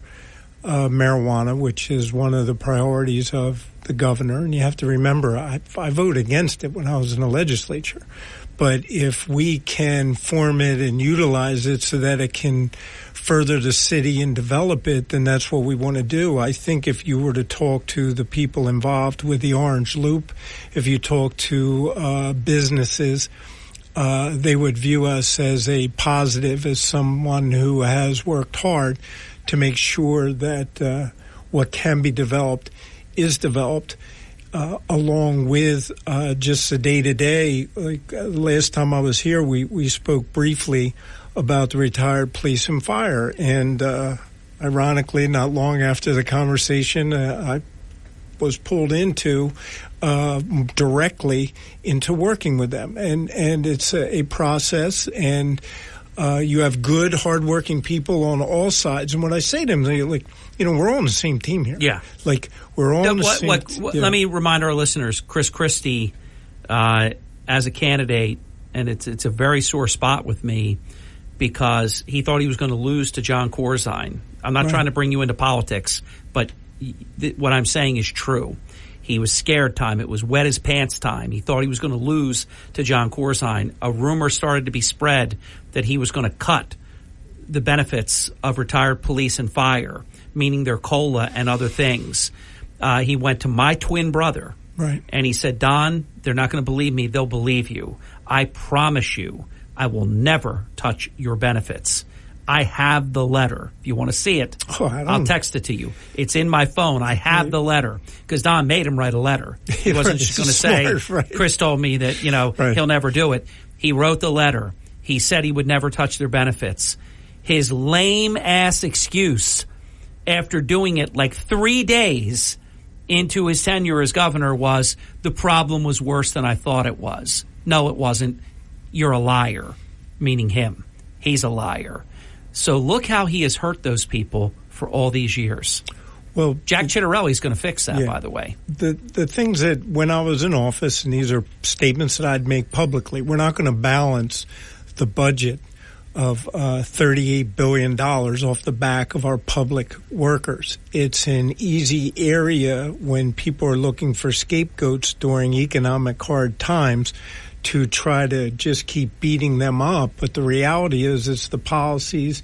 marijuana, which is one of the priorities of the governor. And you have to remember, I voted against it when I was in the legislature. But if we can form it and utilize it so that it can further the city and develop it, then that's what we want to do. I think if you were to talk to the people involved with the Orange Loop, if you talk to businesses, they would view us as a positive, as someone who has worked hard to make sure that what can be developed is developed. Along with just the day-to-day. Like last time I was here, we spoke briefly about the retired police and fire. And ironically, not long after the conversation, I was pulled into directly into working with them. And it's a process, and you have good, hardworking people on all sides. And what I say to them, they're like, we're all on the same team here. Yeah. Like, we're all on the same team. Let me remind our listeners, Chris Christie, as a candidate, and it's a very sore spot with me because he thought he was going to lose to John Corzine. I'm not trying to bring you into politics, but what I'm saying is true. He was scared time. It was wet his pants time. He thought he was going to lose to John Corzine. A rumor started to be spread that he was going to cut the benefits of retired police and fire, meaning their COLA and other things. He went to my twin brother, and he said, Don, they're not going to believe me. They'll believe you. I promise you, I will never touch your benefits. I have the letter. If you want to see it, I'll text it to you. It's in my phone. I have the letter because Don made him write a letter. He wasn't just going to say, Chris told me that, he'll never do it. He wrote the letter. He said he would never touch their benefits. His lame-ass excuse after doing it like 3 days into his tenure as governor was the problem was worse than I thought it was. No, it wasn't. You're a liar, meaning him. He's a liar. So look how he has hurt those people for all these years. Well, Jack Chitterelli's going to fix that, by the way. The things that when I was in office, and these are statements that I'd make publicly, we're not going to balance the budget of $38 billion off the back of our public workers. It's an easy area when people are looking for scapegoats during economic hard times to try to just keep beating them up. But the reality is it's the policies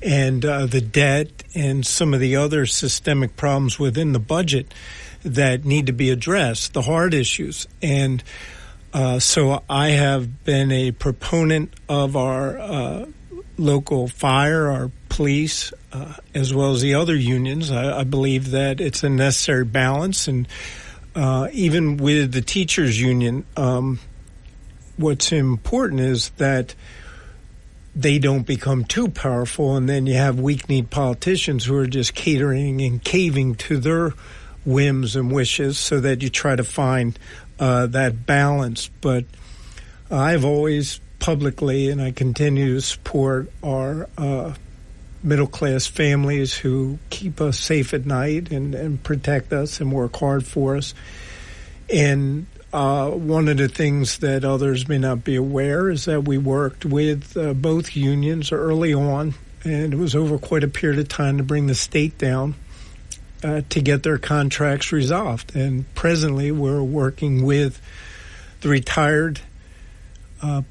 and the debt and some of the other systemic problems within the budget that need to be addressed, the hard issues. And so I have been a proponent of our local fire, our police, as well as the other unions. I believe that it's a necessary balance. And even with the teachers union, what's important is that they don't become too powerful, and then you have weak-kneed politicians who are just catering and caving to their whims and wishes so that you try to find that balance. But I've always publicly, and I continue to support our middle-class families who keep us safe at night and protect us and work hard for us. And one of the things that others may not be aware is that we worked with both unions early on, and it was over quite a period of time to bring the state down to get their contracts resolved. And presently we're working with the retired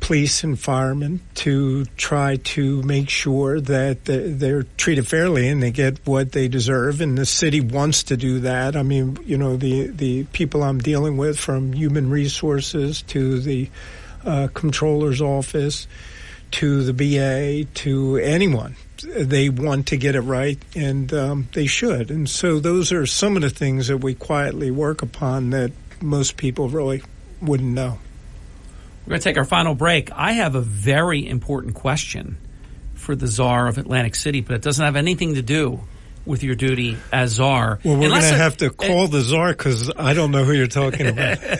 police and firemen to try to make sure that they're treated fairly and they get what they deserve. And the city wants to do that. I mean, the people I'm dealing with, from human resources to the comptroller's office to the BA to anyone, they want to get it right, and they should. And so those are some of the things that we quietly work upon that most people really wouldn't know. We're going to take our final break. I have a very important question for the Czar of Atlantic City, but it doesn't have anything to do with your duty as czar. Well, we're going to have to call the czar because I don't know who you're talking about. A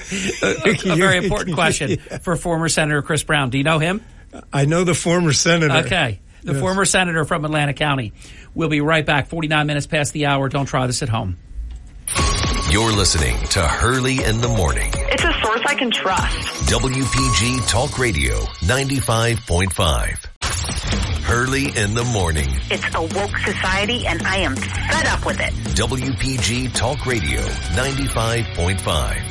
very important question for former Senator Chris Brown. Do you know him? I know the former senator. Okay. The former senator from Atlantic County. We'll be right back. 49 minutes past the hour. Don't try this at home. You're listening to Hurley in the Morning. It's a source I can trust. WPG Talk Radio 95.5. Hurley in the Morning. It's a woke society, and I am fed up with it. WPG Talk Radio 95.5.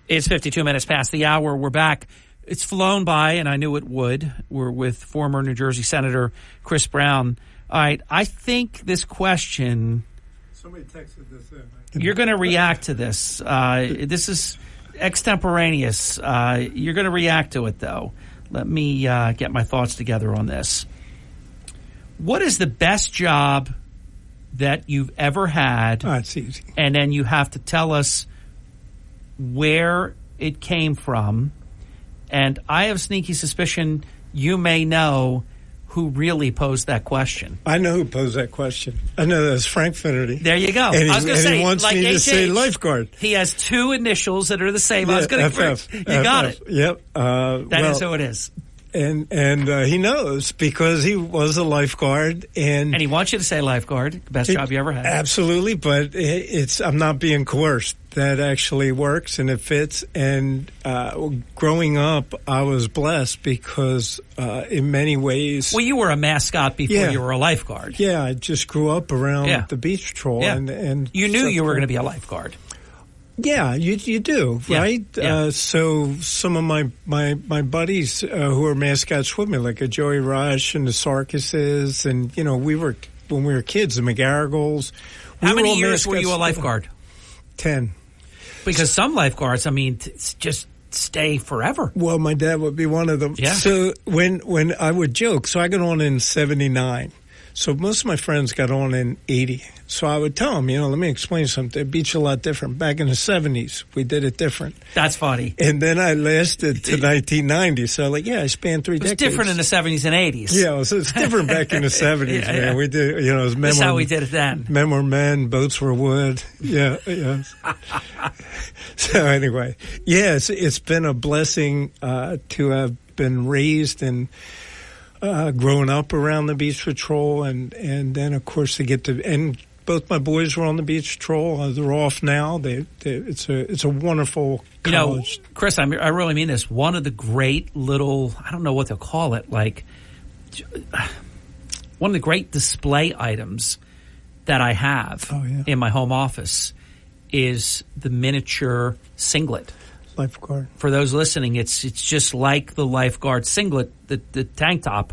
It's 52 minutes past the hour. We're back. It's flown by, and I knew it would. We're with former New Jersey Senator Chris Brown. All right, I think this question... Somebody texted this in. You're going to react to this. This is extemporaneous. You're going to react to it, though. Let me get my thoughts together on this. What is the best job that you've ever had? Oh, it's easy. And then you have to tell us where it came from. And I have a sneaky suspicion you may know who really posed that question. I know who posed that question. I know that's Frank Finnerty. There you go. And I was going to say, he wants like me to say lifeguard. He has two initials that are the same. I was going to FF. You got it. Yep. That is who it is. And he knows because he was a lifeguard, and he wants you to say lifeguard. Best job you ever had. Absolutely, but I'm not being coerced. That actually works and it fits. And growing up, I was blessed because in many ways, well, you were a mascot before you were a lifeguard. Yeah, I just grew up around the beach patrol, and you knew you were going to be a lifeguard. Yeah, you do, right? Yeah. So some of my buddies who are mascots with me, like a Joey Rush and the Sarkises, and when we were kids, the McGarrigles. How many years were you a lifeguard? 10. Because some lifeguards, just stay forever. Well, my dad would be one of them. Yeah. So when I would joke, so I got on in 79. So most of my friends got on in 80. So I would tell them, let me explain something. The beach a lot different. Back in the 70s, we did it different. That's funny. And then I lasted to 1990. So I spanned 3 decades. It was different in the 70s and 80s. Yeah, so it's different back in the 70s, man. Yeah. We did, it was men. That's how we did it then. Men were men, boats were wood. Yeah. So anyway, it's been a blessing to have been raised and growing up around the beach patrol, and then of course to get to, and both my boys were on the beach patrol. They're off now. It's a wonderful college. Chris, I really mean this. One of the great little, I don't know what to call it, like one of the great display items that I have in my home office is the miniature singlet. Lifeguard. For those listening, it's just like the lifeguard singlet, the tank top,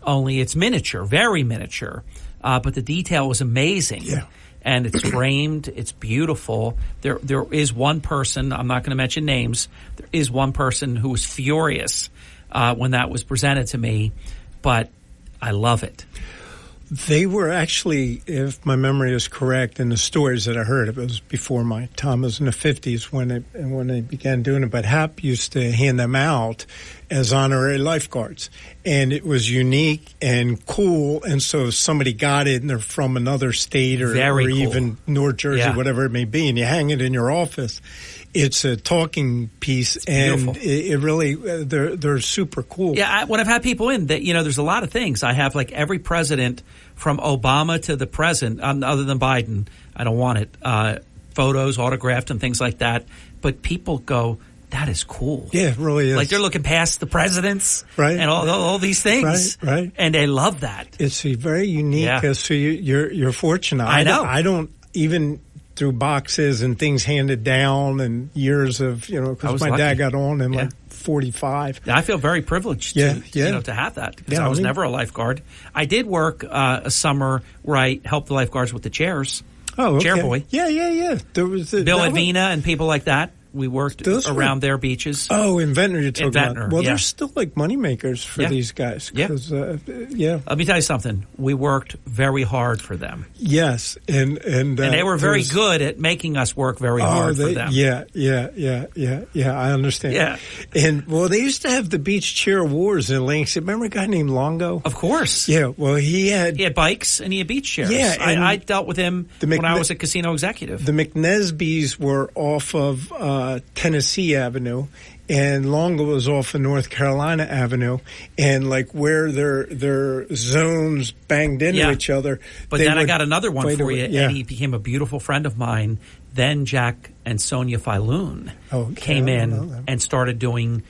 only it's miniature, very miniature. But the detail was amazing. Yeah. And it's framed. It's beautiful. There is one person, I'm not going to mention names, there is one person who was furious when that was presented to me, but I love it. They were actually, if my memory is correct, in the stories that I heard, it was before my time. It was in the 50s when they began doing it. But HAP used to hand them out as honorary lifeguards. And it was unique and cool. And so if somebody got it and they're from another state or even North Jersey, whatever it may be, and you hang it in your office, it's a talking piece, and it really they're super cool. Yeah, when I've had people in, that there's a lot of things. I have like every president from Obama to the present, other than Biden. I don't want it. Photos autographed and things like that. But people go, that is cool. Yeah, it really is. Like they're looking past the presidents, right, and all these things, right, and they love that. It's a very unique. Yeah. So you're fortunate. I know. I don't even through boxes and things handed down and years of because my dad got on in like 45. Yeah, I feel very privileged to have that because I was never a lifeguard. I did work a summer where I helped the lifeguards with the chairs. Oh, okay. Chair boy. Yeah. There was Bill Advina and people like that. We worked Those around their beaches. Oh, in Ventnor you're talking Ventnor, about. Well, yeah. they're still like moneymakers for these guys. Yeah. 'Cause, Let me tell you something. We worked very hard for them. Yes, and they were very good at making us work very hard for them. Yeah. I understand. Yeah. And well, they used to have the beach chair wars in Lansing. Remember a guy named Longo? Of course. Yeah. Well, he had bikes and he had beach chairs. Yeah, and I dealt with him when I was a casino executive. The McNesbys were off of Tennessee Avenue, and Longo was off of North Carolina Avenue, and like where their zones banged into each other. But then I got another one for you, and he became a beautiful friend of mine. Then Jack and Sonia Filoon came in and started doing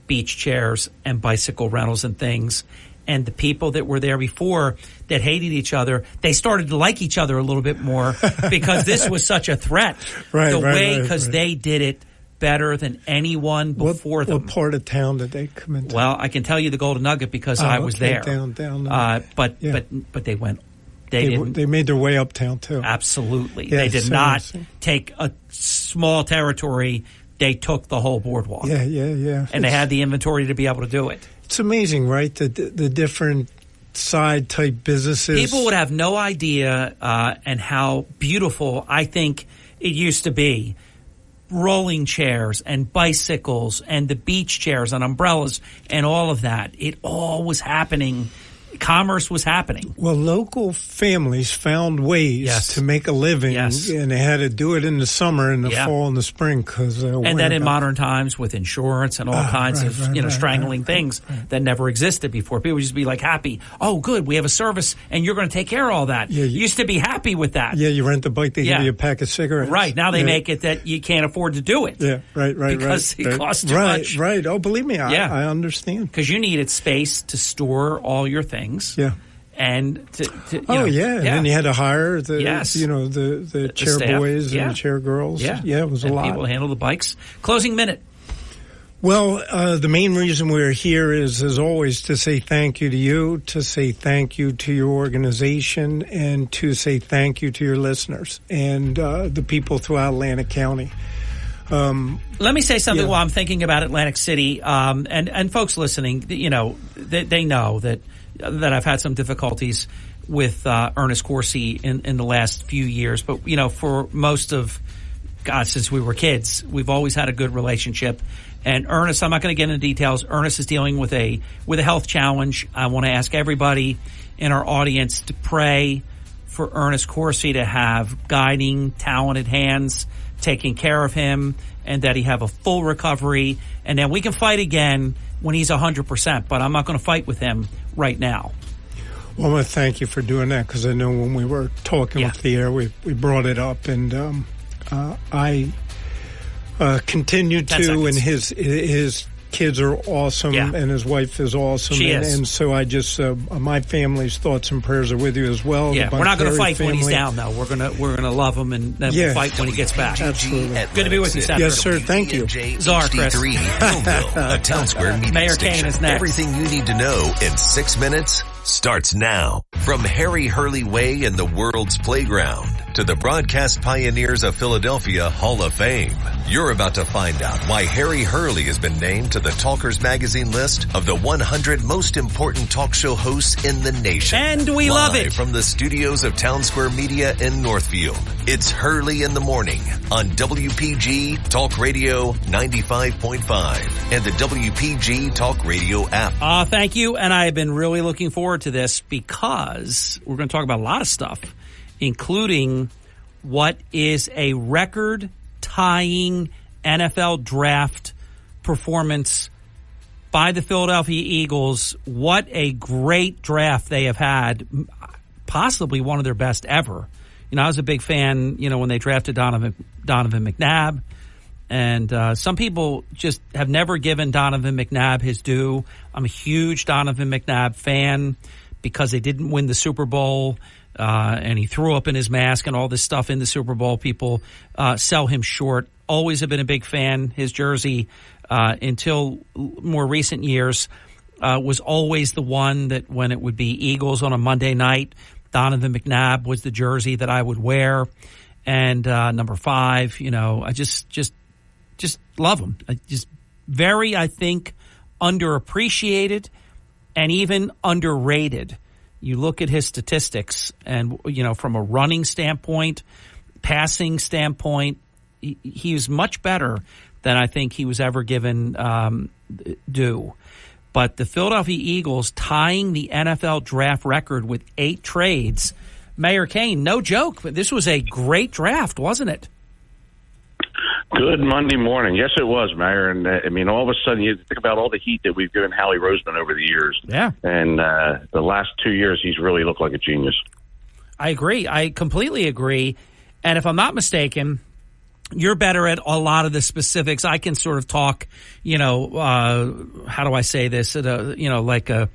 beach chairs and bicycle rentals and things. And the people that were there before that hated each other, they started to like each other a little bit more because this was such a threat. Because they did it better than anyone before them. What part of town did they come into? Well, I can tell you the Golden Nugget because I was there. Down. But they went. They made their way uptown too. Absolutely, Yeah, they did not take a small territory. They took the whole boardwalk. Yeah. And they had the inventory to be able to do it. It's amazing, right? The different side type businesses. People would have no idea and how beautiful I think it used to be. Rolling chairs and bicycles and the beach chairs and umbrellas and all of that. It all was happening. Commerce was happening. Well, local families found ways to make a living, and they had to do it in the summer, in the fall, and the spring. And then in modern times with insurance and all kinds of strangling things that never existed before, people would just be like happy. Oh, good, we have a service, and you're going to take care of all that. You used to be happy with that. Yeah, you rent the bike, they give you a pack of cigarettes. Right, now they make it that you can't afford to do it. Yeah, right. Because it costs too much. Right. Oh, believe me, I understand. Because you needed space to store all your things. Yeah. And and then you had to hire the chair staff. boys and the chair girls. Yeah, it was a lot. People handle the bikes. Closing minute. Well, the main reason we're here is, as always, to say thank you to you, to say thank you to your organization, and to say thank you to your listeners and the people throughout Atlantic County. Let me say something while I'm thinking about Atlantic City, and folks listening, they know that I've had some difficulties with Ernest Corsi in the last few years, but for most of since we were kids, we've always had a good relationship. And Ernest, I'm not going to get into details. Ernest is dealing with a health challenge. I want to ask everybody in our audience to pray for Ernest Corsi to have guiding, talented hands taking care of him, and that he have a full recovery, and then we can fight again when he's 100%, but I'm not going to fight with him right now. Well, I want to thank you for doing that, because I know when we were talking off the air, we brought it up, and I continue to, and his kids are awesome, and his wife is awesome. She is. And so I just, my family's thoughts and prayers are with you as well. Yeah, we're not going to fight when he's down, though. We're gonna love him, and then we'll fight when he gets back. Absolutely. Good to be with you, Senator. Yes, sir. Thank you. Czar Chris. a Town Square media Mayor station. Kane is next. Everything you need to know in 6 minutes starts now. From Harry Hurley Way in the world's playground to the broadcast pioneers of Philadelphia Hall of Fame, you're about to find out why Harry Hurley has been named to the Talkers Magazine list of the 100 most important talk show hosts in the nation. And we love it. From the studios of Town Square Media in Northfield, it's Hurley in the Morning on WPG Talk Radio 95.5 and the WPG Talk Radio app. Thank you, and I have been really looking forward to this because we're going to talk about a lot of stuff, including what is a record-tying NFL draft performance by the Philadelphia Eagles. What a great draft they have had, possibly one of their best ever. I was a big fan, when they drafted Donovan McNabb, and some people just have never given Donovan McNabb his due. I'm a huge Donovan McNabb fan because they didn't win the Super Bowl. And he threw up in his mask and all this stuff in the Super Bowl. People sell him short. Always have been a big fan. His jersey, until more recent years, was always the one that when it would be Eagles on a Monday night, Donovan McNabb was the jersey that I would wear. And number 5, I just just love him. Just very, I think, underappreciated and even underrated. You look at his statistics and, from a running standpoint, passing standpoint, he was much better than I think he was ever given due. But the Philadelphia Eagles tying the NFL draft record with 8 trades, Mayor Kane, no joke, but this was a great draft, wasn't it? Good Monday morning. Yes, it was, Mayor. And, all of a sudden, you think about all the heat that we've given Howie Roseman over the years. Yeah. And the last 2 years, he's really looked like a genius. I agree. I completely agree. And if I'm not mistaken, you're better at a lot of the specifics. I can sort of talk, how do I say this? At like a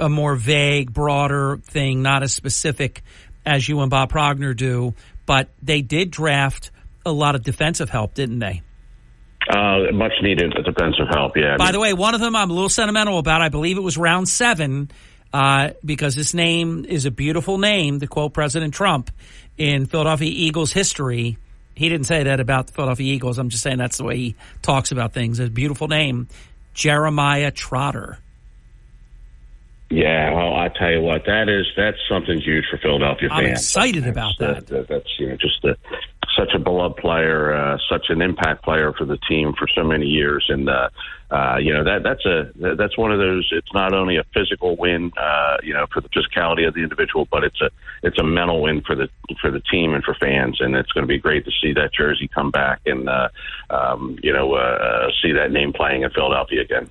more vague, broader thing, not as specific as you and Bob Progner do. But they did draft a lot of defensive help, didn't they? Much needed defensive help, yeah. By the way, one of them I'm a little sentimental about. I believe it was round 7 because this name is a beautiful name, to quote President Trump, in Philadelphia Eagles history. He didn't say that about the Philadelphia Eagles. I'm just saying that's the way he talks about things. A beautiful name, Jeremiah Trotter. Yeah, well, I tell you what, that's something huge for Philadelphia fans. I'm excited about that. That's just such a beloved player, such an impact player for the team for so many years, and that's one of those. It's not only a physical win, for the physicality of the individual, but it's a mental win for the team and for fans, and it's going to be great to see that jersey come back and see that name playing in Philadelphia again.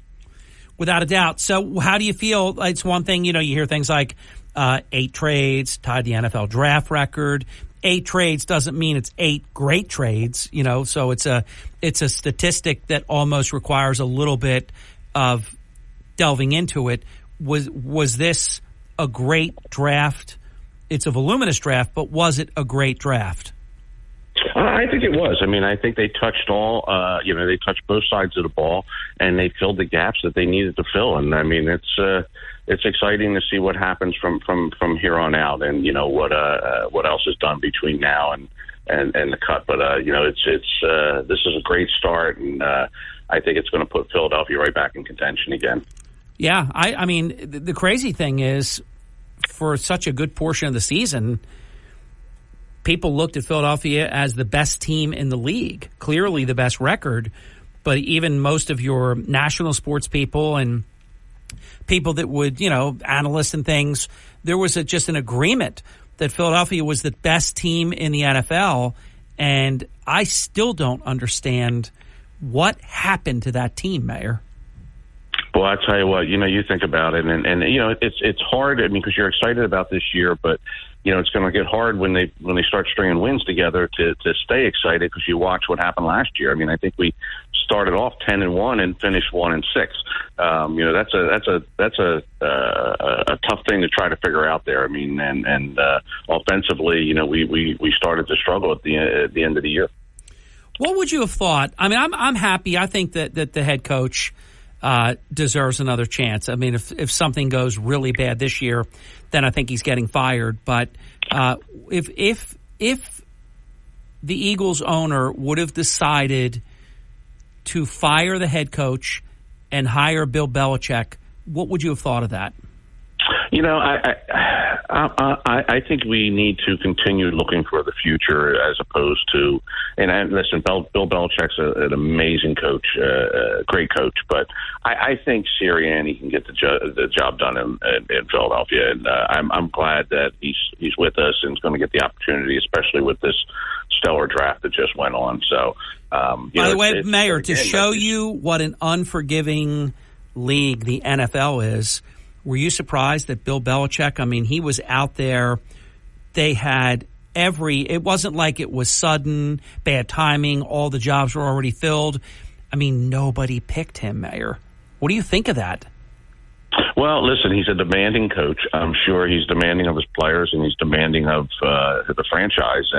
Without a doubt. So how do you feel? It's one thing, you hear things like 8 trades, tied the NFL draft record. 8 trades doesn't mean it's 8 great trades, so it's a statistic that almost requires a little bit of delving into it. Was this a great draft? It's a voluminous draft, but was it a great draft? I think it was. I think they touched they touched both sides of the ball, and they filled the gaps that they needed to fill. And it's exciting to see what happens from here on out, and what else is done between now and the cut. But this is a great start, and I think it's going to put Philadelphia right back in contention again. Yeah, the crazy thing is, for such a good portion of the season, people looked at Philadelphia as the best team in the league, clearly the best record. But even most of your national sports people and people that would, analysts and things, there was just an agreement that Philadelphia was the best team in the NFL. And I still don't understand what happened to that team, Mayor. Well, I tell you what, you think about it, and it's hard. Because you're excited about this year, but it's going to get hard when they start stringing wins together to stay excited, because you watch what happened last year. I think we started off 10-1 and finished 1-6. That's a tough thing to try to figure out there. And offensively, we started to struggle at the end of the year. What would you have thought? I'm happy. I think that the head coach deserves another chance. If something goes really bad this year, then I think he's getting fired. But if the Eagles owner would have decided to fire the head coach and hire Bill Belichick, what would you have thought of that? I think we need to continue looking for the future as opposed to, and listen, Bill Belichick's an amazing coach, great coach, but I think Sirianni can get the job done in Philadelphia, and I'm glad that he's with us and is going to get the opportunity, especially with this stellar draft that just went on. So, by the way, Mayor, to show you what an unforgiving league the NFL is, were you surprised that Bill Belichick, he was out there, they had it wasn't like it was sudden, bad timing, all the jobs were already filled. Nobody picked him, Mayor. What do you think of that? Well, listen, he's a demanding coach. I'm sure he's demanding of his players, and he's demanding of the franchise,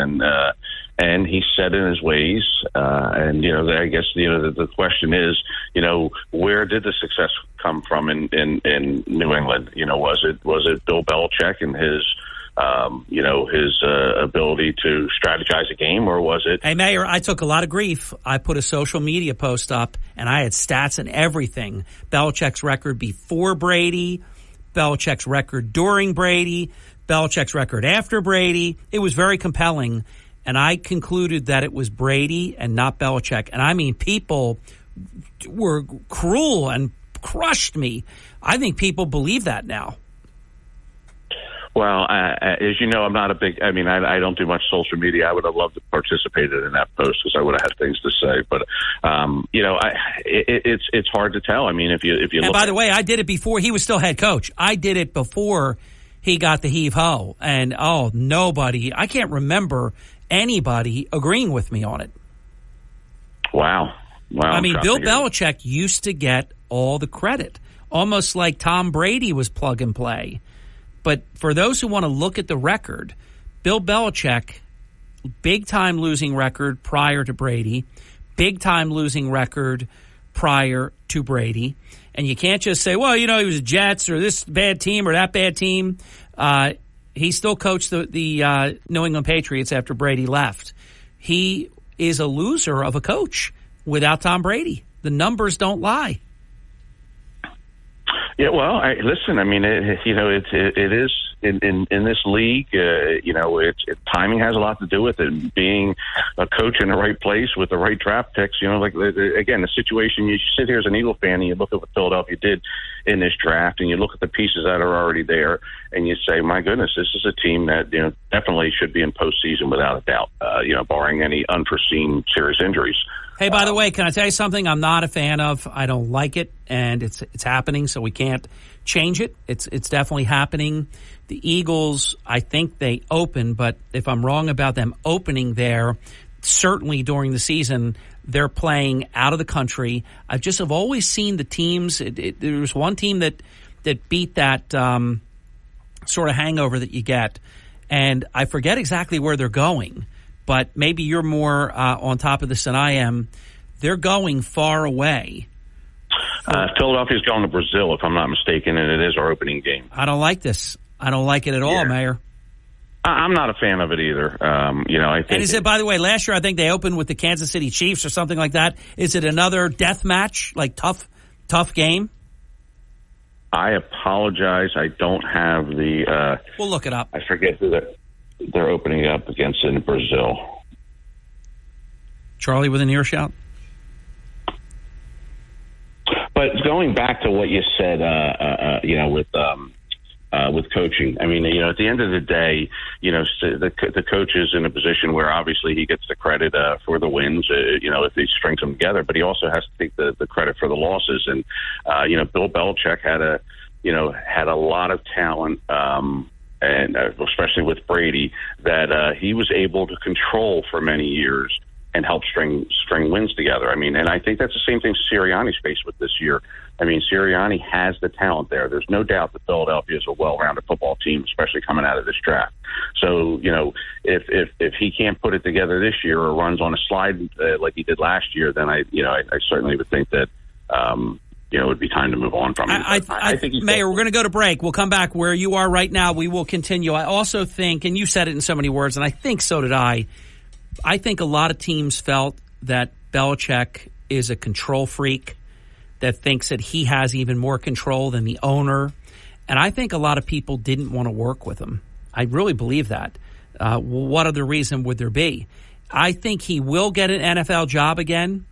and he's set in his ways. And I guess the question is, where did the success come from in New England? Was it Bill Belichick and his his ability to strategize a game, or was it? Hey, Mayor, I took a lot of grief. I put a social media post up, and I had stats and everything. Belichick's record before Brady, Belichick's record during Brady, Belichick's record after Brady. It was very compelling, and I concluded that it was Brady and not Belichick. And I mean, people were cruel and crushed me. I think people believe that now. Well, as you know, I'm not a big. I mean, I don't do much social media. I would have loved to participate in that post because I would have had things to say. But it's hard to tell. I mean, if you and look by the way, I did it before he was still head coach. I did it before he got the heave ho, and nobody. I can't remember anybody agreeing with me on it. Wow. I mean, Bill Belichick used to get all the credit, almost like Tom Brady was plug and play. But for those who want to look at the record, Bill Belichick, big-time losing record prior to Brady, big-time losing record prior to Brady. And you can't just say, well, he was Jets or this bad team or that bad team. He still coached the New England Patriots after Brady left. He is a loser of a coach without Tom Brady. The numbers don't lie. Yeah, well, listen. I mean, it is in this league. Timing has a lot to do with it. Being a coach in the right place with the right draft picks. Again, the situation. You sit here as an Eagle fan and you look at what Philadelphia did in this draft, and you look at the pieces that are already there, and you say, "My goodness, this is a team that definitely should be in postseason without a doubt." Barring any unforeseen serious injuries. Hey, by the way, can I tell you something I'm not a fan of? I don't like it, and it's happening, so we can't change it. It's definitely happening. The Eagles, I think they open, but if I'm wrong about them opening there, certainly during the season, they're playing out of the country. I just have always seen the teams. There was one team that beat that sort of hangover that you get, and I forget exactly where they're going. But maybe you're more on top of this than I am. They're going far away. Philadelphia's going to Brazil, if I'm not mistaken, and it is our opening game. I don't like this. I don't like it at all, Mayor. I'm not a fan of it either. I think. And is it, by the way, last year I think they opened with the Kansas City Chiefs or something like that. Is it another death match, like tough game? I apologize. I don't have the. We'll look it up. I forget who they're opening up against in Brazil. Charlie with an earshot. But going back to what you said, with coaching, I mean, at the end of the day, the coach is in a position where obviously he gets the credit for the wins, if he strings them together, but he also has to take the credit for the losses. And, Bill Belichick had a lot of talent, and especially with Brady, that he was able to control for many years and help string wins together. I mean, and I think that's the same thing Sirianni's faced with this year. I mean, Sirianni has the talent there. There's no doubt that Philadelphia is a well-rounded football team, especially coming out of this draft. So, if he can't put it together this year or runs on a slide like he did last year, then I certainly would think that it would be time to move on from him. I think Mayor, we're going to go to break. We'll come back where you are right now. We will continue. I also think, and you said it in so many words, and I think so did I think a lot of teams felt that Belichick is a control freak that thinks that he has even more control than the owner. And I think a lot of people didn't want to work with him. I really believe that. What other reason would there be? I think he will get an NFL job again,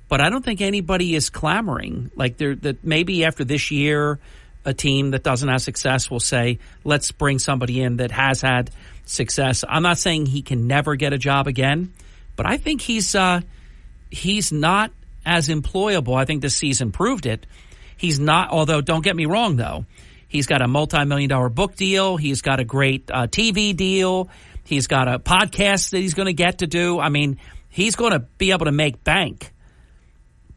but I don't think anybody is clamoring. That maybe after this year, a team that doesn't have success will say, let's bring somebody in that has had success. I'm not saying he can never get a job again, but I think he's not as employable. I think this season proved it. He's not, although don't get me wrong, though. He's got a multi-million-dollar book deal. He's got a great TV deal. He's got a podcast that he's going to get to do. I mean, he's going to be able to make bank.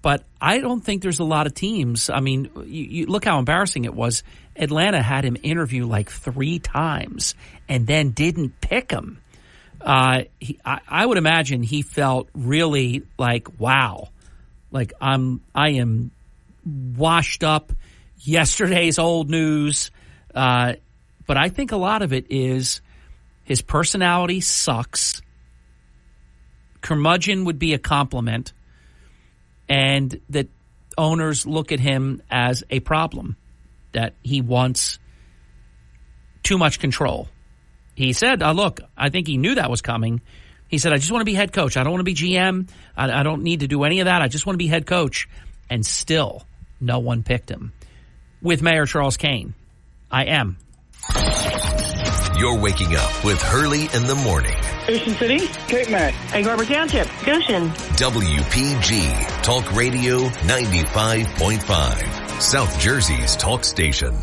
But I don't think there's a lot of teams. I mean, you look how embarrassing it was. Atlanta had him interview like 3 times and then didn't pick him. I would imagine he felt really like, wow, like I am washed up, yesterday's old news. But I think a lot of it is His personality sucks. Curmudgeon would be a compliment, and that owners look at him as a problem, that he wants too much control. He said, look, I think he knew that was coming. He said, I just want to be head coach. I don't want to be GM. I don't need to do any of that. I just want to be head coach. And still, no one picked him. With Mayor Charles Kane, I am. You're waking up with Hurley in the morning. Ocean City, Cape May, Egg Harbor Township, Goshen. WPG, Talk Radio 95.5, South Jersey's talk station.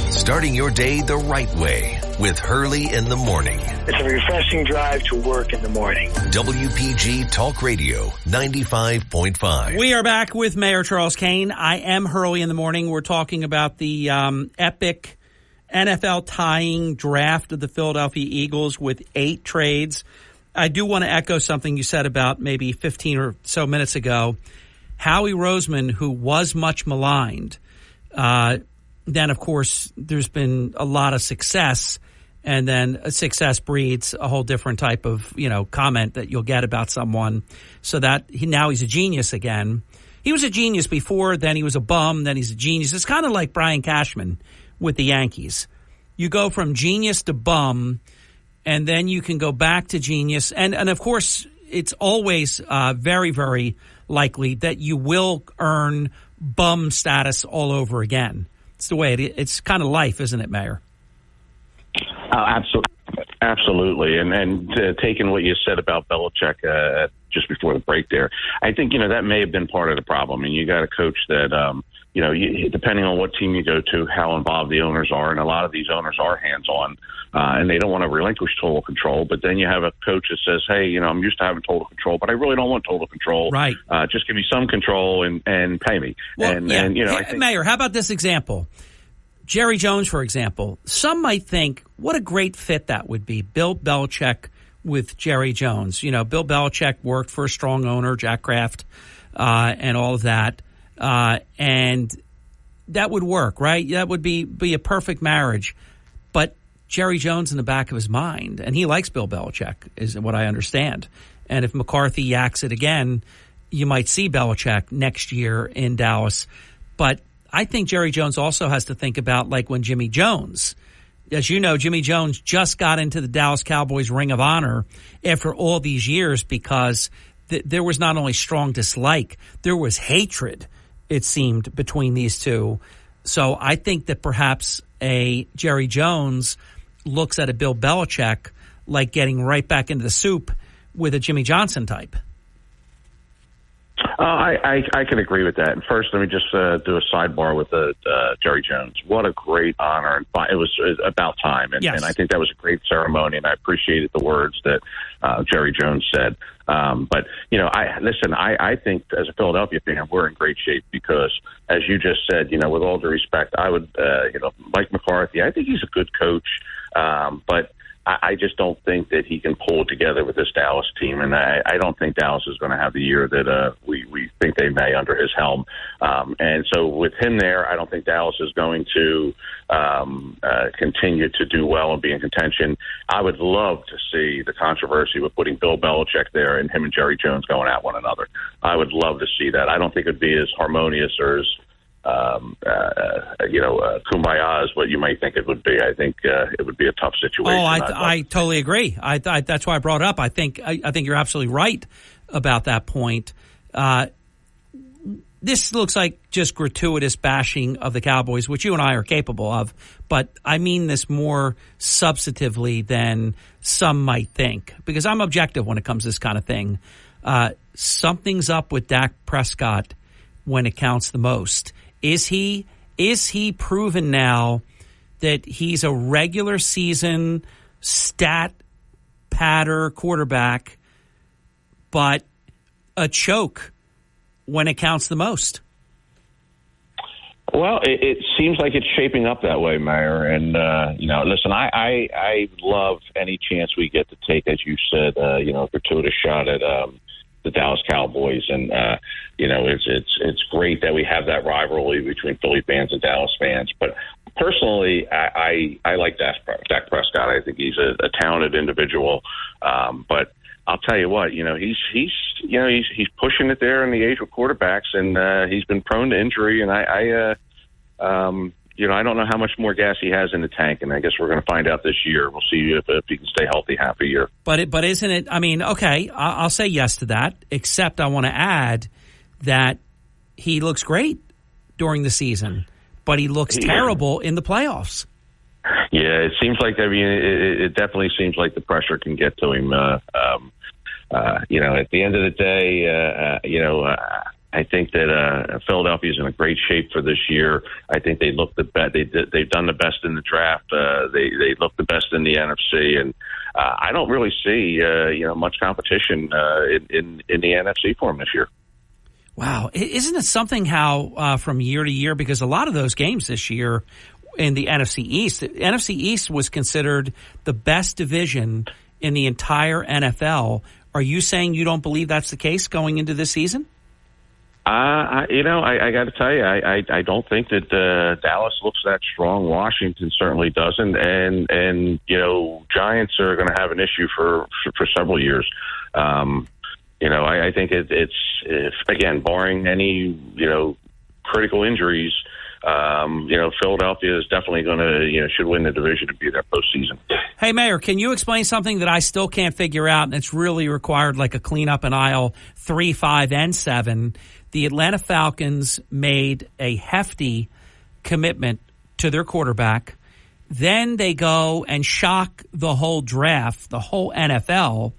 Starting your day the right way with Hurley in the morning. It's a refreshing drive to work in the morning. WPG Talk Radio 95.5. We are back with Mayor Charles Kane. I am Hurley in the morning. We're talking about the epic NFL tying draft of the Philadelphia Eagles with 8 trades. I do want to echo something you said about maybe 15 or so minutes ago. Howie Roseman, who was much maligned, then, of course, there's been a lot of success, and then success breeds a whole different type of, comment that you'll get about someone. So that now he's a genius again. He was a genius before, then he was a bum, then he's a genius. It's kind of like Brian Cashman with the Yankees. You go from genius to bum, and then you can go back to genius. And of course, it's always very, very likely that you will earn bum status all over again. It's the way it's kind of life, isn't it, Mayor? Absolutely. And taking what you said about Belichick just before the break there, I think, that may have been part of the problem. And you got a coach that, depending on what team you go to, how involved the owners are, and a lot of these owners are hands-on, and they don't want to relinquish total control. But then you have a coach that says, hey, I'm used to having total control, but I really don't want total control. Right. Just give me some control and pay me. Well, and I think, Mayor, how about this example? Jerry Jones, for example. Some might think, what a great fit that would be, Bill Belichick with Jerry Jones. Bill Belichick worked for a strong owner, Jack Kraft, and all of that. And that would work, right? That would be a perfect marriage. But Jerry Jones in the back of his mind, and he likes Bill Belichick, is what I understand. And if McCarthy yaks it again, you might see Belichick next year in Dallas. But I think Jerry Jones also has to think about, like, when Jimmy Jones, as you know, Jimmy Jones just got into the Dallas Cowboys Ring of Honor after all these years because there was not only strong dislike, there was hatred, it seemed, between these two. So I think that perhaps a Jerry Jones looks at a Bill Belichick like getting right back into the soup with a Jimmy Johnson type. I can agree with that. And first, let me just do a sidebar with Jerry Jones. What a great honor. It was about time. And, yes. And I think that was a great ceremony, and I appreciated the words that Jerry Jones said. But, I think as a Philadelphia fan, we're in great shape because, as you just said, with all due respect, I would, Mike McCarthy, I think he's a good coach, but I just don't think that he can pull it together with this Dallas team, and I don't think Dallas is going to have the year that we think they may under his helm. And so with him there, I don't think Dallas is going to continue to do well and be in contention. I would love to see the controversy with putting Bill Belichick there and him and Jerry Jones going at one another. I would love to see that. I don't think it would be as harmonious or as kumbaya is what you might think it would be. I think it would be a tough situation. Oh, I totally agree. That's why I brought it up. I think you're absolutely right about that point. This looks like just gratuitous bashing of the Cowboys, which you and I are capable of, but I mean this more substantively than some might think, because I'm objective when it comes to this kind of thing. Something's up with Dak Prescott when it counts the most. Is he proven now that he's a regular season stat patter quarterback, but a choke when it counts the most? Well, it seems like it's shaping up that way, Mayor. And, listen, I love any chance we get to take, as you said, a gratuitous shot at the Dallas Cowboys. And, it's great that we have that rivalry between Philly fans and Dallas fans. But personally, I like Dak Prescott. I think he's a talented individual, but I'll tell you what, he's pushing it there in the age of quarterbacks, and he's been prone to injury. And I don't know how much more gas he has in the tank, and I guess we're going to find out this year. We'll see if he can stay healthy half a year. But isn't it? I mean, okay, I'll say yes to that. Except I want to add that he looks great during the season, but he looks terrible in the playoffs. Yeah, it seems like, it definitely seems like the pressure can get to him. At the end of the day, I think that Philadelphia is in a great shape for this year. I think they look the best. They've done the best in the draft. They look the best in the NFC, and I don't really see much competition in the NFC for them this year. Wow, isn't it something how from year to year, because a lot of those games this year in the NFC East was considered the best division in the entire NFL. Are you saying you don't believe that's the case going into this season? I got to tell you, I don't think that Dallas looks that strong. Washington certainly doesn't, and Giants are going to have an issue for several years. I think it's again, barring any critical injuries. Philadelphia is definitely going to should win the division and be there postseason. Hey, Mayor, can you explain something that I still can't figure out, and it's really required like a cleanup in aisle 3, 5, and 7? The Atlanta Falcons made a hefty commitment to their quarterback. Then they go and shock the whole draft, the whole NFL,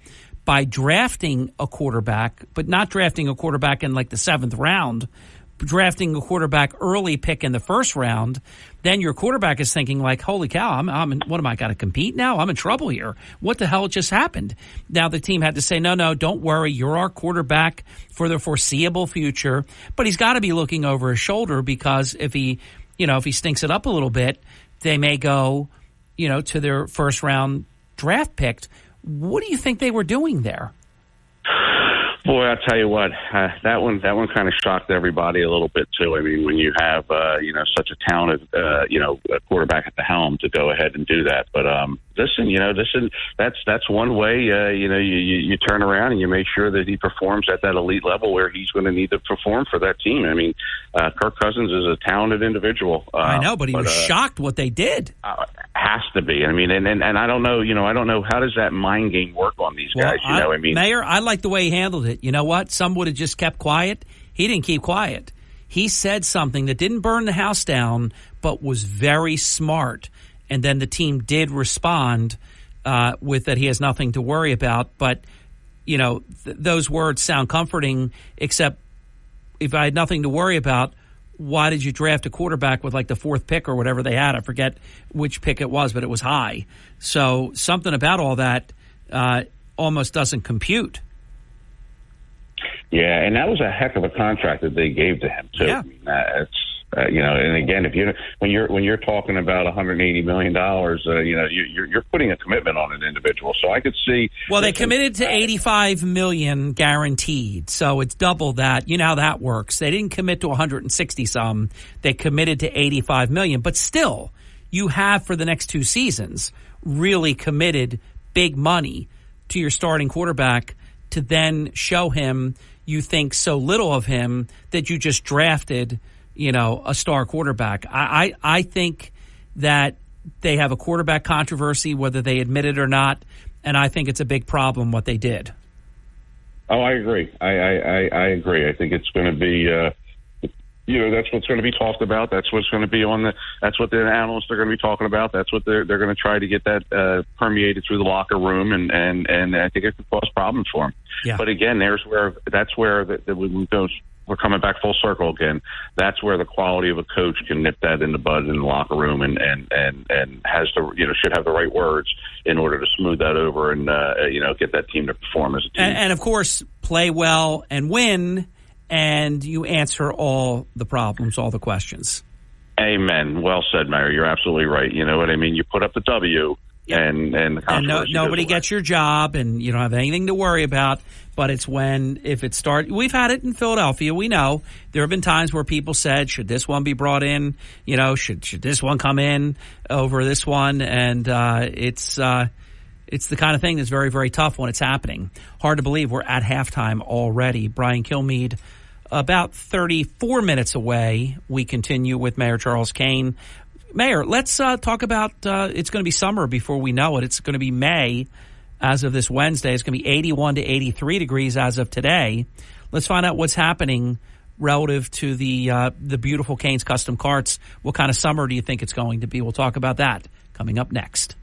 by drafting a quarterback, but not drafting a quarterback in like the 7th round, drafting a quarterback early pick in the 1st round. Then your quarterback is thinking like, holy cow, what am I got to compete now? I'm in trouble here. What the hell just happened? Now the team had to say, no, don't worry. You're our quarterback for the foreseeable future. But he's got to be looking over his shoulder, because if he stinks it up a little bit, they may go, to their 1st round draft pick. What do you think they were doing there? Boy, I'll tell you what, that one kind of shocked everybody a little bit too. I mean, when you have such a talented quarterback at the helm to go ahead and do that. But that's one way. You turn around and you make sure that he performs at that elite level where he's going to need to perform for that team. I mean, Kirk Cousins is a talented individual. I know, but he was shocked what they did. Has to be. I mean, and I don't know. I don't know, how does that mind game work on these guys? Mayor, I like the way he handled it. You know what? Some would have just kept quiet. He didn't keep quiet. He said something that didn't burn the house down, but was very smart. And then the team did respond with that he has nothing to worry about. But, those words sound comforting, except if I had nothing to worry about, why did you draft a quarterback with like the 4th pick or whatever they had? I forget which pick it was, but it was high. So something about all that almost doesn't compute. Yeah, and that was a heck of a contract that they gave to him too. Yeah. I mean, and again, when you're talking about $180 million, you're putting a commitment on an individual. So I could see. Well, they committed to $85 million guaranteed, so it's double that. You know how that works. They didn't commit to 160 some. They committed to $85 million, but still, you have for the next 2 seasons really committed big money to your starting quarterback to then show him you think so little of him that you just drafted a star quarterback. I think that they have a quarterback controversy, whether they admit it or not, and I think it's a big problem what they did. Oh, I agree. I agree. I think it's going to be, that's what's going to be talked about. That's what's going to be that's what the analysts are going to be talking about. That's what they're going to try to get that permeated through the locker room, and I think it could cause problems for them. Yeah. But again, that's where we're coming back full circle again. That's where the quality of a coach can nip that in the bud in the locker room and has should have the right words in order to smooth that over and get that team to perform as a team. And of course, play well and win, and you answer all the problems, all the questions. Amen. Well said, Mayor. You're absolutely right. You know what I mean? You put up the W, and the controversy. Nobody gets your job, and you don't have anything to worry about. But it's if it starts, we've had it in Philadelphia. We know there have been times where people said, should this one be brought in? Should this one come in over this one? And it's the kind of thing that's very, very tough when it's happening. Hard to believe we're at halftime already. Brian Kilmeade, about 34 minutes away. We continue with Mayor Charles Kane. Mayor, let's talk about it's going to be summer before we know it. It's going to be May as of this Wednesday. It's going to be 81 to 83 degrees as of today. Let's find out what's happening relative to the beautiful Kane's Custom Carts. What kind of summer do you think it's going to be? We'll talk about that coming up next.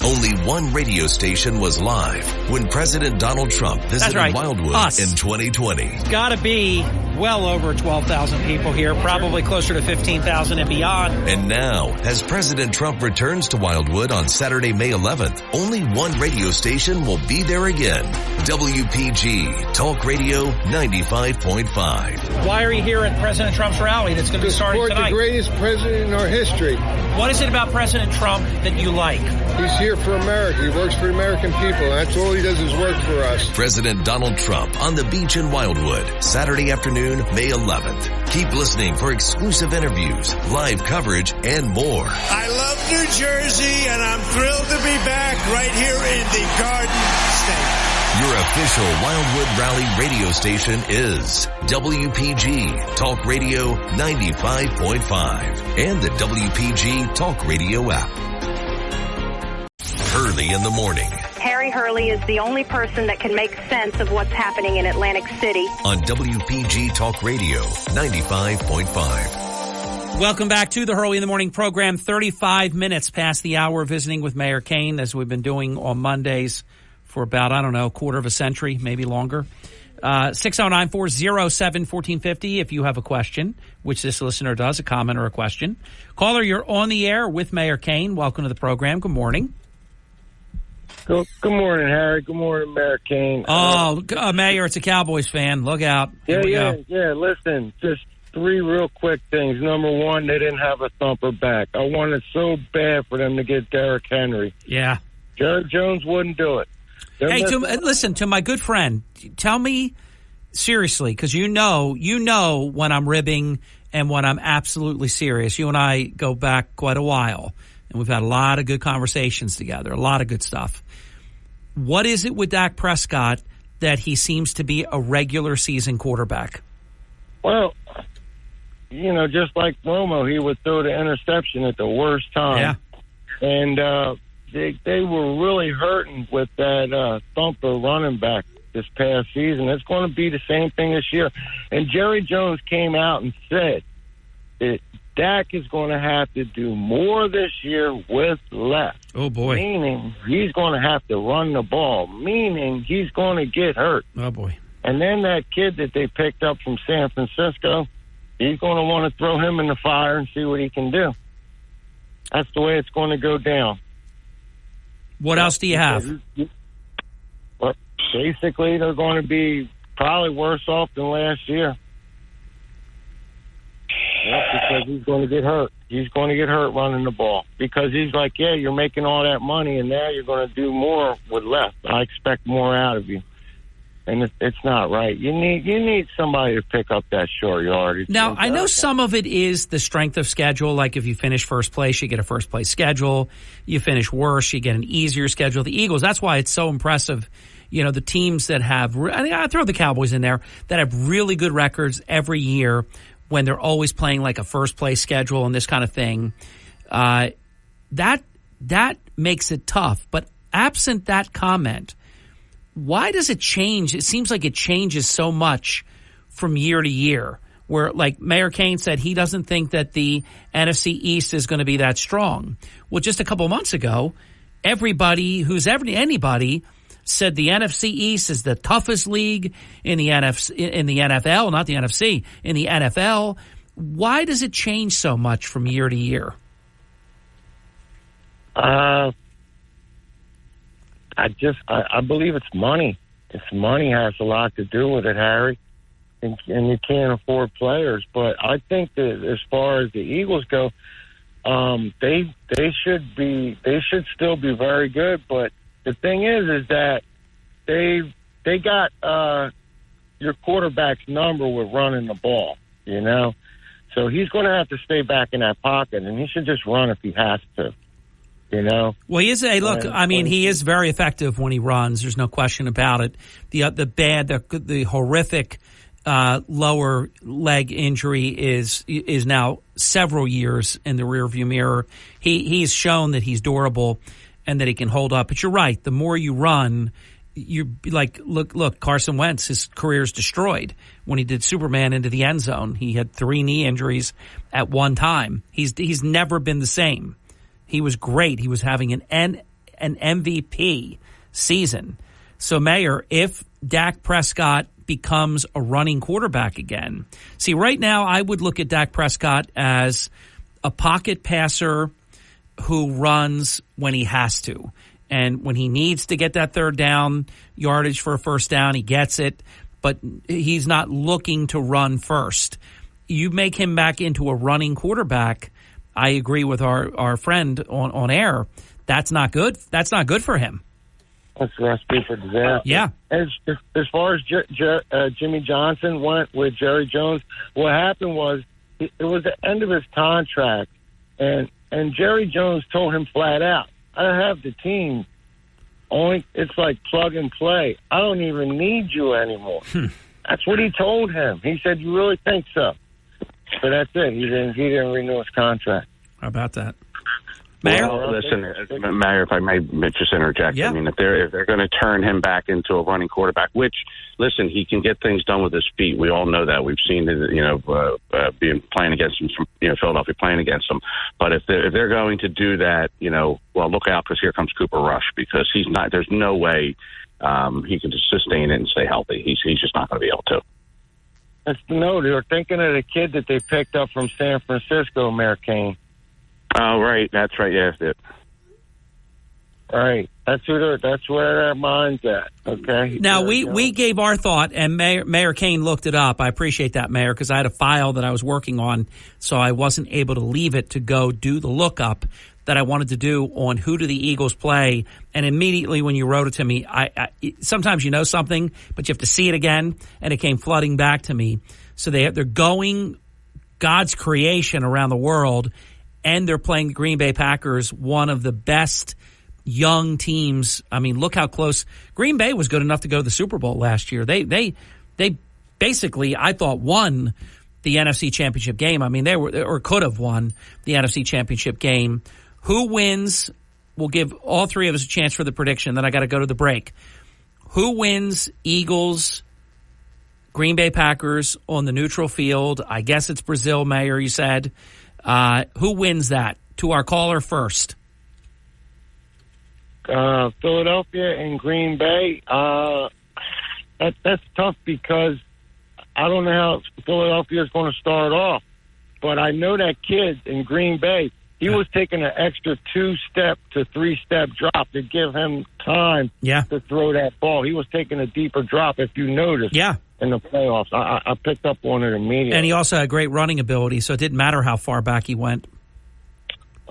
Only one radio station was live when President Donald Trump visited Wildwood in 2020. It's got to be well over 12,000 people here, probably closer to 15,000 and beyond. And now, as President Trump returns to Wildwood on Saturday, May 11th, only one radio station will be there again. WPG Talk Radio 95.5. Why are you here at President Trump's rally that's going to be starting tonight? The greatest president in our history. What is it about President Trump that you like? He's here for America. He works for the American people. That's all he does is work for us. President Donald Trump on the beach in Wildwood, Saturday afternoon, May 11th. Keep listening for exclusive interviews, live coverage, and more. I love New Jersey, and I'm thrilled to be back right here in the Garden State. Your official Wildwood Rally radio station is WPG Talk Radio 95.5 and the WPG Talk Radio app. Hurley in the morning. Harry Hurley is the only person that can make sense of what's happening in Atlantic City. On WPG Talk Radio 95.5. Welcome back to the Hurley in the Morning program. 35 minutes past the hour, visiting with Mayor Kane, as we've been doing on Mondays for about, a quarter of a century, maybe longer. 609-407-1450 if you have a question, which this listener does, a comment or a question. Caller, you're on the air with Mayor Kane. Welcome to the program. Good morning. Good morning, Harry. Good morning, Mayor Kane. Mayor, it's a Cowboys fan. Look out. Yeah. Listen, just three real quick things. Number one, they didn't have a thumper back. I wanted so bad for them to get Derrick Henry. Yeah. Jerry Jones wouldn't do it. Listen, to my good friend, tell me seriously, because you know when I'm ribbing and when I'm absolutely serious. You and I go back quite a while, and we've had a lot of good conversations together, a lot of good stuff. What is it with Dak Prescott that he seems to be a regular season quarterback? Well, just like Romo, he would throw the interception at the worst time. Yeah. And they were really hurting with that thumper running back this past season. It's going to be the same thing this year. And Jerry Jones came out and said that Dak is going to have to do more this year with less. Oh, boy. Meaning he's going to have to run the ball, meaning he's going to get hurt. Oh, boy. And then that kid that they picked up from San Francisco, he's going to want to throw him in the fire and see what he can do. That's the way it's going to go down. What else do you have? Well, basically, they're going to be probably worse off than last year. Because he's going to get hurt. He's going to get hurt running the ball. Because he's like, yeah, you're making all that money, and now you're going to do more with less. I expect more out of you. And it's not right. You need somebody to pick up that short yardage. Now, I know some of it is the strength of schedule. Like if you finish first place, you get a first place schedule. You finish worse, you get an easier schedule. The Eagles, that's why it's so impressive. The teams that have, I throw the Cowboys in there, that have really good records every year when they're always playing like a first place schedule and this kind of thing. That makes it tough. But absent that comment, why does it change? It seems like it changes so much from year to year, where like Mayor Kane said, he doesn't think that the NFC East is going to be that strong. Well, just a couple of months ago, anybody said the NFC East is the toughest league in the NFL, not the NFC, in the NFL. Why does it change so much from year to year? I believe it's money. It's money has a lot to do with it, Harry, and you can't afford players. But I think that as far as the Eagles go, they should still be very good. But the thing is that they got your quarterback's number with running the ball, you know. So he's going to have to stay back in that pocket, and he should just run if he has to, you know. Well, he is he is very effective when he runs. There's no question about it. The horrific lower leg injury is now several years in the rearview mirror. He's shown that he's durable and that he can hold up. But you're right. The more you run, you like look. Carson Wentz, his career's destroyed when he did Superman into the end zone. He had 3 knee injuries at one time. He's never been the same. He was great. He was having an MVP season. So, Mayor, if Dak Prescott becomes a running quarterback again, see, right now I would look at Dak Prescott as a pocket passer who runs when he has to. And when he needs to get that third down yardage for a first down, he gets it. But he's not looking to run first. You make him back into a running quarterback, I agree with our friend on air. That's not good. That's not good for him. That's a recipe for disaster. Yeah. As far as Jimmy Johnson went with Jerry Jones, what happened was it was the end of his contract, and Jerry Jones told him flat out, I have the team. It's like plug and play. I don't even need you anymore. That's what he told him. He said, "You really think so?" But that's it. He didn't renew his contract. How about that, Mayor? Well, listen, Mayor, if I may just interject. Yeah. I mean, if they're going to turn him back into a running quarterback, which, listen, he can get things done with his feet. We all know that. We've seen it, being playing against him from Philadelphia playing against him. But if they're going to do that, well, look out, because here comes Cooper Rush, because he's not. There's no way he can just sustain it and stay healthy. He's just not going to be able to. No, they were thinking of the kid that they picked up from San Francisco, Mayor Kane. Oh, right. That's right. Yeah. Right. That's where their mind's at. Okay. Now, we gave our thought, and Mayor Kane looked it up. I appreciate that, Mayor, because I had a file that I was working on, so I wasn't able to leave it to go do the lookup that I wanted to do on who do the Eagles play. And immediately when you wrote it to me, I sometimes you know something, but you have to see it again, and it came flooding back to me. So they're going God's creation around the world, and they're playing the Green Bay Packers, one of the best young teams. I mean, look how close. Green Bay was good enough to go to the Super Bowl last year. They basically, I thought, won the NFC Championship game. I mean, they were, or could have won the NFC Championship game. Who wins? We'll give all three of us a chance for the prediction. Then I got to go to the break. Who wins? Eagles, Green Bay Packers on the neutral field. I guess it's Brazil, Mayor, you said. Who wins that? To our caller first. Philadelphia and Green Bay. That's tough because I don't know how Philadelphia is going to start off. But I know that kid in Green Bay, he was taking an extra 2-step to 3-step drop to give him time to throw that ball. He was taking a deeper drop, if you noticed. Yeah. In the playoffs. I picked up on it immediately. And he also had great running ability, so it didn't matter how far back he went.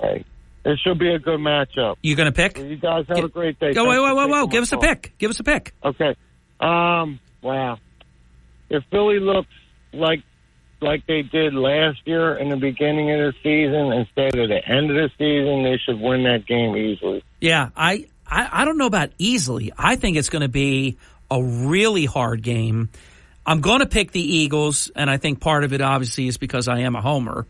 Right. It should be a good matchup. You going to pick? Well, you guys have a great day. Whoa. Give us a pick. Give us a pick. Okay. Wow. If Philly looks like they did last year in the beginning of the season instead of the end of the season, they should win that game easily. Yeah, I don't know about easily. I think it's going to be a really hard game. I'm going to pick the Eagles, and I think part of it obviously is because I am a homer.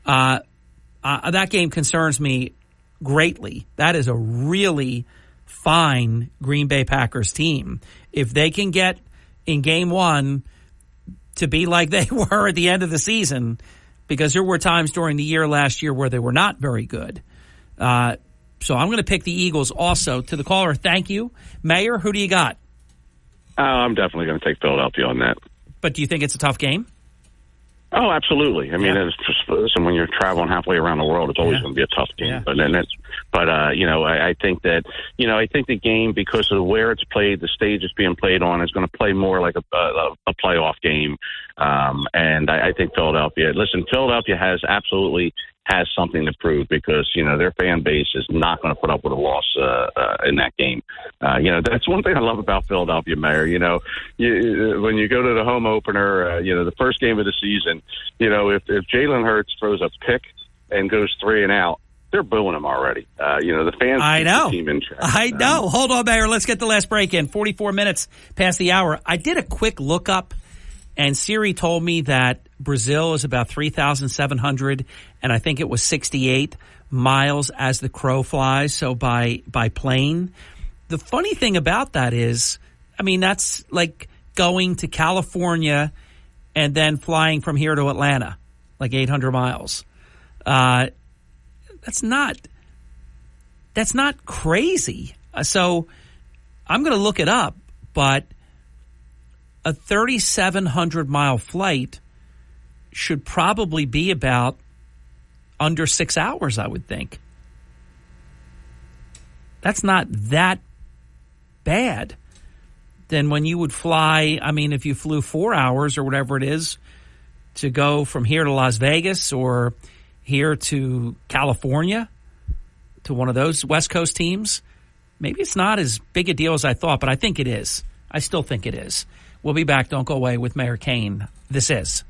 That game concerns me greatly. That is a really fine Green Bay Packers team. If they can get in game one to be like they were at the end of the season, because there were times during the year last year where they were not very good. So I'm going to pick the Eagles also. To the caller, thank you. Mayor, who do you got? I'm definitely going to take Philadelphia on that. But do you think it's a tough game? Oh, absolutely. I mean, it's just, listen, when you're traveling halfway around the world, it's always going to be a tough game. Yeah. I think that, I think the game, because of where it's played, the stage it's being played on, is going to play more like a playoff game. And I think Philadelphia has absolutely has something to prove because, their fan base is not going to put up with a loss in that game. That's one thing I love about Philadelphia, Mayor. When you go to the home opener, the first game of the season, if Jalen Hurts throws a pick and goes 3 and out, they're booing him already. The fans I know. keep the team in check. I know. Hold on, Mayor. Let's get the last break in. 44 minutes past the hour. I did a quick look up, and Siri told me that Brazil is about 3,700, and I think it was 68 miles as the crow flies, so by plane. The funny thing about that is, that's like going to California and then flying from here to Atlanta, like 800 miles. That's not crazy. So I'm going to look it up, but a 3,700-mile flight should probably be about under 6 hours, I would think. That's not that bad. Then when you would fly, if you flew 4 hours or whatever it is to go from here to Las Vegas or here to California, to one of those West Coast teams, maybe it's not as big a deal as I thought, but I think it is. I still think it is. We'll be back. Don't go away with Mayor Kane. This is.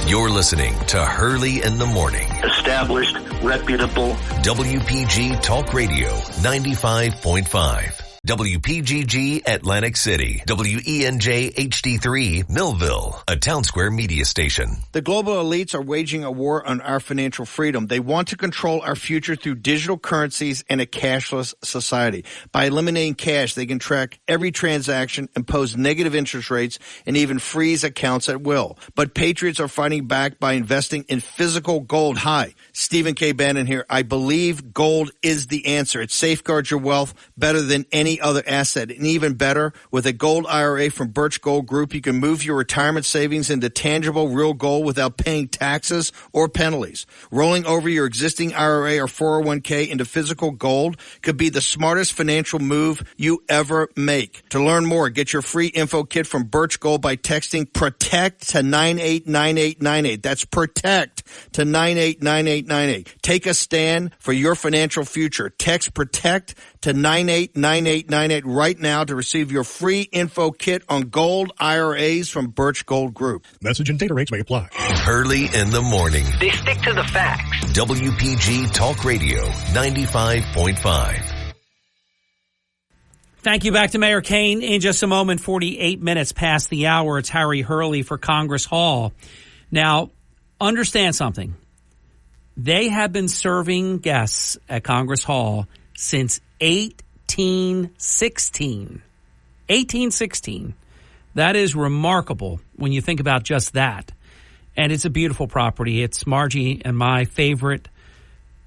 You're listening to Hurley in the Morning. Established, reputable. WPG Talk Radio 95.5. WPGG Atlantic City, WENJ HD3 Millville, a Town Square media station. The global elites are waging a war on our financial freedom. They want to control our future through digital currencies and a cashless society. By eliminating cash, they can track every transaction, impose negative interest rates, and even freeze accounts at will. But patriots are fighting back by investing in physical gold. Hi, Stephen K. Bannon here. I believe gold is the answer. It safeguards your wealth better than any other asset. And even better, with a gold IRA from Birch Gold Group, you can move your retirement savings into tangible real gold without paying taxes or penalties. Rolling over your existing IRA or 401k into physical gold could be the smartest financial move you ever make. To learn more, get your free info kit from Birch Gold by texting PROTECT to 989898. That's PROTECT to 989898. Take a stand for your financial future. Text PROTECT to 989898 right now to receive your free info kit on gold IRAs from Birch Gold Group. Message and data rates may apply. Hurley in the Morning. They stick to the facts. WPG Talk Radio 95.5. Thank you. Back to Mayor Kane in just a moment. 48 minutes past the hour. It's Harry Hurley for Congress Hall. Now, understand something. They have been serving guests at Congress Hall since 1816. 1816. That is remarkable when you think about just that. And it's a beautiful property. It's Margie and my favorite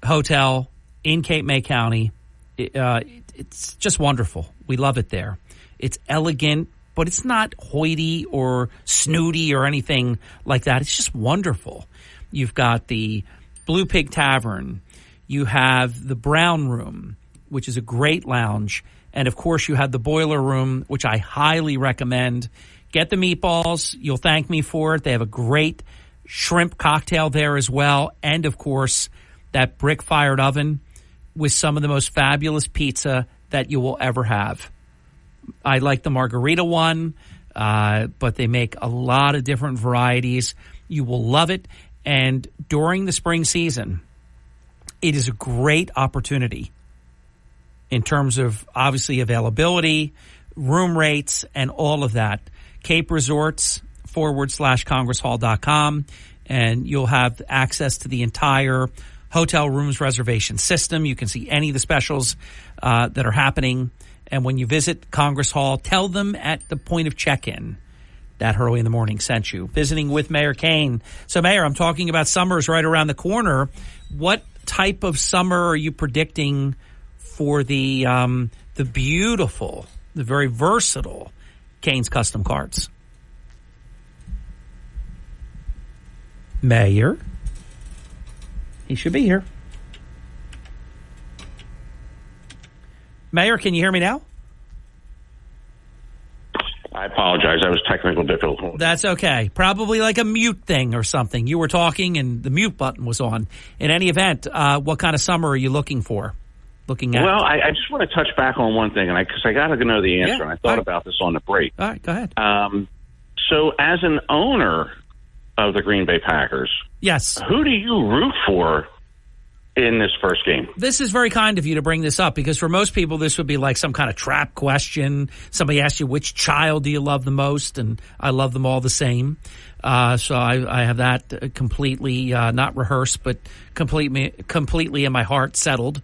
hotel in Cape May County. It's just wonderful. We love it there. It's elegant, but it's not hoity or snooty or anything like that. It's just wonderful. You've got the Blue Pig Tavern. You have the Brown Room, which is a great lounge. And, of course, you have the Boiler Room, which I highly recommend. Get the meatballs. You'll thank me for it. They have a great shrimp cocktail there as well. And, of course, that brick-fired oven with some of the most fabulous pizza that you will ever have. I like the margarita one, but they make a lot of different varieties. You will love it. And during the spring season, it is a great opportunity in terms of, obviously, availability, room rates, and all of that. Cape Resorts /CongressHall.com, and you'll have access to the entire hotel rooms reservation system. You can see any of the specials that are happening. And when you visit Congress Hall, tell them at the point of check-in that Hurley in the Morning sent you. Visiting with Mayor Kane. So, Mayor, I'm talking about summer's right around the corner. What type of summer are you predicting for the beautiful, the very versatile Kane's Custom Cards? Mayor? He should be here. Mayor, can you hear me now? I apologize. That was technical difficulty. That's okay. Probably like a mute thing or something. You were talking and the mute button was on. In any event, what kind of summer are you looking for? Looking at? Well, I just want to touch back on one thing, because I got to know the answer, and I thought about this on the break. All right, go ahead. So, as an owner of the Green Bay Packers, yes, who do you root for in this first game? This is very kind of you to bring this up, because for most people this would be like some kind of trap question. Somebody asks you, which child do you love the most? And I love them all the same. So I have that completely not rehearsed, but completely in my heart settled.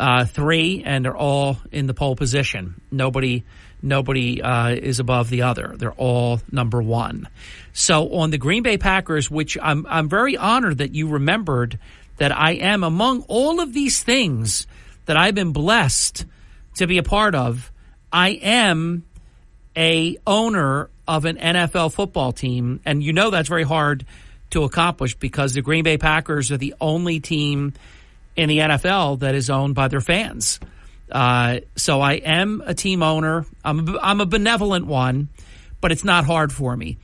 3, and they're all in the pole position. Nobody is above the other. They're all number 1. So on the Green Bay Packers, which I'm very honored that you remembered that I am, among all of these things that I've been blessed to be a part of, I am a owner of an NFL football team. And you know that's very hard to accomplish, because the Green Bay Packers are the only team in the NFL that is owned by their fans. So I am a team owner. I'm a benevolent one, but it's not hard for me.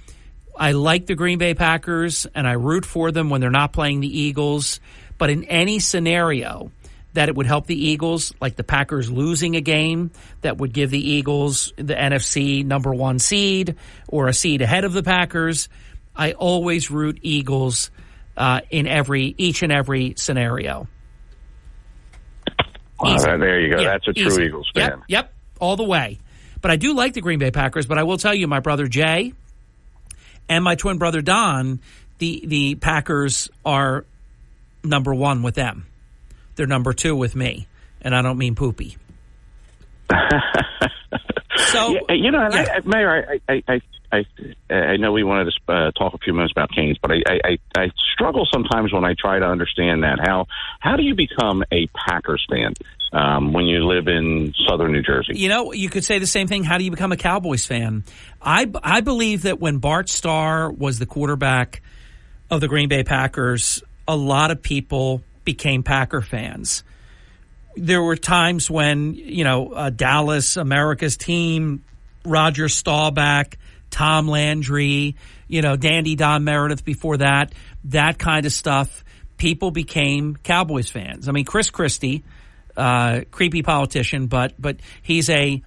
I like the Green Bay Packers, and I root for them when they're not playing the Eagles. But in any scenario that it would help the Eagles, like the Packers losing a game that would give the Eagles the NFC number 1 seed or a seed ahead of the Packers, I always root Eagles in each and every scenario. There you go. Yeah, that's a true easy. Eagles fan. Yep, all the way. But I do like the Green Bay Packers, but I will tell you, my brother Jay and my twin brother Don, the Packers are number 1 with them. They're number 2 with me, and I don't mean poopy. So, Mayor, I know we wanted to talk a few minutes about Canes, but I struggle sometimes when I try to understand that. How do you become a Packers fan when you live in southern New Jersey? You know, you could say the same thing. How do you become a Cowboys fan? I believe that when Bart Starr was the quarterback of the Green Bay Packers, a lot of people became Packer fans. There were times when, Dallas, America's team, Roger Staubach, Tom Landry, Dandy Don Meredith before that kind of stuff, people became Cowboys fans. I mean, Chris Christie, creepy politician, but he's a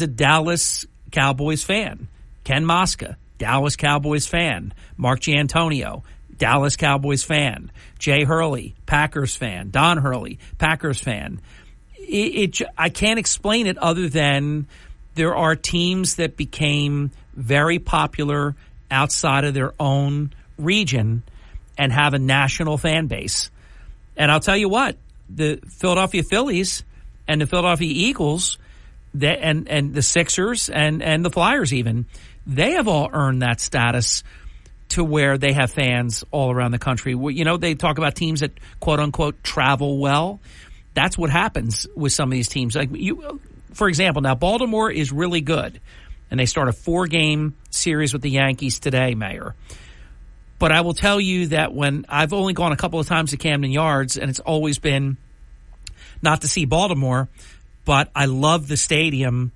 Dallas Cowboys fan. Ken Mosca, Dallas Cowboys fan. Mark Giantonio, Dallas Cowboys fan. Jay Hurley, Packers fan. Don Hurley, Packers fan. I can't explain it other than there are teams that became very popular outside of their own region and have a national fan base. And I'll tell you what, the Philadelphia Phillies and the Philadelphia Eagles and the Sixers and the Flyers even, they have all earned that status to where they have fans all around the country. They talk about teams that, quote unquote, travel well. That's what happens with some of these teams. Like for example, now Baltimore is really good, and they start a 4-game series with the Yankees today, Mayor. But I will tell you that when I've only gone a couple of times to Camden Yards, and it's always been not to see Baltimore, but I love the stadium.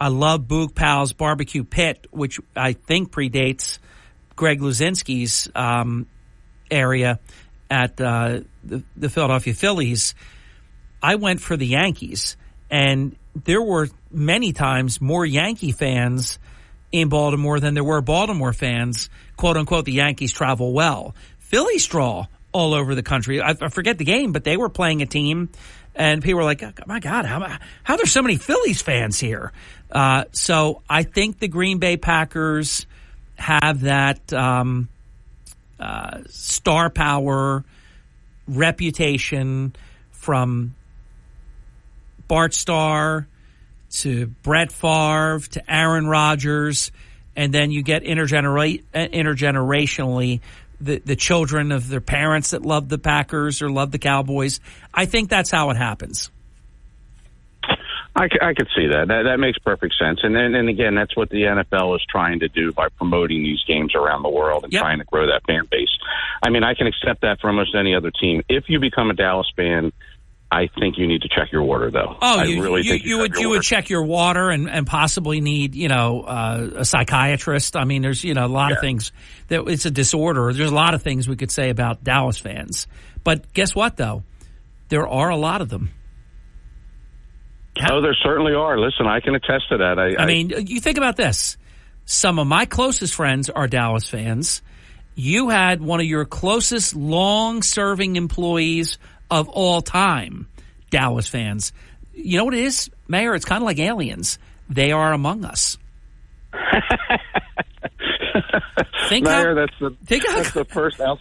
I love Boog Pal's Barbecue Pit, which I think predates Greg Luzinski's area at the Philadelphia Phillies. I went for the Yankees, and there were many times more Yankee fans in Baltimore than there were Baltimore fans. Quote unquote, the Yankees travel well. Phillies draw all over the country. I forget the game, but they were playing a team, and people were like, oh, my God, how there's so many Phillies fans here? So I think the Green Bay Packers have that star power reputation from Bart Starr to Brett Favre to Aaron Rodgers, and then you get intergenerationally the children of their parents that love the Packers or love the Cowboys. I think that's how it happens. I could see that. That makes perfect sense. And again, that's what the NFL is trying to do by promoting these games around the world and trying to grow that fan base. I mean, I can accept that for almost any other team. If you become a Dallas fan, I think you need to check your water, though. Oh, you would check your water and possibly need, a psychiatrist. I mean, there's, a lot of things that it's a disorder. There's a lot of things we could say about Dallas fans. But guess what, though? There are a lot of them. Oh, there certainly are. Listen, I can attest to that. I mean, you think about this. Some of my closest friends are Dallas fans. You had one of your closest long-serving employees of all time, Dallas fans. You know what it is, Mayor? It's kind of like aliens. They are among us. Mayor, that's the first out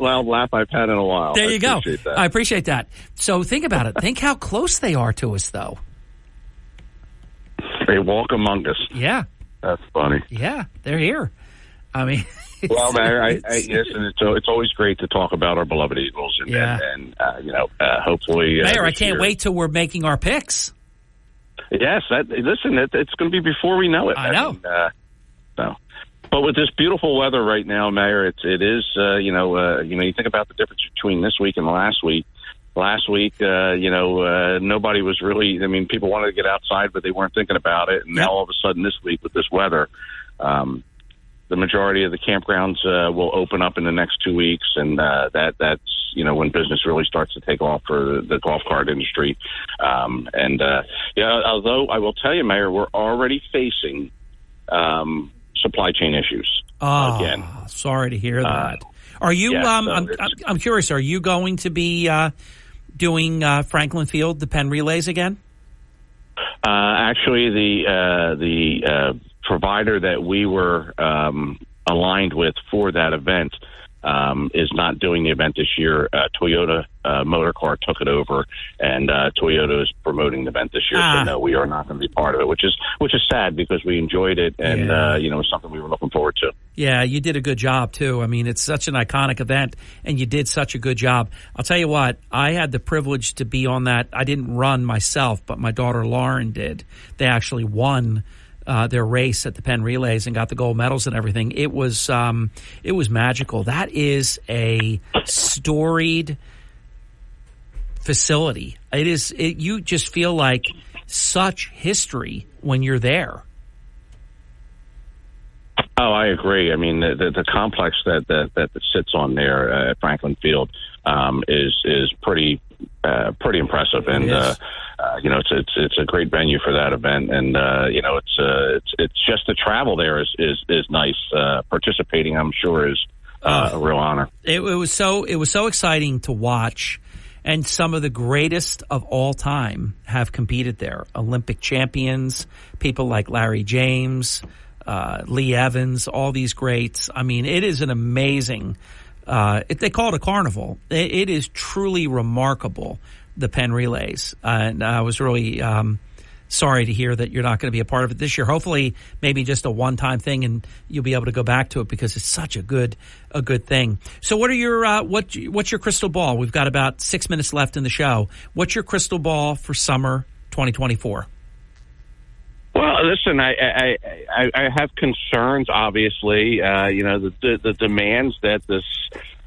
loud laugh I've had in a while. There you go. That. I appreciate that. So think about it. Think how close they are to us, though. They walk among us. Yeah. That's funny. Yeah, they're here. I mean, well, Mayor, it's always great to talk about our beloved Eagles, and hopefully, Mayor, I can't wait till we're making our picks. Yes, it's going to be before we know it. I know. But with this beautiful weather right now, Mayor, it is you think about the difference between this week and last week. Last week, nobody was really. I mean, people wanted to get outside, but they weren't thinking about it. And now all of a sudden, this week with this weather, the majority of the campgrounds will open up in the next 2 weeks, and that's when business really starts to take off for the golf cart industry. Although I will tell you, Mayor, we're already facing supply chain issues again. Sorry to hear that. Are you? I'm curious. Are you going to be doing Franklin Field, the Penn Relays again? Actually, the provider that we were aligned with for that event is not doing the event this year. Toyota Motor Car took it over, and Toyota is promoting the event this year. So no, we are not going to be part of it, which is sad because we enjoyed it, and it's something we were looking forward to. Yeah, you did a good job too. I mean, it's such an iconic event, and you did such a good job. I'll tell you what, I had the privilege to be on that. I didn't run myself, but my daughter Lauren did. They actually won their race at the Penn Relays and got the gold medals and everything. It was magical. That is a storied facility. It is. You just feel like such history when you're there. Oh, I agree. I mean, the complex that sits on there at Franklin Field is pretty impressive, and it's a great venue for that event, and it's just the travel there is nice. Participating, I'm sure, is a real honor. It was so exciting to watch, and some of the greatest of all time have competed there. Olympic champions, people like Larry James, Lee Evans, all these greats. I mean, it is an amazing. They call it a carnival. It is truly remarkable, the Penn Relays. And I was really sorry to hear that you're not going to be a part of it this year. Hopefully, maybe just a one-time thing, and you'll be able to go back to it because it's such a good thing. So, what are your what's your crystal ball? We've got about 6 minutes left in the show. What's your crystal ball for summer 2024? Well, listen, I have concerns, obviously, the demands that this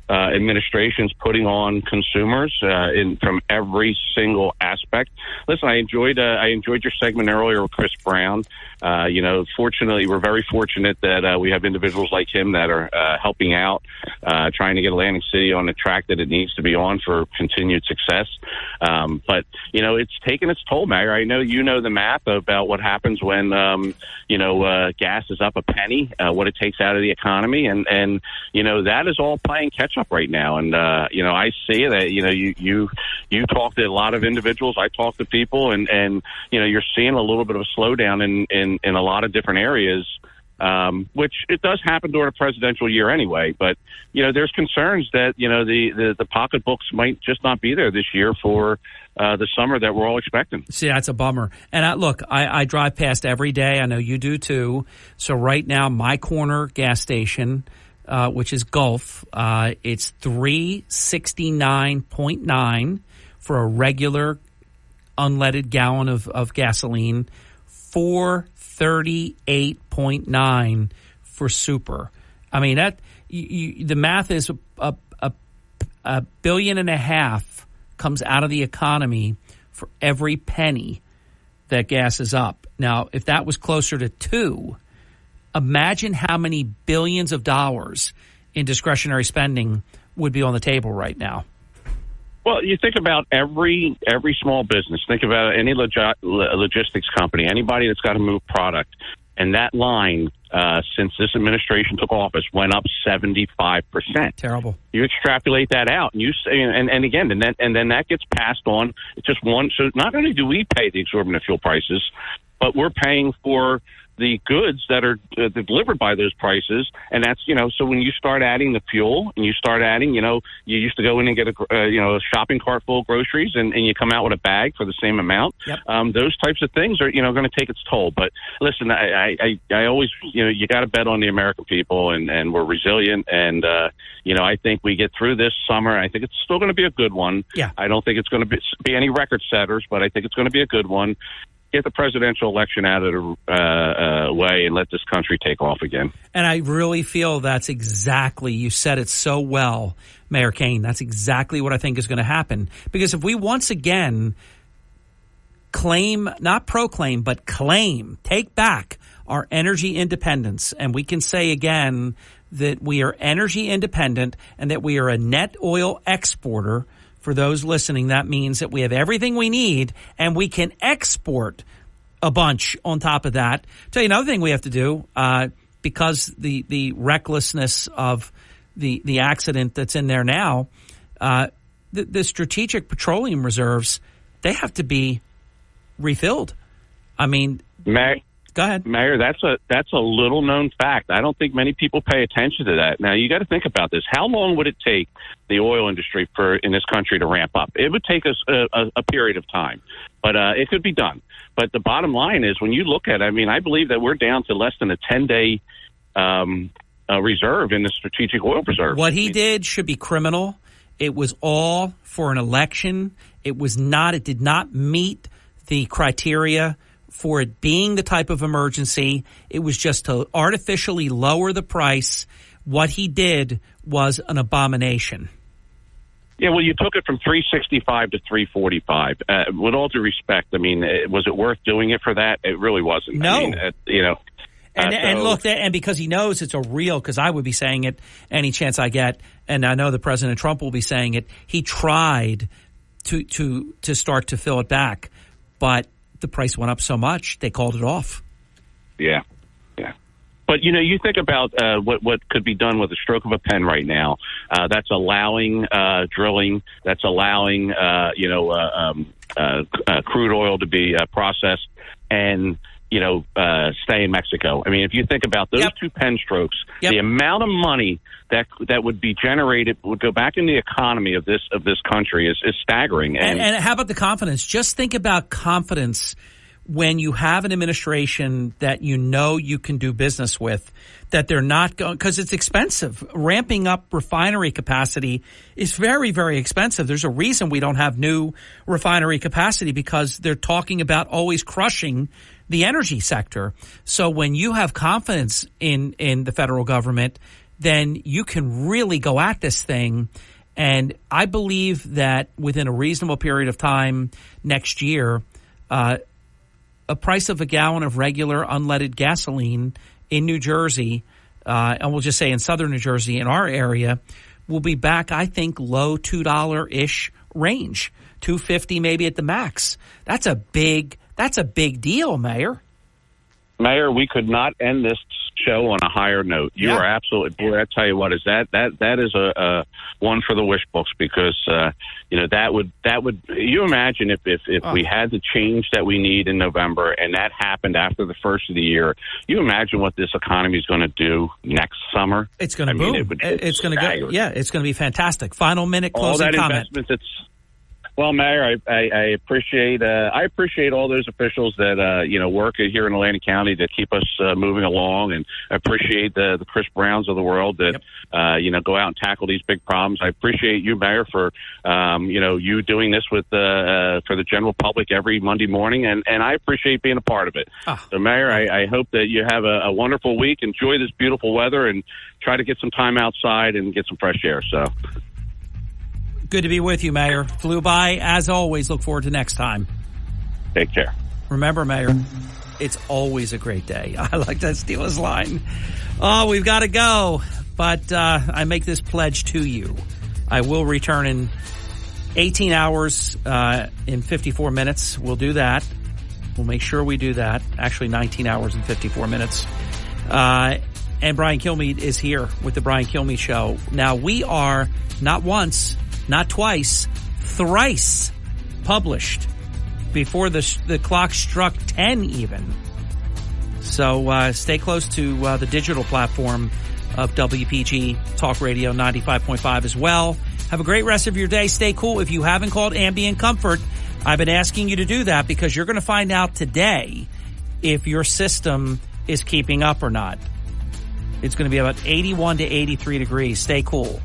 administration's putting on consumers from every single aspect. Listen, I enjoyed your segment earlier with Chris Brown. Fortunately, we're very fortunate that we have individuals like him that are helping out, trying to get Atlantic City on the track that it needs to be on for continued success. But it's taken its toll, Mayor. I know you know the math about what happens when gas is up a penny, what it takes out of the economy, and that is all playing catch up right now. And I see that you talk to a lot of individuals, I talk to people, and you're seeing a little bit of a slowdown in a lot of different areas, which it does happen during a presidential year anyway. But there's concerns that the pocketbooks might just not be there this year for the summer that we're all expecting. See, that's a bummer. And I drive past every day. I know you do too. So right now, my corner gas station, which is Gulf, it's $3.69.9 for a regular unleaded gallon of gasoline, $4.38.9 for super. I mean, that the math is $1.5 billion comes out of the economy for every penny that gas is up. Now, if that was closer to 2, imagine how many billions of dollars in discretionary spending would be on the table right now. Well, you think about every small business. Think about any logistics company, anybody that's got to move product. And that line, since this administration took office, went up 75%. Terrible. You extrapolate that out, and you say, and again, and then that gets passed on. It's just one. So not only do we pay the exorbitant fuel prices, but we're paying for the goods that are delivered by those prices. And that's, so when you start adding the fuel and you start adding, you used to go in and get a shopping cart full of groceries and you come out with a bag for the same amount. Yep. Those types of things are, going to take its toll. But listen, I always, you got to bet on the American people, and we're resilient. And, I think we get through this summer. I think it's still going to be a good one. Yeah. I don't think it's going to be any record setters, but I think it's going to be a good one. Get the presidential election out of the way and let this country take off again. And I really feel that's exactly, you said it so well, Mayor Kane, that's exactly what I think is going to happen. Because if we once again claim, not proclaim, but claim, take back our energy independence, and we can say again that we are energy independent and that we are a net oil exporter. For those listening, that means that we have everything we need and we can export a bunch on top of that. Tell you another thing we have to do, because the recklessness of the accident that's in there now, the strategic petroleum reserves, they have to be refilled. I mean, go ahead, Mayor. That's a little known fact. I don't think many people pay attention to that. Now, you got to think about this. How long would it take the oil industry in this country to ramp up? It would take us a period of time, but it could be done. But the bottom line is, when you look at it, I believe that we're down to less than a 10-day reserve in the strategic oil reserve. What he did should be criminal. It was all for an election. It did not meet the criteria for it being the type of emergency. It was just to artificially lower the price. What he did was an abomination. Yeah, well, you took it from $3.65 to $3.45. With all due respect, was it worth doing it for that? It really wasn't. No. And look, and because he knows it's a real, because I would be saying it any chance I get, and I know that President Trump will be saying it, he tried to start to fill it back, but the price went up so much, they called it off. Yeah. But, you think about what could be done with a stroke of a pen right now. That's allowing drilling. That's allowing, crude oil to be processed and, stay in Mexico. If you think about those two pen strokes, the amount of money that would be generated would go back in the economy of this country is staggering. And how about the confidence? Just think about confidence when you have an administration that you can do business with, that they're not going, because it's expensive. Ramping up refinery capacity is very, very expensive. There's a reason we don't have new refinery capacity, because they're talking about always crushing the energy sector. So when you have confidence in the federal government, then you can really go at this thing. And I believe that within a reasonable period of time next year, a price of a gallon of regular unleaded gasoline in New Jersey, and we'll just say in southern New Jersey, in our area, will be back, I think, low $2-ish range, $2.50 maybe at the max. That's a big deal, Mayor. Mayor, we could not end this show on a higher note. You are absolutely, boy, I tell you what, that is a one for the wish books, because that would you imagine if we had the change that we need in November, and that happened after the first of the year. You imagine what this economy is going to do next summer. It's going to boom. It's going to go. Yeah, it's going to be fantastic. Final minute closing comment. Well, Mayor, I appreciate all those officials that work here in Atlantic County that keep us moving along, and I appreciate the Chris Browns of the world that go out and tackle these big problems. I appreciate you, Mayor, for you doing this with for the general public every Monday morning, and I appreciate being a part of it. So, Mayor, I hope that you have a wonderful week. Enjoy this beautiful weather, and try to get some time outside and get some fresh air. So. Good to be with you, Mayor. Flew by. As always, look forward to next time. Take care. Remember, Mayor, it's always a great day. I like that Steelers line. Oh, we've got to go. But I make this pledge to you. I will return in 18 hours in 54 minutes. We'll do that. We'll make sure we do that. Actually, 19 hours and 54 minutes. And Brian Kilmeade is here with the Brian Kilmeade Show. Now, we are not once, not twice, thrice published before the clock struck 10 even. So stay close to the digital platform of WPG Talk Radio 95.5 as well. Have a great rest of your day. Stay cool. If you haven't called Ambient Comfort, I've been asking you to do that because you're going to find out today if your system is keeping up or not. It's going to be about 81 to 83 degrees. Stay cool.